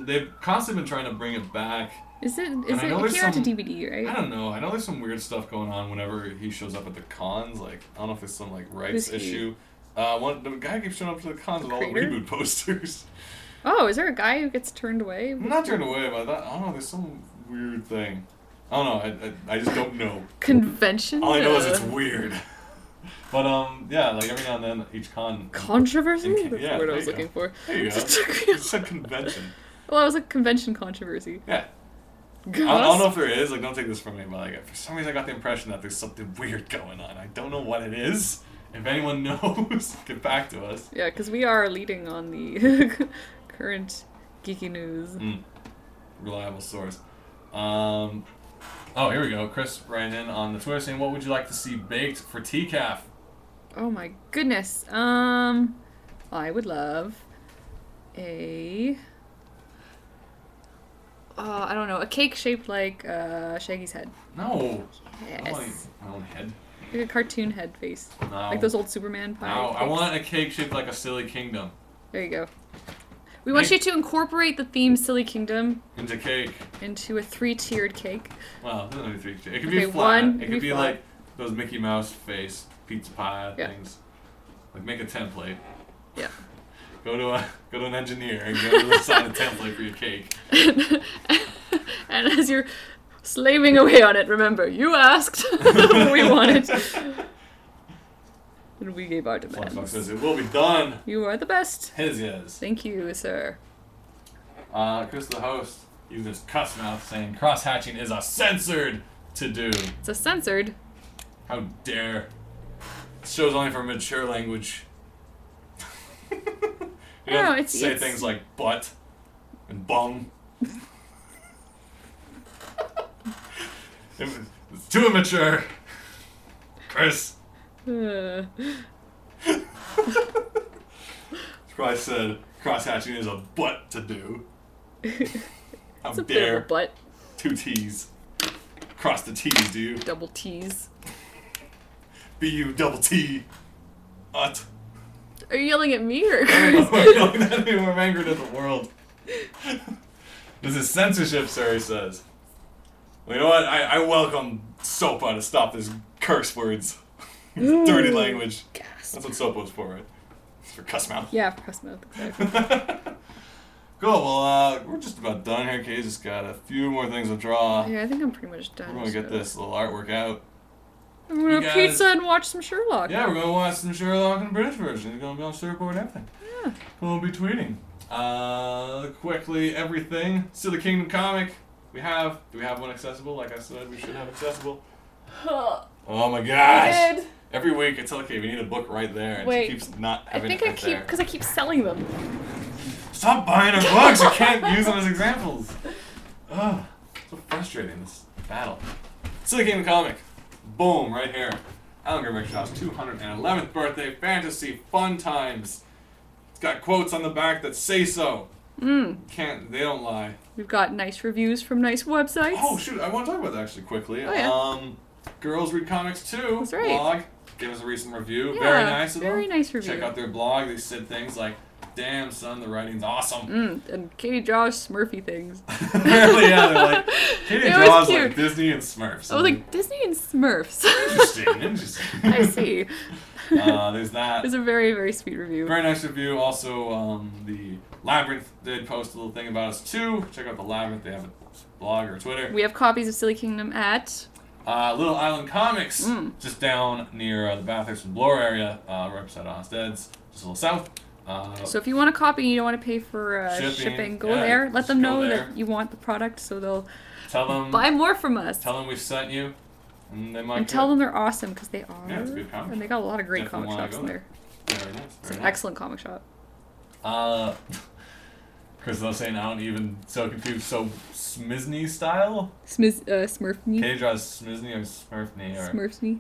[SPEAKER 1] They've constantly been trying to bring it back.
[SPEAKER 2] Is it?
[SPEAKER 1] I
[SPEAKER 2] It
[SPEAKER 1] know there's
[SPEAKER 2] came out to
[SPEAKER 1] some-
[SPEAKER 2] DVD, right?
[SPEAKER 1] I don't know. I know there's some weird stuff going on whenever he shows up at the cons. Like, I don't know if there's some, like, rights
[SPEAKER 2] Who's he?
[SPEAKER 1] issue. The guy keeps showing up to the cons with all the
[SPEAKER 2] creator?
[SPEAKER 1] reboot posters.
[SPEAKER 2] Oh, is there a guy who gets turned away?
[SPEAKER 1] I'm not turned away by that. I don't know. There's some weird thing. I don't know. I just don't know.
[SPEAKER 2] Convention?
[SPEAKER 1] All I know is it's weird. But yeah, like every now and then, each con.
[SPEAKER 2] Controversy? That's
[SPEAKER 1] Yeah,
[SPEAKER 2] the word I
[SPEAKER 1] there
[SPEAKER 2] was
[SPEAKER 1] you go.
[SPEAKER 2] looking for.
[SPEAKER 1] There you go. You said convention.
[SPEAKER 2] Well, it was a convention controversy.
[SPEAKER 1] Yeah. I
[SPEAKER 2] Gus?
[SPEAKER 1] don't know if there is. Like, don't take this from me, but like, for some reason, I got the impression that there's something weird going on. I don't know what it is. If anyone knows, get back to us.
[SPEAKER 2] Yeah, because we are leading on the current geeky news.
[SPEAKER 1] Reliable source. Oh, here we go. Chris writing in on the Twitter saying, "What would you like to see baked for TCAF?"
[SPEAKER 2] Oh my goodness. I would love a. I don't know, a cake shaped like Shaggy's head.
[SPEAKER 1] No.
[SPEAKER 2] Yes.
[SPEAKER 1] I want my own head.
[SPEAKER 2] Like a cartoon head face.
[SPEAKER 1] No.
[SPEAKER 2] Like those old Superman pie.
[SPEAKER 1] No, I
[SPEAKER 2] cakes.
[SPEAKER 1] want a cake shaped like a Silly Kingdom.
[SPEAKER 2] There you go. We want you to incorporate the theme Silly Kingdom
[SPEAKER 1] Into cake.
[SPEAKER 2] into a 3-tiered cake.
[SPEAKER 1] Well, it doesn't have to be 3. It could
[SPEAKER 2] Okay,
[SPEAKER 1] be flat.
[SPEAKER 2] one,
[SPEAKER 1] It could be
[SPEAKER 2] flat.
[SPEAKER 1] like those Mickey Mouse face pizza pie
[SPEAKER 2] Yeah.
[SPEAKER 1] things. Like make a template.
[SPEAKER 2] Yeah.
[SPEAKER 1] Go to an engineer and go to sign a template for your cake.
[SPEAKER 2] And as you're slaving away on it, remember, you asked what we wanted. And we gave our
[SPEAKER 1] Flux
[SPEAKER 2] demands.
[SPEAKER 1] says it will be done.
[SPEAKER 2] You are the best.
[SPEAKER 1] His is.
[SPEAKER 2] Thank you, sir.
[SPEAKER 1] Chris the host used his cuss mouth saying cross-hatching is a censored to do.
[SPEAKER 2] It's a censored.
[SPEAKER 1] How dare. This show's only for mature language. You
[SPEAKER 2] No,
[SPEAKER 1] don't
[SPEAKER 2] it's-
[SPEAKER 1] say
[SPEAKER 2] it's-
[SPEAKER 1] things like butt and bum. It's too immature. Chris. Christ said cross-hatching is a butt to do. How
[SPEAKER 2] It's a bit of
[SPEAKER 1] dare.
[SPEAKER 2] a butt.
[SPEAKER 1] 2 T's. Cross the T's, do you?
[SPEAKER 2] Double T's.
[SPEAKER 1] B-U double T. Ut.
[SPEAKER 2] Are you yelling at me or
[SPEAKER 1] We're yelling at me, we're angry at the world. This is censorship, sir, he says. Well, you know what? I welcome SOPA to stop this curse words. Dirty language.
[SPEAKER 2] Gasp.
[SPEAKER 1] That's what SOPA was for, right? It's for cuss mouth.
[SPEAKER 2] Yeah, press mouth. Exactly.
[SPEAKER 1] Cool, well, we're just about done here. Kay's just got a few more things to draw.
[SPEAKER 2] Yeah, I think I'm pretty much done.
[SPEAKER 1] We're gonna get
[SPEAKER 2] so.
[SPEAKER 1] this little artwork out.
[SPEAKER 2] I'm gonna
[SPEAKER 1] You
[SPEAKER 2] have
[SPEAKER 1] guys-
[SPEAKER 2] pizza and watch some Sherlock.
[SPEAKER 1] Yeah, we're gonna watch some Sherlock in the British version. It's gonna be on Surfboard and everything.
[SPEAKER 2] Yeah.
[SPEAKER 1] We'll be tweeting. Quickly, everything. Silly Kingdom comic. Do we have one accessible? Like I said, we should have accessible. Oh my gosh!
[SPEAKER 2] Good.
[SPEAKER 1] Every week it's okay. We need a book right there, and
[SPEAKER 2] Wait.
[SPEAKER 1] she keeps not
[SPEAKER 2] I
[SPEAKER 1] having
[SPEAKER 2] think
[SPEAKER 1] it
[SPEAKER 2] I
[SPEAKER 1] right
[SPEAKER 2] keep
[SPEAKER 1] there.
[SPEAKER 2] because I keep selling them.
[SPEAKER 1] Stop buying our books! You can't use them as examples. Ugh, so frustrating this battle. Silly Kingdom comic. Boom, right here. Alan Grimmickshaw's 211th birthday fantasy fun times. It's got quotes on the back that say so. They don't lie.
[SPEAKER 2] We've got nice reviews from nice websites.
[SPEAKER 1] Oh shoot, I want to talk about that actually quickly.
[SPEAKER 2] Oh, yeah.
[SPEAKER 1] Girls Read Comics 2
[SPEAKER 2] That's right.
[SPEAKER 1] blog. Give us a recent review.
[SPEAKER 2] Yeah,
[SPEAKER 1] Very nice of them.
[SPEAKER 2] very nice review.
[SPEAKER 1] Check out their blog. They said things like, "Damn son, the writing's awesome."
[SPEAKER 2] And Katie draws Smurfy things.
[SPEAKER 1] Apparently, yeah, they're like Katie
[SPEAKER 2] It was
[SPEAKER 1] draws
[SPEAKER 2] cute.
[SPEAKER 1] like Disney and Smurfs.
[SPEAKER 2] I was like, Disney and Smurfs.
[SPEAKER 1] Interesting.
[SPEAKER 2] I see.
[SPEAKER 1] There's
[SPEAKER 2] It
[SPEAKER 1] that.
[SPEAKER 2] was a very, very sweet review.
[SPEAKER 1] Very nice review. Also, the Labyrinth did post a little thing about us too. Check out the Labyrinth. They have a blog or Twitter.
[SPEAKER 2] We have copies of Silly Kingdom at...
[SPEAKER 1] Little Island Comics, just down near the Bathurst and Bloor area, right beside Honest Ed's, just a little south.
[SPEAKER 2] So if you want a copy and you don't want to pay for shipping, go
[SPEAKER 1] yeah,
[SPEAKER 2] there. Let
[SPEAKER 1] just
[SPEAKER 2] them
[SPEAKER 1] go
[SPEAKER 2] know
[SPEAKER 1] there.
[SPEAKER 2] that you want the product so they'll
[SPEAKER 1] Tell them
[SPEAKER 2] buy more from us.
[SPEAKER 1] Tell them we sent you, and they might.
[SPEAKER 2] And tell them they're awesome, because they are.
[SPEAKER 1] Yeah, it's a good comic
[SPEAKER 2] And they got a lot of great
[SPEAKER 1] Definitely
[SPEAKER 2] comic
[SPEAKER 1] wanna
[SPEAKER 2] shops
[SPEAKER 1] go
[SPEAKER 2] in there.
[SPEAKER 1] Very nice.
[SPEAKER 2] It's
[SPEAKER 1] Very
[SPEAKER 2] an
[SPEAKER 1] nice.
[SPEAKER 2] excellent comic shop.
[SPEAKER 1] Chris was saying I don't even so confused. So Smizney style.
[SPEAKER 2] Smurfney.
[SPEAKER 1] Katie draws Smizney or Smurfney or.
[SPEAKER 2] Smurfney.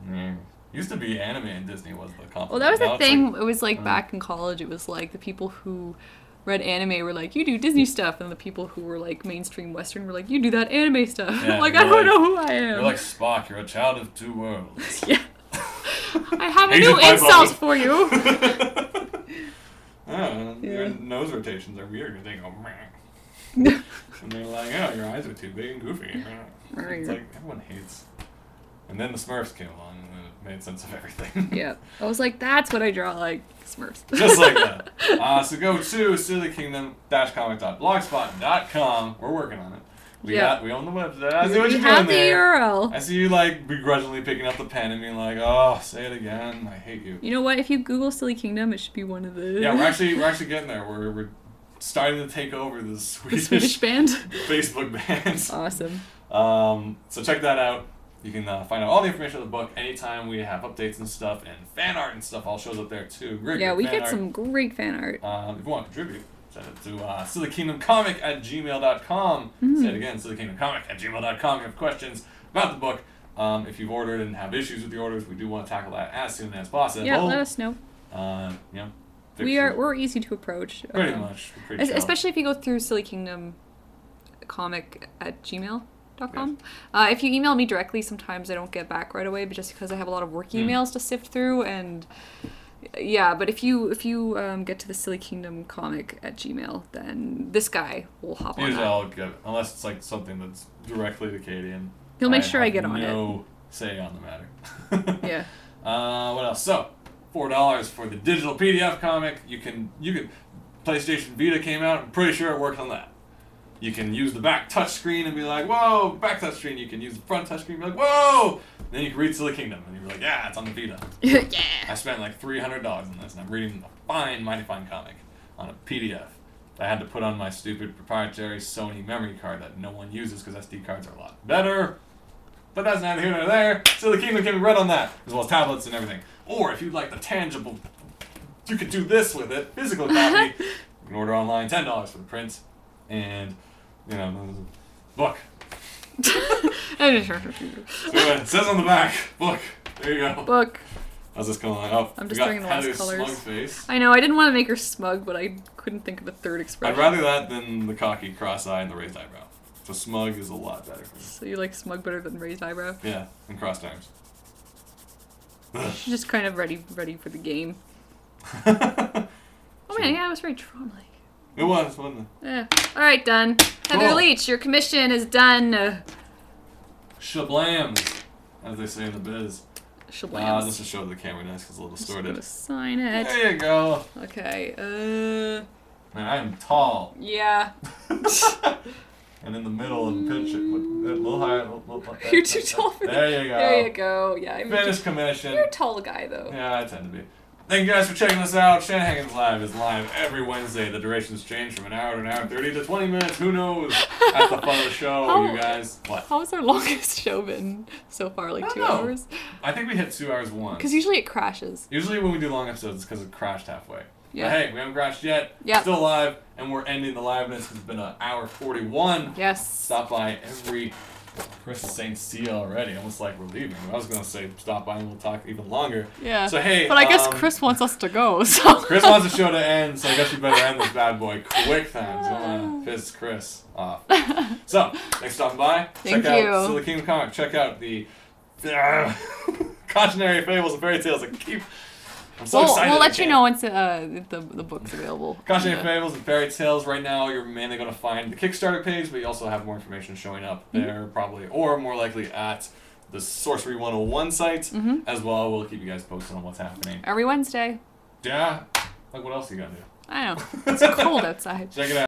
[SPEAKER 1] Yeah. Used to be anime and Disney was the compliment.
[SPEAKER 2] Well, that was
[SPEAKER 1] Now
[SPEAKER 2] the
[SPEAKER 1] it's
[SPEAKER 2] thing.
[SPEAKER 1] like-
[SPEAKER 2] It was like back in college. It was like the people who read anime were like, you do Disney stuff, and the people who were like mainstream Western were like, you do that anime stuff.
[SPEAKER 1] Yeah,
[SPEAKER 2] like,
[SPEAKER 1] you're
[SPEAKER 2] I don't
[SPEAKER 1] like-
[SPEAKER 2] know who I am.
[SPEAKER 1] You're like Spock. You're a child of two worlds.
[SPEAKER 2] Yeah. I have a
[SPEAKER 1] Agent
[SPEAKER 2] new
[SPEAKER 1] Pipeline.
[SPEAKER 2] insult for you.
[SPEAKER 1] Oh, your
[SPEAKER 2] Yeah.
[SPEAKER 1] nose rotations are weird because they go meh. And they're like, oh, your eyes are too big and goofy. It's like, everyone hates. And then the Smurfs came along and then it made sense of everything.
[SPEAKER 2] Yeah. I was like, that's what I draw like Smurfs.
[SPEAKER 1] Just like that. So go to sillykingdom-comic.blogspot.com. We're working on it. We own the website. I see what
[SPEAKER 2] We
[SPEAKER 1] you're
[SPEAKER 2] have
[SPEAKER 1] doing
[SPEAKER 2] the
[SPEAKER 1] there.
[SPEAKER 2] URL.
[SPEAKER 1] I see you like begrudgingly picking up the pen and being like, "Oh, say it again. I hate you."
[SPEAKER 2] You know what? If you Google Silly Kingdom, it should be one of the.
[SPEAKER 1] Yeah, we're actually getting there. We're starting to take over the
[SPEAKER 2] the
[SPEAKER 1] Swedish
[SPEAKER 2] Swedish band.
[SPEAKER 1] Facebook bands.
[SPEAKER 2] Awesome.
[SPEAKER 1] So check that out. You can find out all the information of the book anytime we have updates and stuff, and fan art and stuff all shows up there too. Great,
[SPEAKER 2] Yeah,
[SPEAKER 1] great
[SPEAKER 2] we
[SPEAKER 1] fan
[SPEAKER 2] get
[SPEAKER 1] art.
[SPEAKER 2] some great fan art.
[SPEAKER 1] If you want to contribute, send it to sillykingdomcomic@gmail.com. Say it again, sillykingdomcomic@gmail.com. If you have questions about the book, if you've ordered and have issues with the orders, we do want to tackle that as soon as possible.
[SPEAKER 2] Yeah, let us know. We're easy to approach.
[SPEAKER 1] Pretty much. Pretty chill.
[SPEAKER 2] Especially if you go through sillykingdomcomic@gmail.com. If you email me directly, sometimes I don't get back right away, but just because I have a lot of work emails to sift through, and yeah. But if you get to the sillykingdomcomic@gmail, then this guy will hop on
[SPEAKER 1] Usually
[SPEAKER 2] that.
[SPEAKER 1] I'll get it, unless it's like something that's directly to Katie, and
[SPEAKER 2] He'll make sure I get on
[SPEAKER 1] no say on the matter.
[SPEAKER 2] Yeah.
[SPEAKER 1] What else? So, $4 for the digital PDF comic. You can PlayStation Vita came out. I'm pretty sure it works on that. You can use the back touchscreen and be like, whoa, back touchscreen. You can use the front touchscreen and be like, whoa. Then you can read Silly Kingdom, and you're like, yeah, it's on the Vita.
[SPEAKER 2] Yeah.
[SPEAKER 1] I spent like $300 on this, and I'm reading a fine, mighty fine comic on a PDF. I had to put on my stupid proprietary Sony memory card that no one uses because SD cards are a lot better. But that's neither here nor there. Silly Kingdom can be read on that, as well as tablets and everything. Or if you'd like the tangible, you could do this with it, physical copy. You can order online, $10 for the print, and book. So it says on the back, book. There you go.
[SPEAKER 2] Book.
[SPEAKER 1] How's this going? Oh,
[SPEAKER 2] I'm just doing the last
[SPEAKER 1] Heather's
[SPEAKER 2] colors.
[SPEAKER 1] smug face.
[SPEAKER 2] I know, I didn't want to make her smug, but I couldn't think of a third expression.
[SPEAKER 1] I'd rather that than the cocky cross eye and the raised eyebrow. So smug is a lot better for me.
[SPEAKER 2] So you like smug better than raised eyebrow?
[SPEAKER 1] Yeah, and crossed arms.
[SPEAKER 2] She's just kind of ready for the game. Oh man, yeah, it was very Tron-like.
[SPEAKER 1] It was, wasn't it?
[SPEAKER 2] Yeah. All right, done. Heather
[SPEAKER 1] Cool.
[SPEAKER 2] Leach, your commission is done.
[SPEAKER 1] Shablams, as they say in the biz.
[SPEAKER 2] Shablams.
[SPEAKER 1] Just to show the camera nice because it's a little
[SPEAKER 2] Just
[SPEAKER 1] distorted.
[SPEAKER 2] gonna sign it.
[SPEAKER 1] There you go.
[SPEAKER 2] Okay.
[SPEAKER 1] Man, I am tall.
[SPEAKER 2] Yeah.
[SPEAKER 1] And in the middle of the picture, a little higher.
[SPEAKER 2] You're too tall for that.
[SPEAKER 1] There you go.
[SPEAKER 2] There you go. Yeah.
[SPEAKER 1] Finished commission.
[SPEAKER 2] You're a tall guy though.
[SPEAKER 1] Yeah, I tend to be. Thank you guys for checking us out. Shenanigans Live is live every Wednesday. The durations change from an hour to an hour 30 to 20 minutes. Who knows? That's the fun of the show, you guys. What?
[SPEAKER 2] How has our longest show been so far? Like 2
[SPEAKER 1] know.
[SPEAKER 2] hours?
[SPEAKER 1] I think we hit 2 hours once.
[SPEAKER 2] Because usually it crashes.
[SPEAKER 1] Usually when we do long episodes, it's because it crashed halfway.
[SPEAKER 2] Yeah.
[SPEAKER 1] But hey, we haven't crashed yet.
[SPEAKER 2] Yep.
[SPEAKER 1] Still live, and we're ending the liveness. It's been an hour 41.
[SPEAKER 2] Yes.
[SPEAKER 1] Stop by every... Chris is saying see you already, almost like we're leaving. I was going to say stop by and we'll talk even longer.
[SPEAKER 2] Yeah.
[SPEAKER 1] So hey,
[SPEAKER 2] but I guess Chris wants us to go, so...
[SPEAKER 1] Chris wants the show to end, so I guess we better end this bad boy quick times. I want to piss Chris off. So, thanks for stopping by.
[SPEAKER 2] Thank
[SPEAKER 1] Check
[SPEAKER 2] you.
[SPEAKER 1] out Silly Kingdom Comic. Check out the cautionary fables and fairy tales. I'm so excited.
[SPEAKER 2] We'll
[SPEAKER 1] I
[SPEAKER 2] let you
[SPEAKER 1] can't.
[SPEAKER 2] know once the book's available.
[SPEAKER 1] Cautionary fables and fairy tales. Right now, you're mainly going to find the Kickstarter page, but you also have more information showing up there, probably, or more likely at the Sorcery 101 site as well. We'll keep you guys posted on what's happening.
[SPEAKER 2] Every Wednesday.
[SPEAKER 1] Yeah. Like, what else you got to do?
[SPEAKER 2] I know. It's cold outside.
[SPEAKER 1] Check it out.